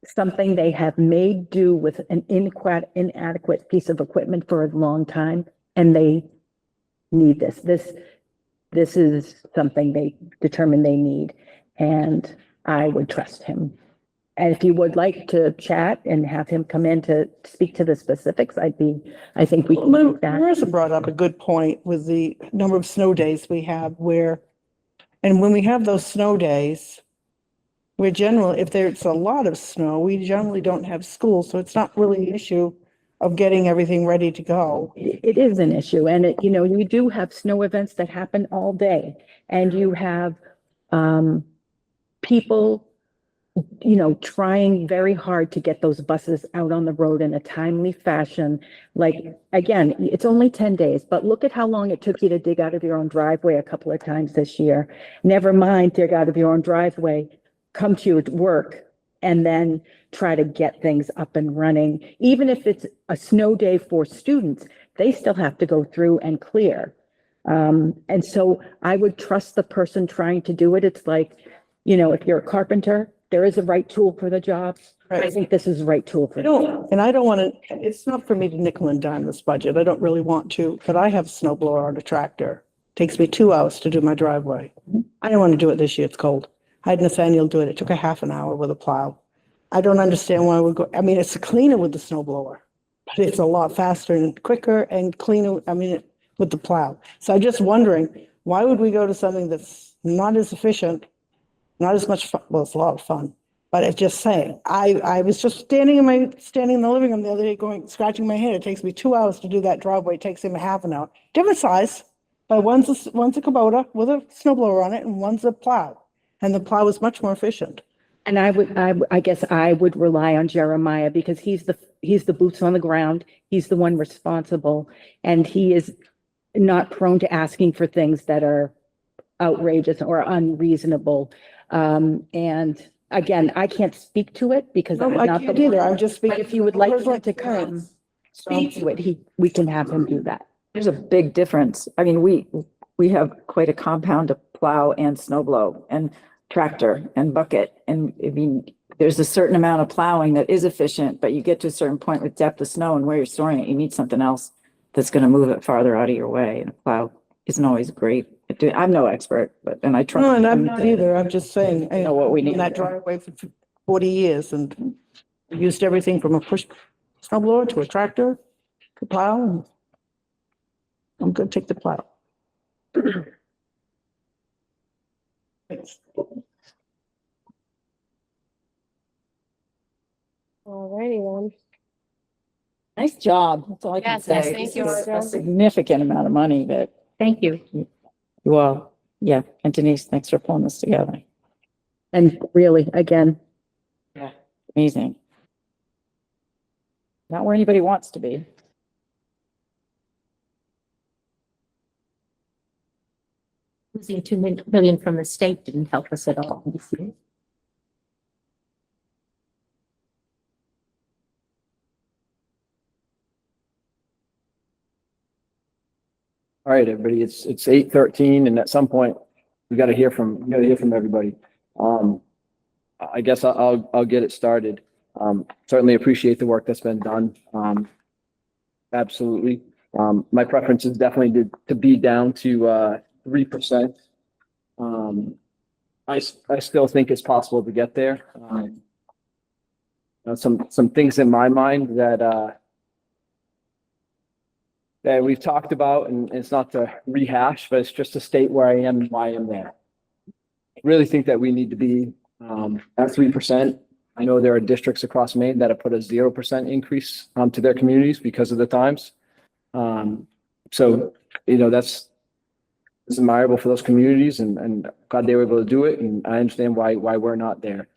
something they have made do with an inadequate piece of equipment for a long time, and they need this. This is something they determine they need, and I would trust him. And if you would like to chat and have him come in to speak to the specifics, I think we can do that. Marissa brought up a good point with the number of snow days we have and when we have those snow days, if there's a lot of snow, we generally don't have school, so it's not really an issue of getting everything ready to go. It is an issue, and you do have snow events that happen all day, and you have people trying very hard to get those buses out on the road in a timely fashion. Like, again, it's only 10 days, but look at how long it took you to dig out of your own driveway a couple of times this year. Never mind dig out of your own driveway, come to your work, and then try to get things up and running. Even if it's a snow day for students, they still have to go through and clear. And so I would trust the person trying to do it. It's like, if you're a carpenter, there is a right tool for the job. I think this is the right tool for. I don't want to, it's not for me to nickel and dime this budget. I don't really want to, but I have a snow blower on a tractor. Takes me 2 hours to do my driveway. I don't want to do it this year. It's cold. I had Nathaniel do it. It took a half an hour with a plow. I don't understand why we go, I mean, it's cleaner with the snow blower, but it's a lot faster and quicker and cleaner, with the plow. So I'm just wondering, why would we go to something that's not as efficient, not as much fun? Well, it's a lot of fun, but it's just saying, I was just standing in the living room the other day scratching my head. It takes me 2 hours to do that driveway. It takes him a half an hour. Different size, but one's a Kubota with a snowblower on it and one's a plow. And the plow is much more efficient. And I guess I would rely on Jeremiah because he's the boots on the ground. He's the one responsible, and he is not prone to asking for things that are outrageous or unreasonable. And again, I can't speak to it because I'm I not can't the. either. I'm just But speaking. if you would like him to come speak to it, we can have him do that. There's a big difference. I mean, we have quite a compound of plow and snow blow and tractor and bucket. And I mean, there's a certain amount of plowing that is efficient, but you get to a certain point with depth of snow and where you're storing it, you need something else that's going to move it farther out of your way. And a plow isn't always great at doing. I'm no expert, and I try. No, and I'm not either. I'm just saying. I know what we need. In that driveway for 40 years and used everything from a push snow blower to a tractor to plow. And I'm going to take the plow. Thanks. Alrighty then. Nice job. That's all I can Yes, say. yes, thank you, This is a Audra. significant amount of money that Thank you. you all, yeah. And Denise, thanks for pulling this together. And really, again, Amazing. Not where anybody wants to be. Losing 2 million from the state didn't help us at all. All right, everybody, it's 8:13 and at some point we gotta hear from everybody. I guess I'll get it started. Certainly appreciate the work that's been done. Absolutely. My preference is definitely to be down to 3%. I still think it's possible to get there. Some things in my mind that we've talked about, and it's not to rehash, but it's just to state where I am and why I'm there. I really think that we need to be at 3%. I know there are districts across Maine that have put a 0% increase to their communities because of the times. So, it's admirable for those communities and glad they were able to do it. And I understand why we're not there.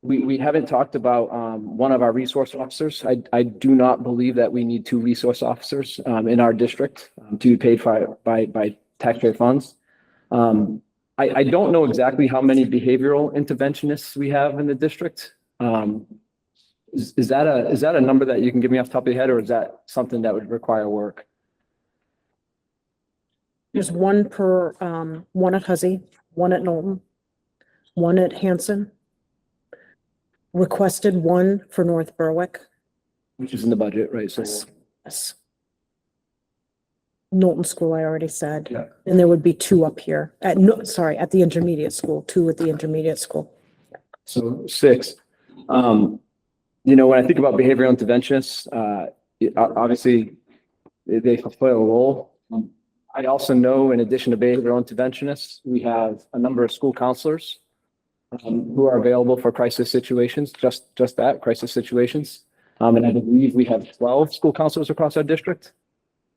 We haven't talked about one of our resource officers. I do not believe that we need 2 resource officers in our district to be paid by taxpayer funds. I don't know exactly how many behavioral interventionists we have in the district. Is that a number that you can give me off the top of your head, or is that something that would require work? There's one at Huzzy, one at Knowlton, one at Hanson. Requested one for North Berwick. Which is in the budget, right? So Yes. Knowlton School, I already said. Yeah. And there would be 2 up here at the intermediate school, 2 at the intermediate school. So 6. When I think about behavioral interventionists, obviously they fulfill a role. I also know, in addition to behavioral interventionists, we have a number of school counselors who are available for crisis situations, just that, crisis situations. And I believe we have 12 school counselors across our district.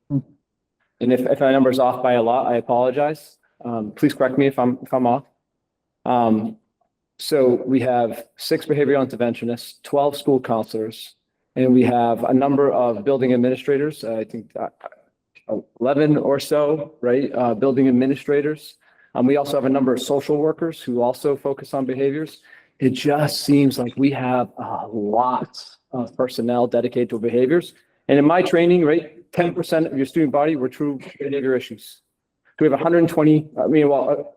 And if my number is off by a lot, I apologize. Please correct me if I'm off. So we have 6 behavioral interventionists, 12 school counselors, and we have a number of building administrators. I think 11 or so, right? Building administrators. We also have a number of social workers who also focus on behaviors. It just seems like we have a lot of personnel dedicated to behaviors. And in my training, right, 10% of your student body were true behavior issues. we have 120,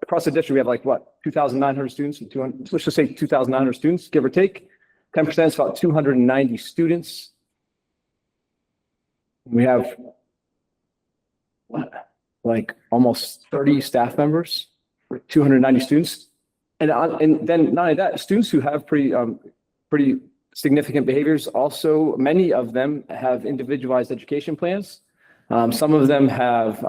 across the district, we have like what, 2,900 students, 200, let's just say 2,900 students, give or take. 10% is about 290 students. We have what, like almost 30 staff members, 290 students. And then not only that, students who have pretty significant behaviors, also, many of them have individualized education plans. Some of them have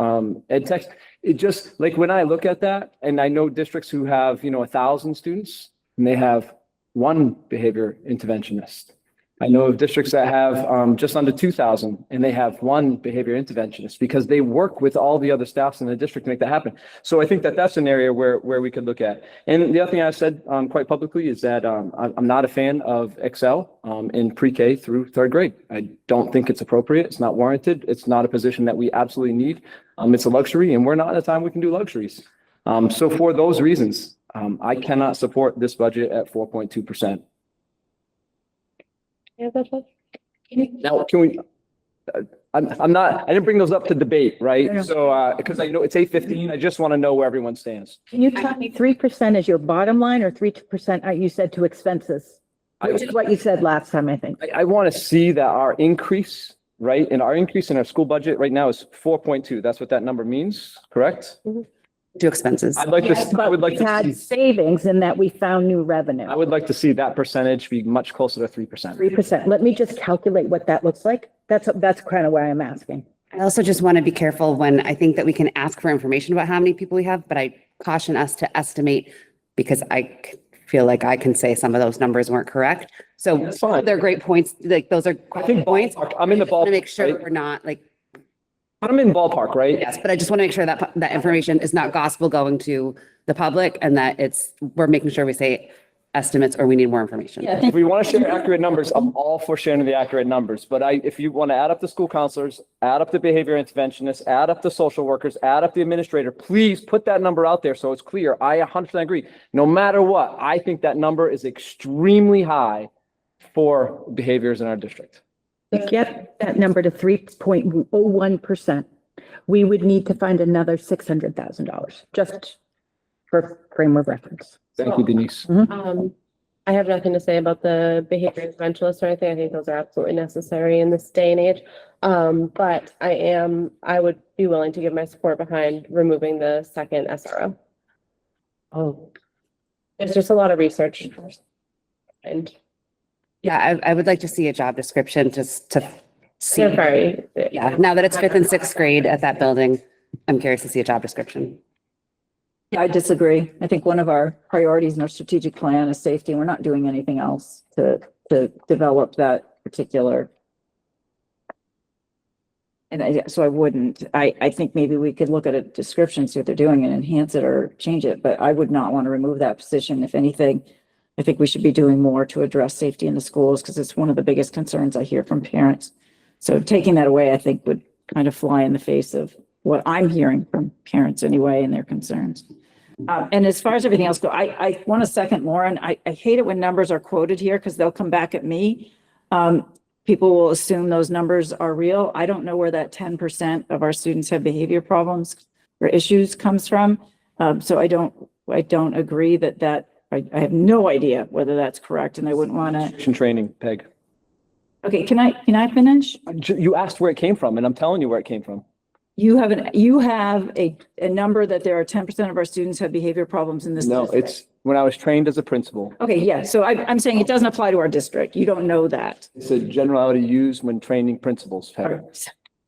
ed techs. It just, like, when I look at that, and I know districts who have, 1,000 students, and they have one behavior interventionist. I know of districts that have just under 2,000 and they have one behavior interventionist because they work with all the other staffs in the district to make that happen. So I think that that's an area where we could look at. And the other thing I said quite publicly is that I'm not a fan of Excel in pre-K through third grade. I don't think it's appropriate. It's not warranted. It's not a position that we absolutely need. It's a luxury, and we're not at a time we can do luxuries. So for those reasons, I cannot support this budget at 4.2%. Yeah, that's it. Now, can we, I didn't bring those up to debate, right? No. So, because I know it's 8:15, I just want to know where everyone stands. Can you tell me 3% is your bottom line or 3% you said to expenses? Which is what you said last time, I think. I want to see that our increase, right? And our increase in our school budget right now is 4.2. That's what that number means, correct? To expenses. I'd like Yes, to, I but would like we to had see, savings in that we found new revenue. I would like to see that percentage be much closer to 3%. 3%. Let me just calculate what that looks like. That's kind of why I'm asking. I also just want to be careful when I think that we can ask for information about how many people we have, but I caution us to estimate because feel like I can say some of those numbers weren't correct. So That's fine. they're great points. Like those are I think great points. I'm in the I want to make ballpark, sure right? we're not like, I'm in ballpark, right? yes, but I just want to make sure that that information is not gospel going to the public and that we're making sure we say estimates or we need more information. Yeah, I If think we want to share accurate numbers, I'm all for sharing the accurate numbers. But if you want to add up the school counselors, add up the behavior interventionists, add up the social workers, add up the administrator, please put that number out there so it's clear. I 100% agree. No matter what, I think that number is extremely high for behaviors in our district. To get that number to 3.01%, we would need to find another $600,000, just for frame of reference. Thank you, Denise. I have nothing to say about the behavior interventionist or anything. I think those are absolutely necessary in this day and age. But I would be willing to give my support behind removing the second SRO. Oh, There's just a lot of research. And yeah, I would like to see a job description just to see. they're very, Yeah, now that it's 5th and 6th grade at that building, I'm curious to see a job description. I disagree. I think one of our priorities in our strategic plan is safety. We're not doing anything else to develop that particular. And so I wouldn't, I think maybe we could look at a description, see what they're doing and enhance it or change it, but I would not want to remove that position. If anything, I think we should be doing more to address safety in the schools because it's one of the biggest concerns I hear from parents. So taking that away, I think would kind of fly in the face of what I'm hearing from parents anyway and their concerns. And as far as everything else go, I want to second Lauren. I hate it when numbers are quoted here because they'll come back at me. People will assume those numbers are real. I don't know where that 10% of our students have behavior problems or issues comes from. So I don't agree that I have no idea whether that's correct and I wouldn't want to. Training, Peg. Okay, can I finish? You asked where it came from, and I'm telling you where it came from. You have a number that there are 10% of our students have behavior problems in this No, district. it's when I was trained as a principal. Okay, yeah, so I'm saying it doesn't apply to our district. You don't know that. It's a generality used when training principals. Peg.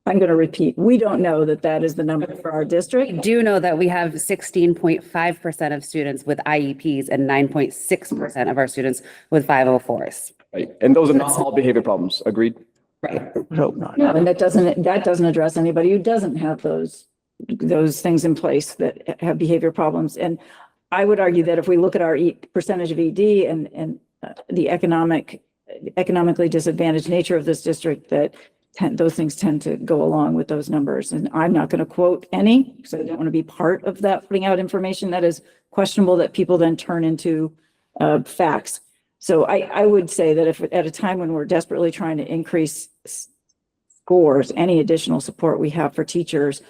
I'm going to repeat, we don't know that is the number for our I district. do know that we have 16.5% of students with IEPs and 9.6% of our students with 504s. Right, and those are not all behavior problems, agreed? Right. Hope not. No, and that doesn't address anybody who doesn't have those things in place that have behavior problems. And I would argue that if we look at our percentage of ED and the economically disadvantaged nature of this district, that those things tend to go along with those numbers. And I'm not going to quote any, because I don't want to be part of that, putting out information that is questionable that people then turn into facts. So I would say that if at a time when we're desperately trying to increase scores, any additional support we have for teachers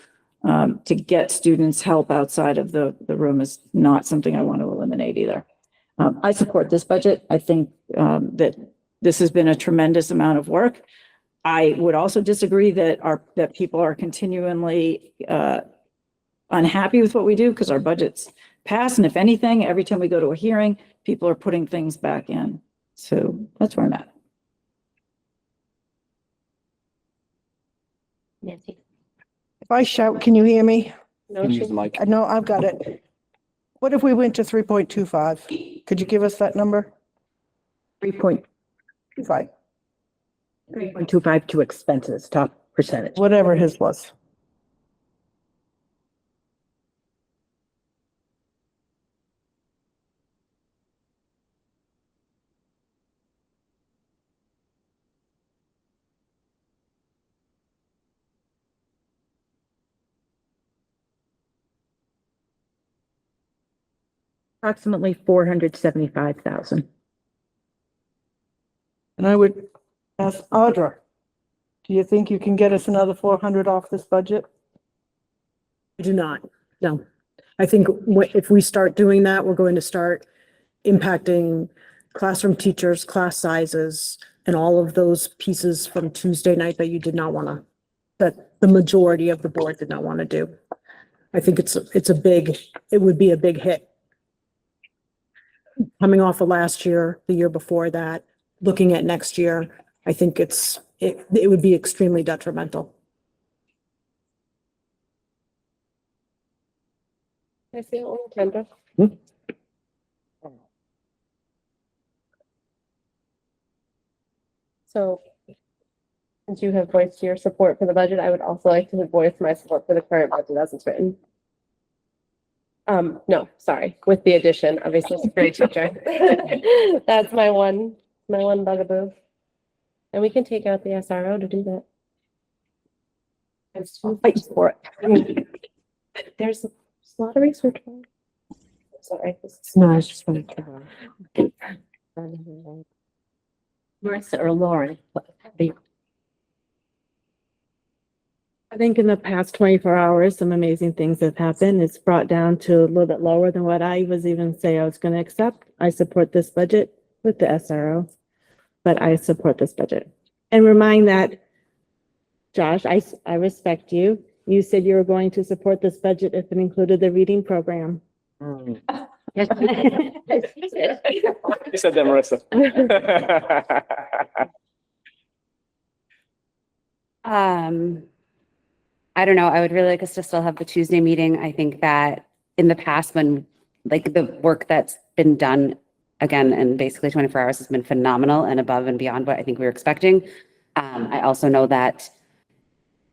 to get students help outside of the room is not something I want to eliminate either. I support this budget. I think that this has been a tremendous amount of work. I would also disagree that that people are continually unhappy with what we do because our budget's passed. And if anything, every time we go to a hearing, people are putting things back in. So that's where I'm at. Nancy. If I shout, can you hear me? No, Use the mic. I know, I've got it. What if we went to 3.25? Could you give us that number? 3.25 25, to expenses, top percentage. whatever his was. Approximately 475,000. And I would ask Audra, do you think you can get us another 400 off this budget? I do not, no. I think if we start doing that, we're going to start impacting classroom teachers, class sizes, and all of those pieces from Tuesday night that you did not want to, that the majority of the board did not want to do. I think it would be a big hit. Coming off of last year, the year before that, looking at next year, I think it would be extremely detrimental. I see it, Kendra. So, since you have voiced your support for the budget, I would also like to voice my support for the current budget as it's written. No, sorry, with the addition of a sixth grade teacher. That's my one bugaboo. And we can take out the SRO to do that. Fight for it. There's a lot of research. Sorry. No, I was just wanted to. Marissa or Lauren? I think in the past 24 hours, some amazing things have happened. It's brought down to a little bit lower than what I was even say I was going to accept. I support this budget with the SRO, but I support this budget. And remind that, Josh, I respect you. You said you were going to support this budget if it included the reading program. You said that, Marissa. I don't know. I would really like us to still have the Tuesday meeting. I think that in the past, when like the work that's been done again, and basically 24 hours has been phenomenal and above and beyond what I think we were expecting. I also know that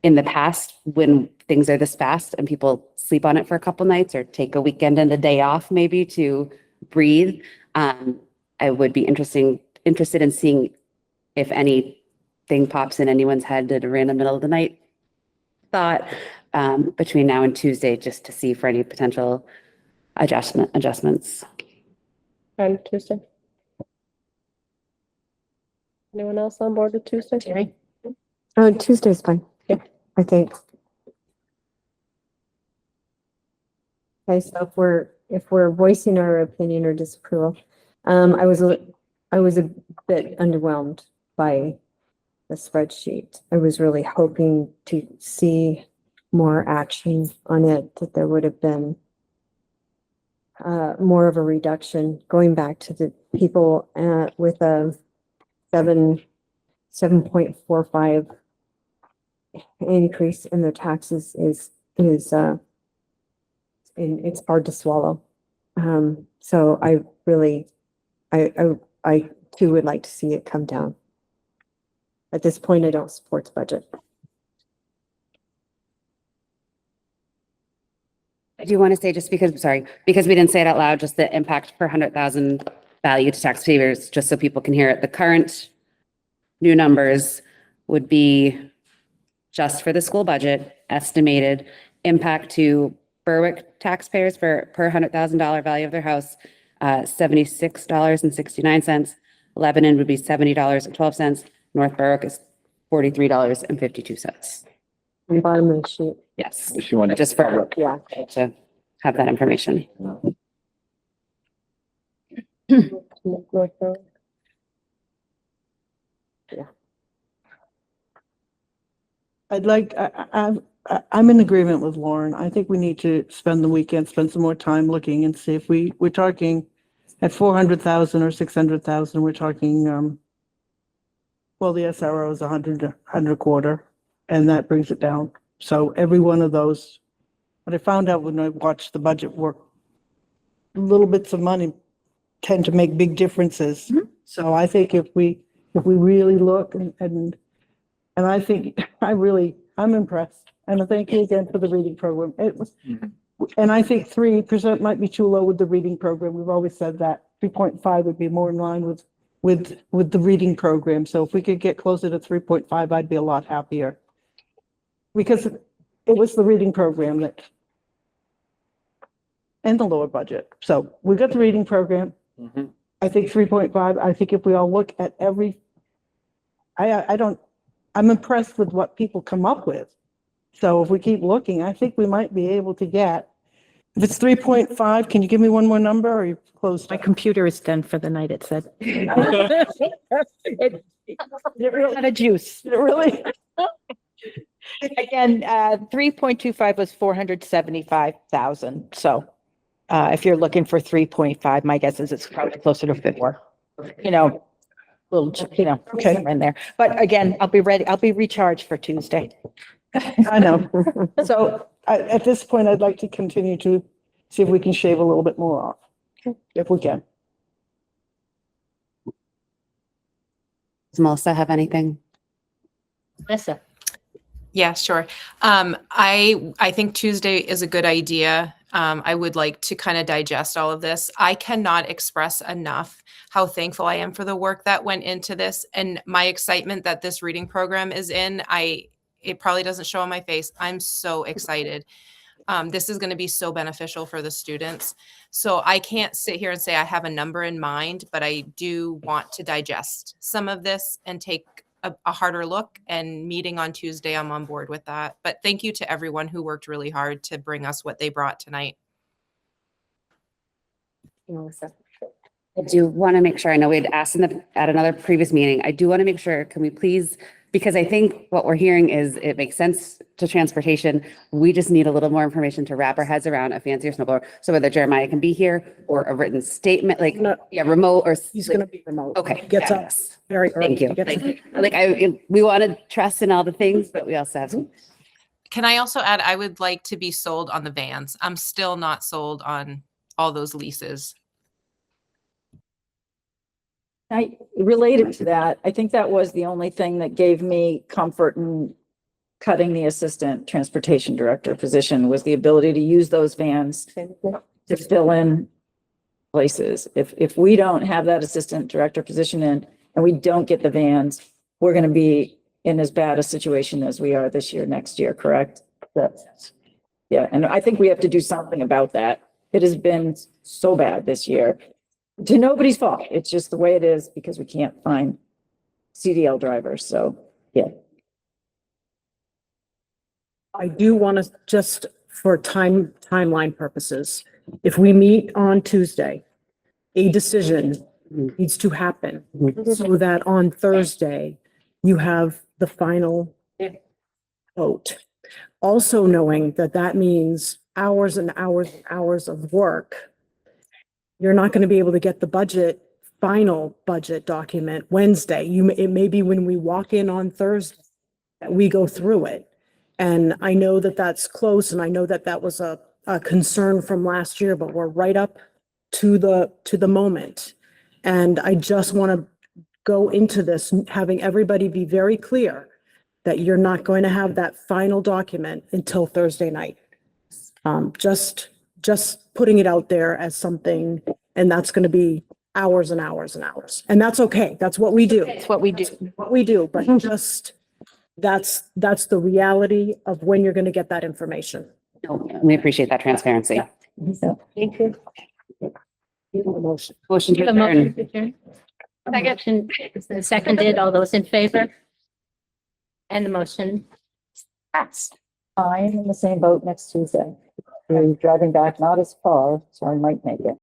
in the past, when things are this fast and people sleep on it for a couple nights or take a weekend and a day off maybe to breathe, I would be interested in seeing if anything pops in anyone's head at a random middle of the night thought between now and Tuesday, just to see for any potential adjustments. On Tuesday. Anyone else on board with Tuesday? Tuesday's fine. Yeah. I think. Okay, so if we're voicing our opinion or disapproval, I was a bit underwhelmed by the spreadsheet. I was really hoping to see more action on it, that there would have been more of a reduction, going back to the people with a 7.45 increase in their taxes is and it's hard to swallow. So I too would like to see it come down. At this point, I don't support the budget. I do want to say, just because we didn't say it out loud, just the impact per 100,000 value to taxpayers, just so people can hear it. The current new numbers would be just for the school budget, estimated impact to Berwick taxpayers per $100,000 value of their house, $76.69. Lebanon would be $70.12. North Berwick is $43.52. On the bottom of the sheet. Yes, If you want to. just for, yeah, to have that information. I'm in agreement with Lauren. I think we need to spend the weekend, spend some more time looking and see if we're talking at 400,000 or 600,000, we're talking, well, the SRO is 100 a quarter, and that brings it down. So every one of those, what I found out when I watched the budget work, little bits of money tend to make big differences. So I think if we really look and I think I'm impressed. And thank you again for the reading program. It was, and I think 3% might be too low with the reading program. We've always said that 3.5 would be more in line with the reading program. So if we could get closer to 3.5, I'd be a lot happier. Because it was the reading program that, and the lower budget. So we got the reading program. I think 3.5, I think if we all look at every, I'm impressed with what people come up with. So if we keep looking, I think we might be able to get, if it's 3.5, can you give me one more number or are you close? My computer is done for the night, it said. It really had a juice. Really? Again, 3.25 was 475,000. So if you're looking for 3.5, my guess is it's probably closer to 4, little, Okay. somewhere in there. But again, I'll be ready. I'll be recharged for Tuesday. I know. So at this point, I'd like to continue to see if we can shave a little bit more off, if we can. Does Melissa have anything? Melissa. Yeah, sure. I think Tuesday is a good idea. I would like to kind of digest all of this. I cannot express enough how thankful I am for the work that went into this and my excitement that this reading program is in. It probably doesn't show on my face. I'm so excited. This is going to be so beneficial for the students. So I can't sit here and say I have a number in mind, but I do want to digest some of this and take a harder look, and meeting on Tuesday, I'm on board with that. But thank you to everyone who worked really hard to bring us what they brought tonight. Melissa. I do want to make sure, I know we had asked at another previous meeting, I do want to make sure, can we please, because I think what we're hearing is it makes sense to transportation. We just need a little more information to wrap our heads around a fancier snowblower. So whether Jeremiah can be here or a written statement, like, remote or. He's going to be remote. Okay. Gets up yes. very early. Thank you. Gets up. We want to trust in all the things, but we also have some. Can I also add, I would like to be sold on the vans. I'm still not sold on all those leases. Related to that, I think that was the only thing that gave me comfort in cutting the assistant transportation director position, was the ability to use those vans to fill in places. If we don't have that assistant director position in and we don't get the vans, we're going to be in as bad a situation as we are this year, next year, correct? Yeah, and I think we have to do something about that. It has been so bad this year. To nobody's fault. It's just the way it is because we can't find CDL drivers. So, yeah. I do want to, just for timeline purposes, if we meet on Tuesday, a decision needs to happen so that on Thursday you have the final vote. Also knowing that that means hours and hours and hours of work. You're not going to be able to get the final budget document Wednesday. It may be when we walk in on Thursday that we go through it. And I know that that's close, and I know that that was a concern from last year, but we're right up to the moment. And I just want to go into this having everybody be very clear that you're not going to have that final document until Thursday night. Just putting it out there as something, and that's going to be hours and hours and hours. And that's okay. That's what we do. It's what we do. What we do, but just, that's the reality of when you're going to get that information. No, we appreciate that transparency. Thank you. Motion. Motion to The motion adjourn. to adjourn. Seconded, all those in favor? And the motion passed. I'm in the same boat next Tuesday. We're driving back not as far, so I might make it.